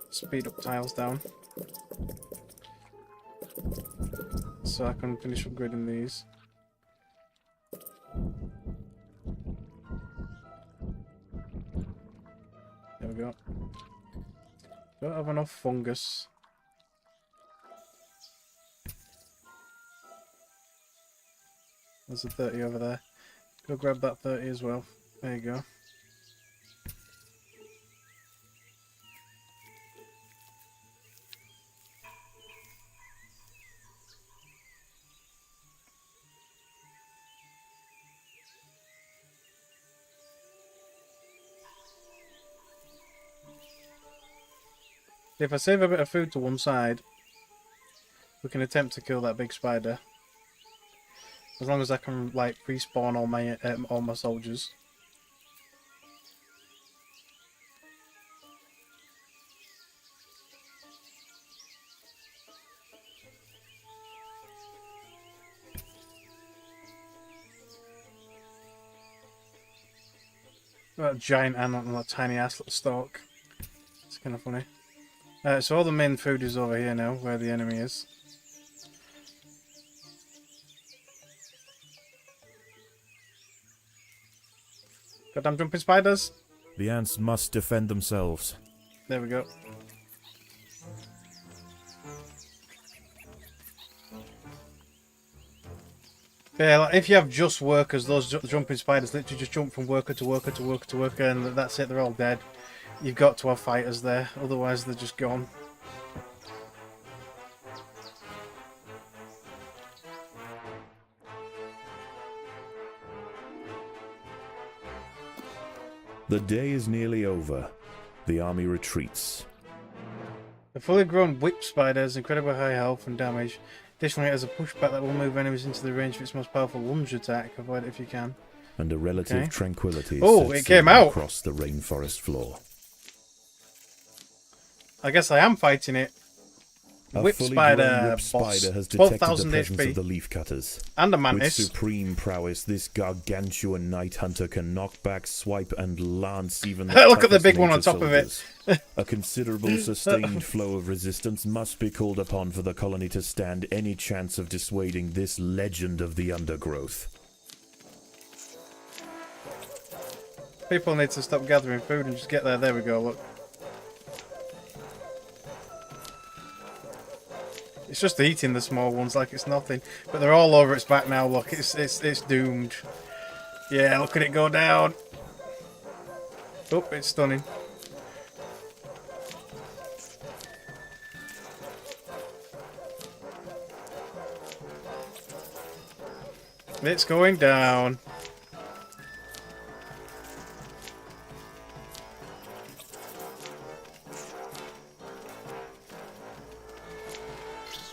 speed up tiles down so I can finish upgrading these. There we go. Don't have enough fungus. There's a 30 over there. Go grab that 30 as well. There you go. If I save a bit of food to one side, we can attempt to kill that big spider. As long as I can, like, respawn all my soldiers. That giant ant on that tiny ass little stalk. It's kind of funny. So all the main food is over here now, where the enemy is. Goddamn jumping spiders! The ants must defend themselves. There we go. Yeah, like if you have just workers, those jumping spiders literally just jump from worker to worker to worker to worker, and that's it, they're all dead. You've got to have fighters there, otherwise they're just gone. The day is nearly over. The army retreats. The fully grown whip spider has incredibly high health and damage. Additionally, it has a pushback that will move enemies into the range of its most powerful lunge attack. Avoid it if you can. And a relative tranquility it came out across the rainforest floor. I guess I am fighting it. Whip spider spider has detected the presence HP. Of the leafcutters. And a mantis. With supreme prowess, this gargantuan night hunter can knock back, swipe, and lance even the Look at the big one on top soldiers. of it. A considerable sustained flow of resistance must be called upon for the colony to stand any chance of dissuading this legend of the Undergrowth. People need to stop gathering food and just get there. There we go, look. It's just eating the small ones like it's nothing. But they're all over its back now, look. It's doomed. Yeah, look at it go down. Oh, it's stunning. It's going down.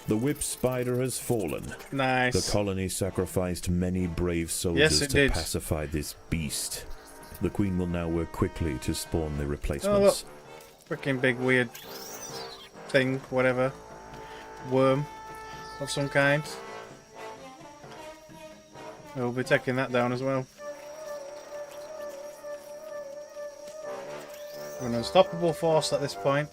The whip spider has fallen. Nice. The colony sacrificed many brave soldiers to pacify this beast. The queen will now work quickly to spawn the replacements. Oh, freaking big weird thing, whatever. Worm of some kind. We'll be taking that down as well. We're an unstoppable force at this point.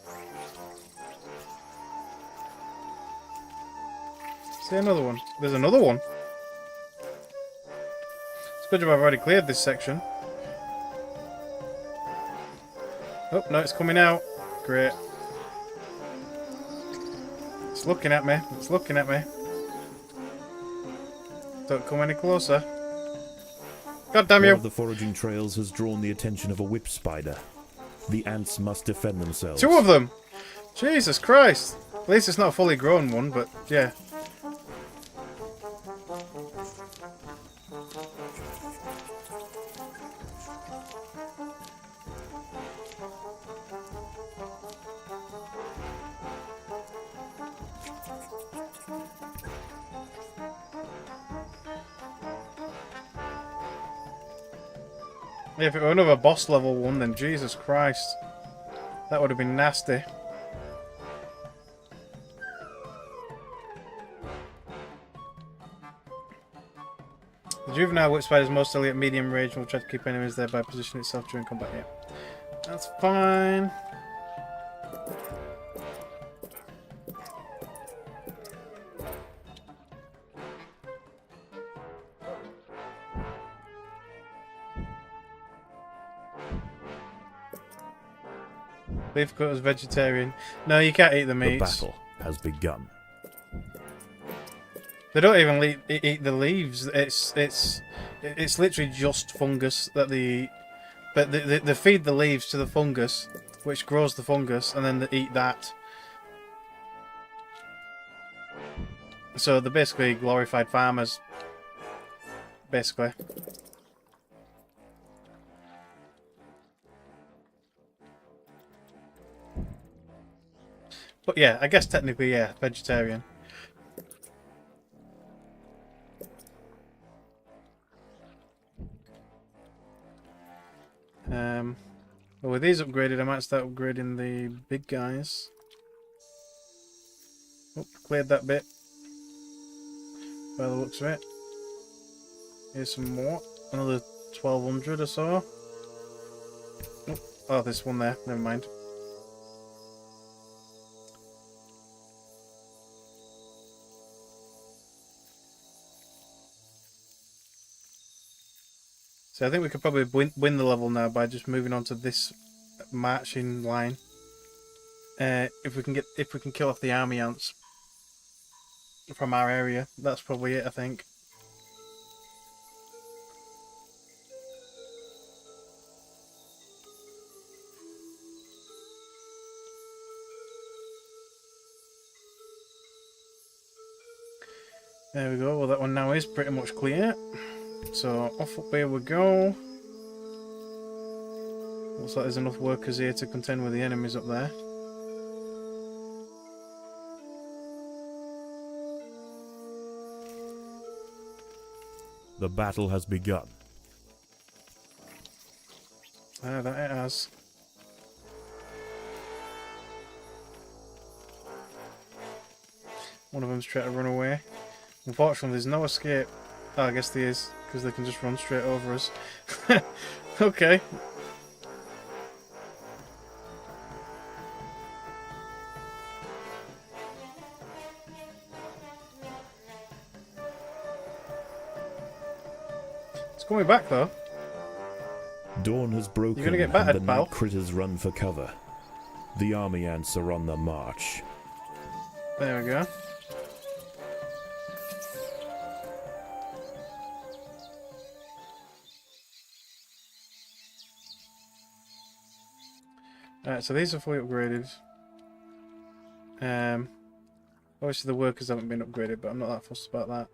See another one. There's another one. It's good job I've already cleared this section. Oh, no, it's coming out. Great. It's looking at me. It's looking at me. Don't come any closer. God damn you! One of the foraging trails has drawn the attention of a whip spider. The ants must defend themselves. 2 of them! Jesus Christ! At least it's not a fully grown one, but yeah. If it were another boss level one, then Jesus Christ. That would have been nasty. The juvenile whip spider is mostly at medium range and will try to keep enemies there by positioning itself during combat. Yeah. That's fine. Beef cutter's vegetarian. No, you can't eat the meats. The battle has begun. They don't even eat the leaves. It's literally just fungus that they eat. But they feed the leaves to the fungus, which grows the fungus, and then they eat that. So they're basically glorified farmers. Basically. But yeah, I guess technically, yeah, vegetarian. Well, with these upgraded, I might start upgrading the big guys. Oh, cleared that bit. By the looks of it. Here's some more. Another 1200 or so. Oh, this one there. Never mind. So I think we could probably win the level now by just moving on to this marching line. If we can kill off the army ants from our area, that's probably it, I think. There we go. Well, that one now is pretty much clear. So off up here we go. Looks like there's enough workers here to contend with the enemies up there. The battle has begun. Ah, that it has. One of them's trying to run away. Unfortunately, there's no escape. Oh, I guess there is, because they can just run straight over us. Okay. It's coming back, though. Dawn has broken. You're gonna get battered, and the pal. night critters run for cover. The army ants are on the march. There we go. Alright, so these are fully upgraded. Obviously the workers haven't been upgraded, but I'm not that fussed about that.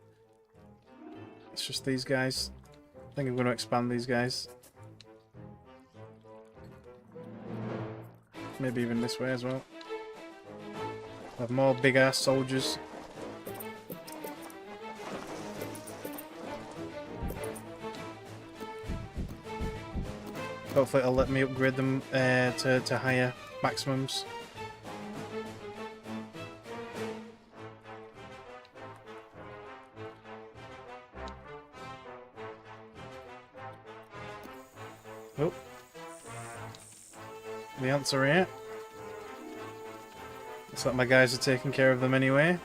Let's it's just these guys. I think I'm going to expand these guys. Maybe even this way as well. Have more big-ass soldiers. Hopefully it'll let me upgrade them to higher maximums. Oh. The answer here. Looks like my guys are taking care of them anyway.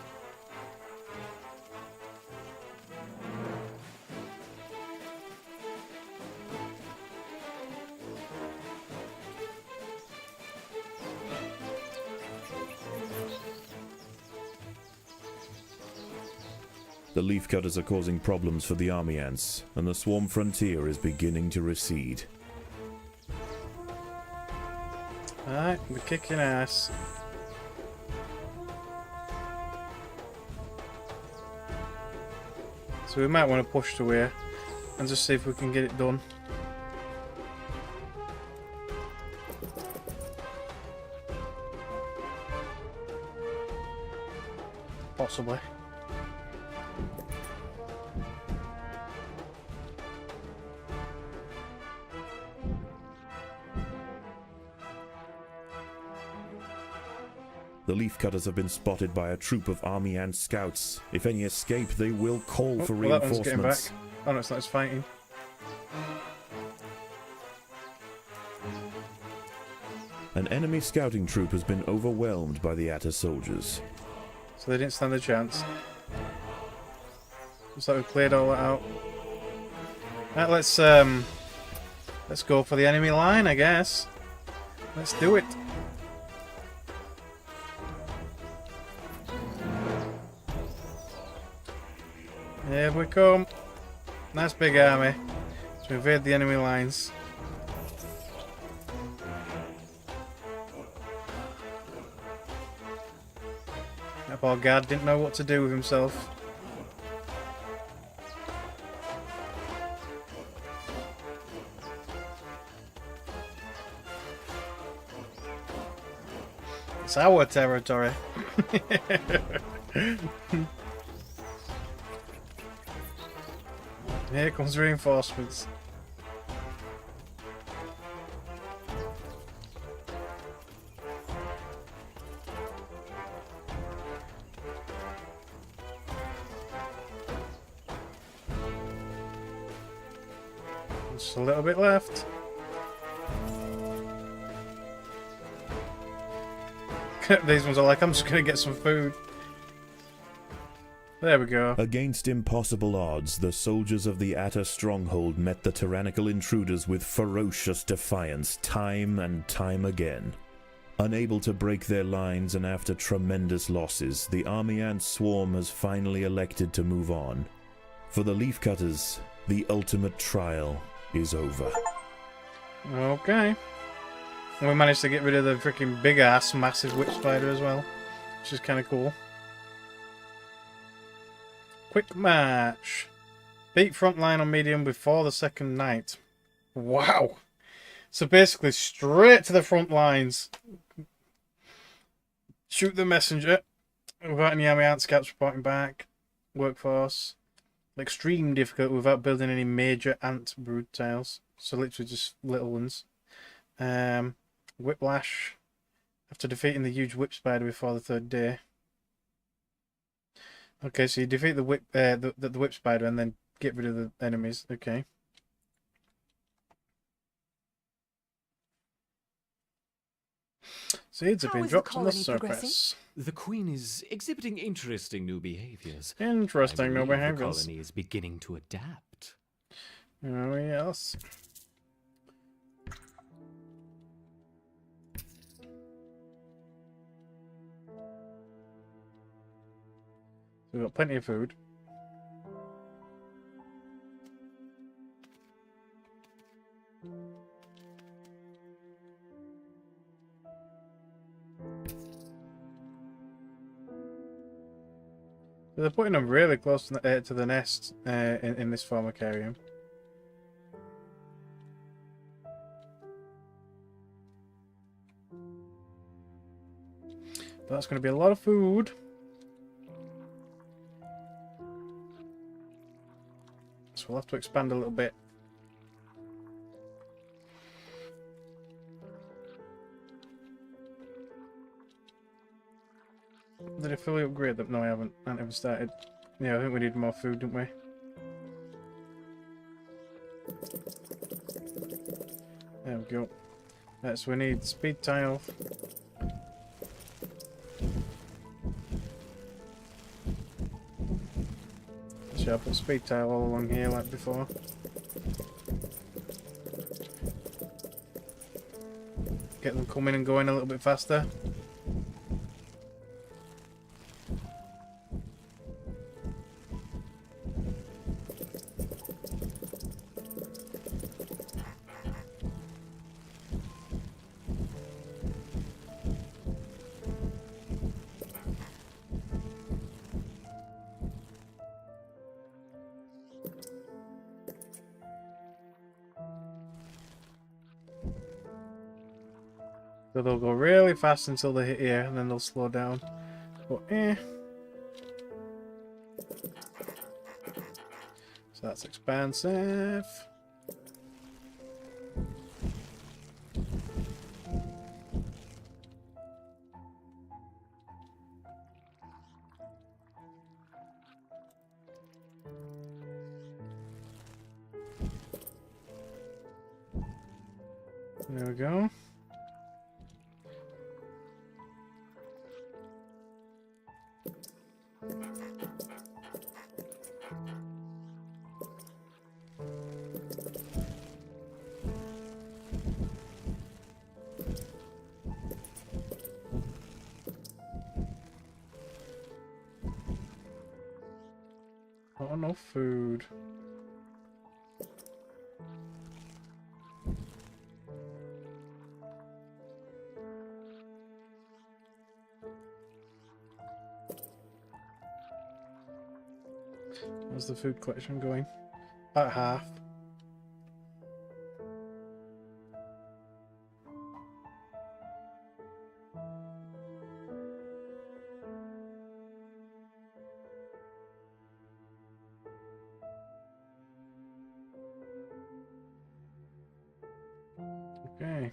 The leafcutters are causing problems for the army ants, and the swarm frontier is beginning to recede. Alright, we're kicking ass. So we might want to push to here and just see if we can get it done. Possibly. The leafcutters have been spotted by a troop of army ant scouts. If any escape, they will call for reinforcements. That one's getting back. Oh no, it's not, it's fighting. An enemy scouting troop has been overwhelmed by the Atta soldiers. So they didn't stand a chance. Looks like we've cleared all that out. Right, let's go for the enemy line, I guess. Let's do it. Here we come. Nice big army to invade the enemy lines. That poor guard didn't know what to do with himself. It's our territory. Here comes reinforcements. Just a little bit left. These ones are like, I'm just gonna get some food. There we go. Against impossible odds, the soldiers of the Atta stronghold met the tyrannical intruders with ferocious defiance time and time again. Unable to break their lines and after tremendous losses, the army ant swarm has finally elected to move on. For the leafcutters, the ultimate trial is over. Okay. And we managed to get rid of the freaking big ass massive witch spider as well, which is kind of cool. Quick match. Beat front line on medium before the second night. Wow. So basically straight to the front lines. Shoot the messenger without any army ant scouts reporting back. Workforce. Extreme difficult without building any major ant brood tails. So literally just little ones. Whiplash. After defeating the huge whip spider before the third day. Okay, so you defeat the whip spider and then get rid of the enemies. Okay. Seeds have been dropped on the surface. The Queen is exhibiting interesting new behaviors. Interesting new behaviors. The colony is beginning to adapt. Oh yes. We've got plenty of food. They're putting them really close to the nest in this formicarium. But that's going to be a lot of food. So we'll have to expand a little bit. Did I fully upgrade them? No, I haven't. I haven't started. Yeah, I think we need more food, don't we? There we go. Right, so we need speed tile. Actually, I'll put speed tile all along here like before. Get them coming and going a little bit faster. So they'll go really fast until they hit here, and then they'll slow down. But So that's expansive. There we go. Not enough food. How's the food collection going? About half. Okay.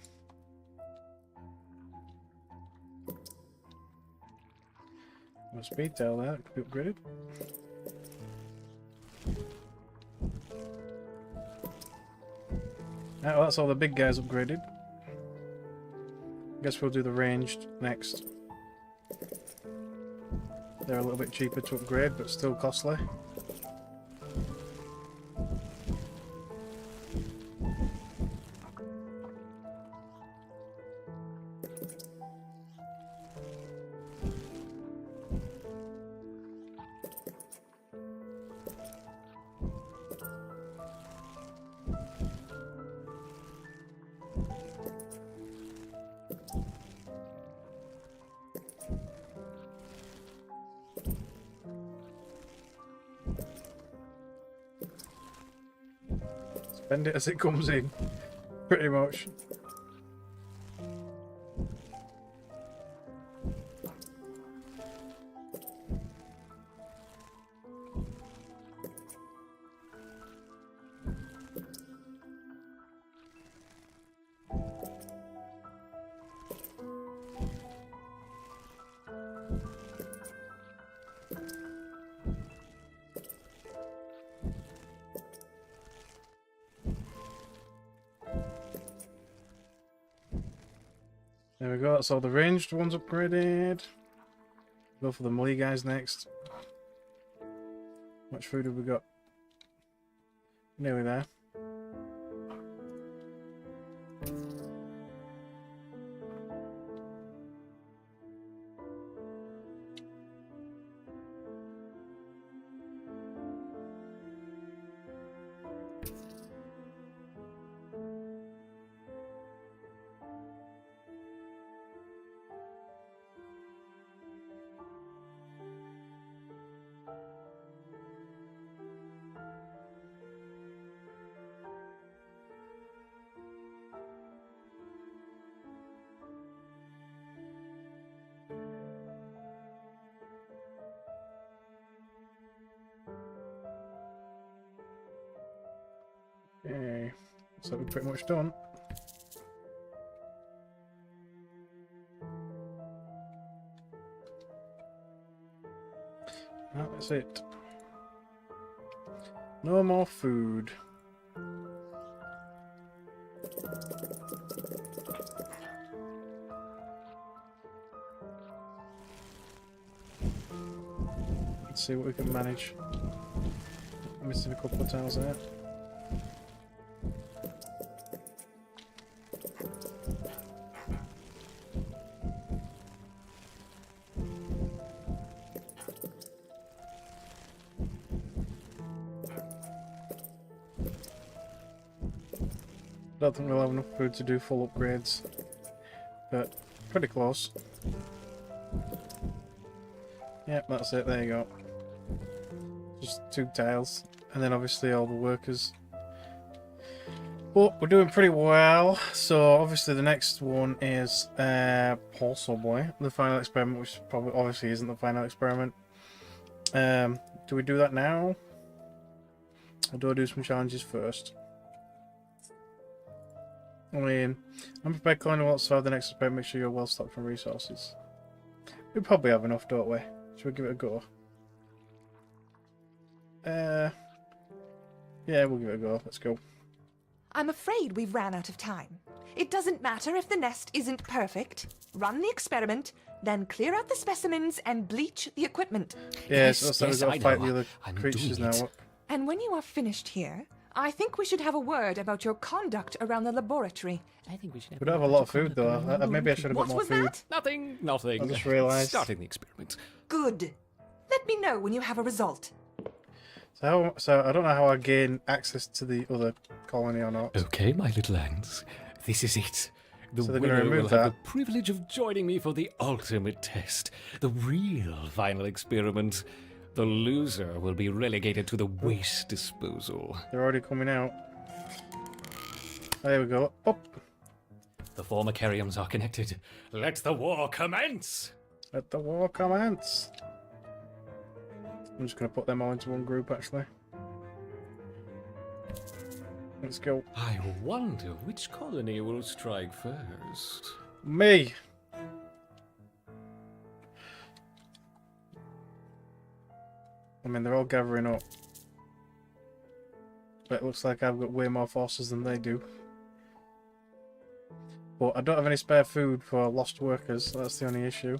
No speed tail there, that could be upgraded. Ah, well, that's all the big guys upgraded. Guess we'll do the ranged next. They're a little bit cheaper to upgrade, but still costly. Spend it as it comes in, pretty much. There we go, that's all the ranged ones upgraded. Go for the melee guys next. How much food have we got? Nearly there. Okay. So we're pretty much done. That's it. No more food. Let's see what we can manage. I'm missing a couple of tiles there. I don't think we'll have enough food to do full upgrades, but pretty close. Yep, that's it, there you go. Just 2 tiles, and then obviously all the workers. But we're doing pretty well, so obviously the next one is possibly the final experiment, which probably obviously isn't the final experiment. Do we do that now? Or do I do some challenges first? I mean, I'm prepared calling wants to have the next experiment, make sure you're well stocked from resources. We probably have enough, don't we? Should we give it a go? Yeah, we'll give it a go. Let's go. I'm afraid we've ran out of time. It doesn't matter if the nest isn't perfect. Run the experiment, then clear out the specimens and bleach the equipment. Yes, so we've got to fight the other creatures now. And when you are finished here, I think we should have a word about your conduct around the laboratory. I think we should have. We don't have a lot of food though. Maybe I should have got more food. That? Nothing. I just realised. Starting the experiment. Good. Let me know when you have a result. So I don't know how I gain access to the other colony or not. Okay, my little ants. This is it. The So they're gonna winner remove will have that. the privilege of joining me for the ultimate test, the real final experiment. The loser will be relegated to the waste disposal. They're already coming out. There we go. Up. The four Macariums are connected. Let the war commence! Let the war commence. I'm just going to put them all into one group, actually. Let's go. I wonder which colony will strike first. Me! I mean, they're all gathering up. But it looks like I've got way more forces than they do. But I don't have any spare food for lost workers, so that's the only issue.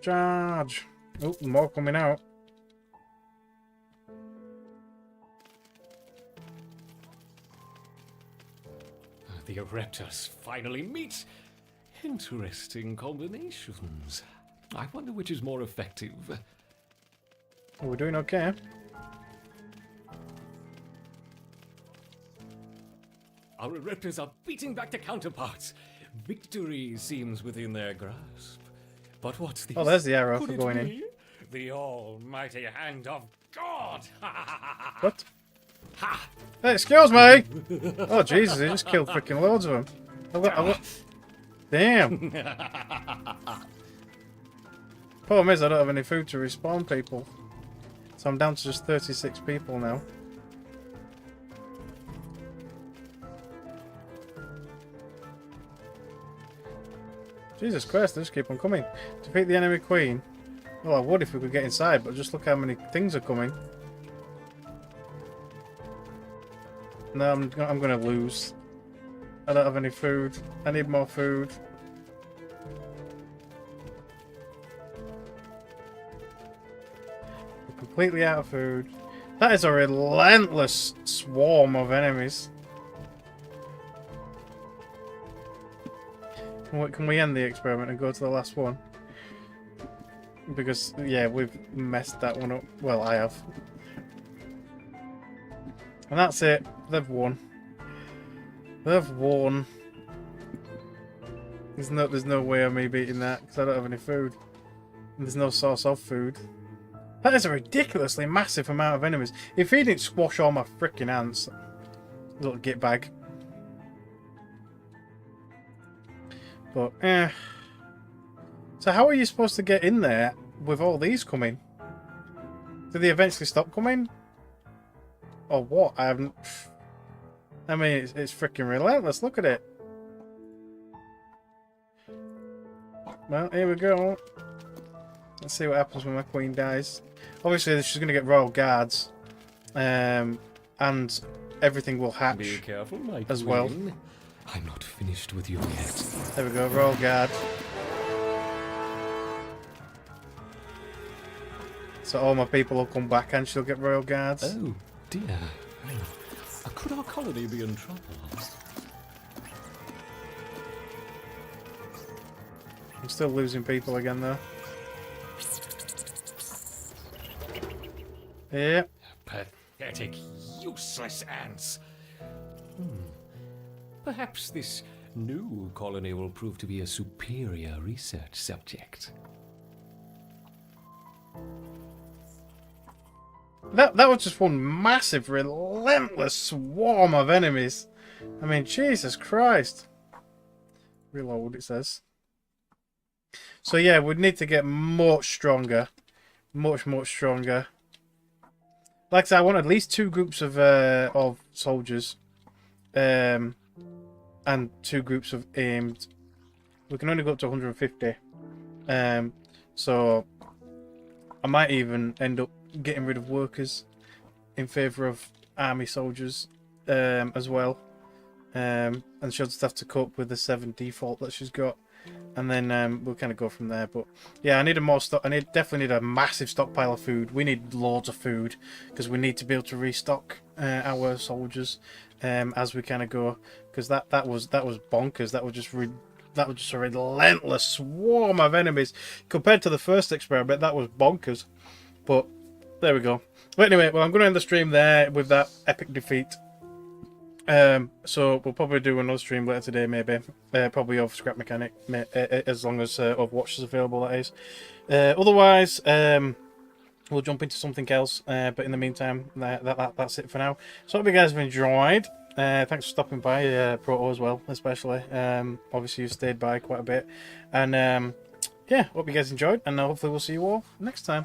Charge! Oh, more coming out. The Raptors finally meet. Interesting combinations. I wonder which is more effective. Oh, we're doing okay. Our Raptors are beating back their counterparts. Victory seems within their grasp. But what's this? Oh, there's the arrow Could for it going in. be the almighty hand of God! What? Ha! Hey, excuse me! Oh, Jesus, he just killed freaking loads of them. I've got... Damn! Problem is, I don't have any food to respawn people. So I'm down to just 36 people now. Jesus Christ, they just keep on coming. Defeat the enemy queen. Well, I would if we could get inside, but just look how many things are coming. No, I'm gonna lose. I don't have any food. I need more food. I'm completely out of food. That is a relentless swarm of enemies. Can we end the experiment and go to the last one? Because, yeah, we've messed that one up. Well, I have. And that's it. They've won. They've won. There's no way of me beating that because I don't have any food. And there's no source of food. That is a ridiculously massive amount of enemies. If he didn't squash all my freaking ants, little gitbag. But so So how are you supposed to get in there with all these coming? Did they eventually stop coming? Or what? I haven't... I mean, it's freaking relentless. Look at it. Well, here we go. Let's see what happens when my queen dies. Obviously, she's going to get royal guards. And everything will hatch. Be careful, my as queen. well. I'm not finished with you yet. There we go, royal guard. So all my people will come back and she'll get royal guards. Oh, dear. Could our colony be in trouble? I'm still losing people again, though. Yeah. Pathetic, useless ants. Perhaps this new colony will prove to be a superior research subject. That was just one massive, relentless swarm of enemies. I mean, Jesus Christ. Reload, it says. So yeah, we'd need to get much stronger. Much stronger. Like I said, I want at least 2 groups of soldiers. And 2 groups of aimed. We can only go up to 150. So I might even end up getting rid of workers in favour of army soldiers as well. And she'll just have to cope with the 7 default that she's got. And then we'll kind of go from there. But yeah, I need a more stock. I definitely need a massive stockpile of food. We need loads of food because we need to be able to restock our soldiers as we kind of go. Because that was bonkers. That was just a relentless swarm of enemies compared to the first experiment. That was bonkers. But there we go. But anyway, well, I'm going to end the stream there with that epic defeat. So we'll probably do another stream later today, maybe. Probably of Scrap Mechanic, as long as Overwatch is available, that is. Otherwise, we'll jump into something else. But in the meantime, that's it for now. So I hope you guys have enjoyed. Thanks for stopping by, Proto as well, especially. Obviously, you've stayed by quite a bit. And yeah, hope you guys enjoyed. And hopefully we'll see you all next time.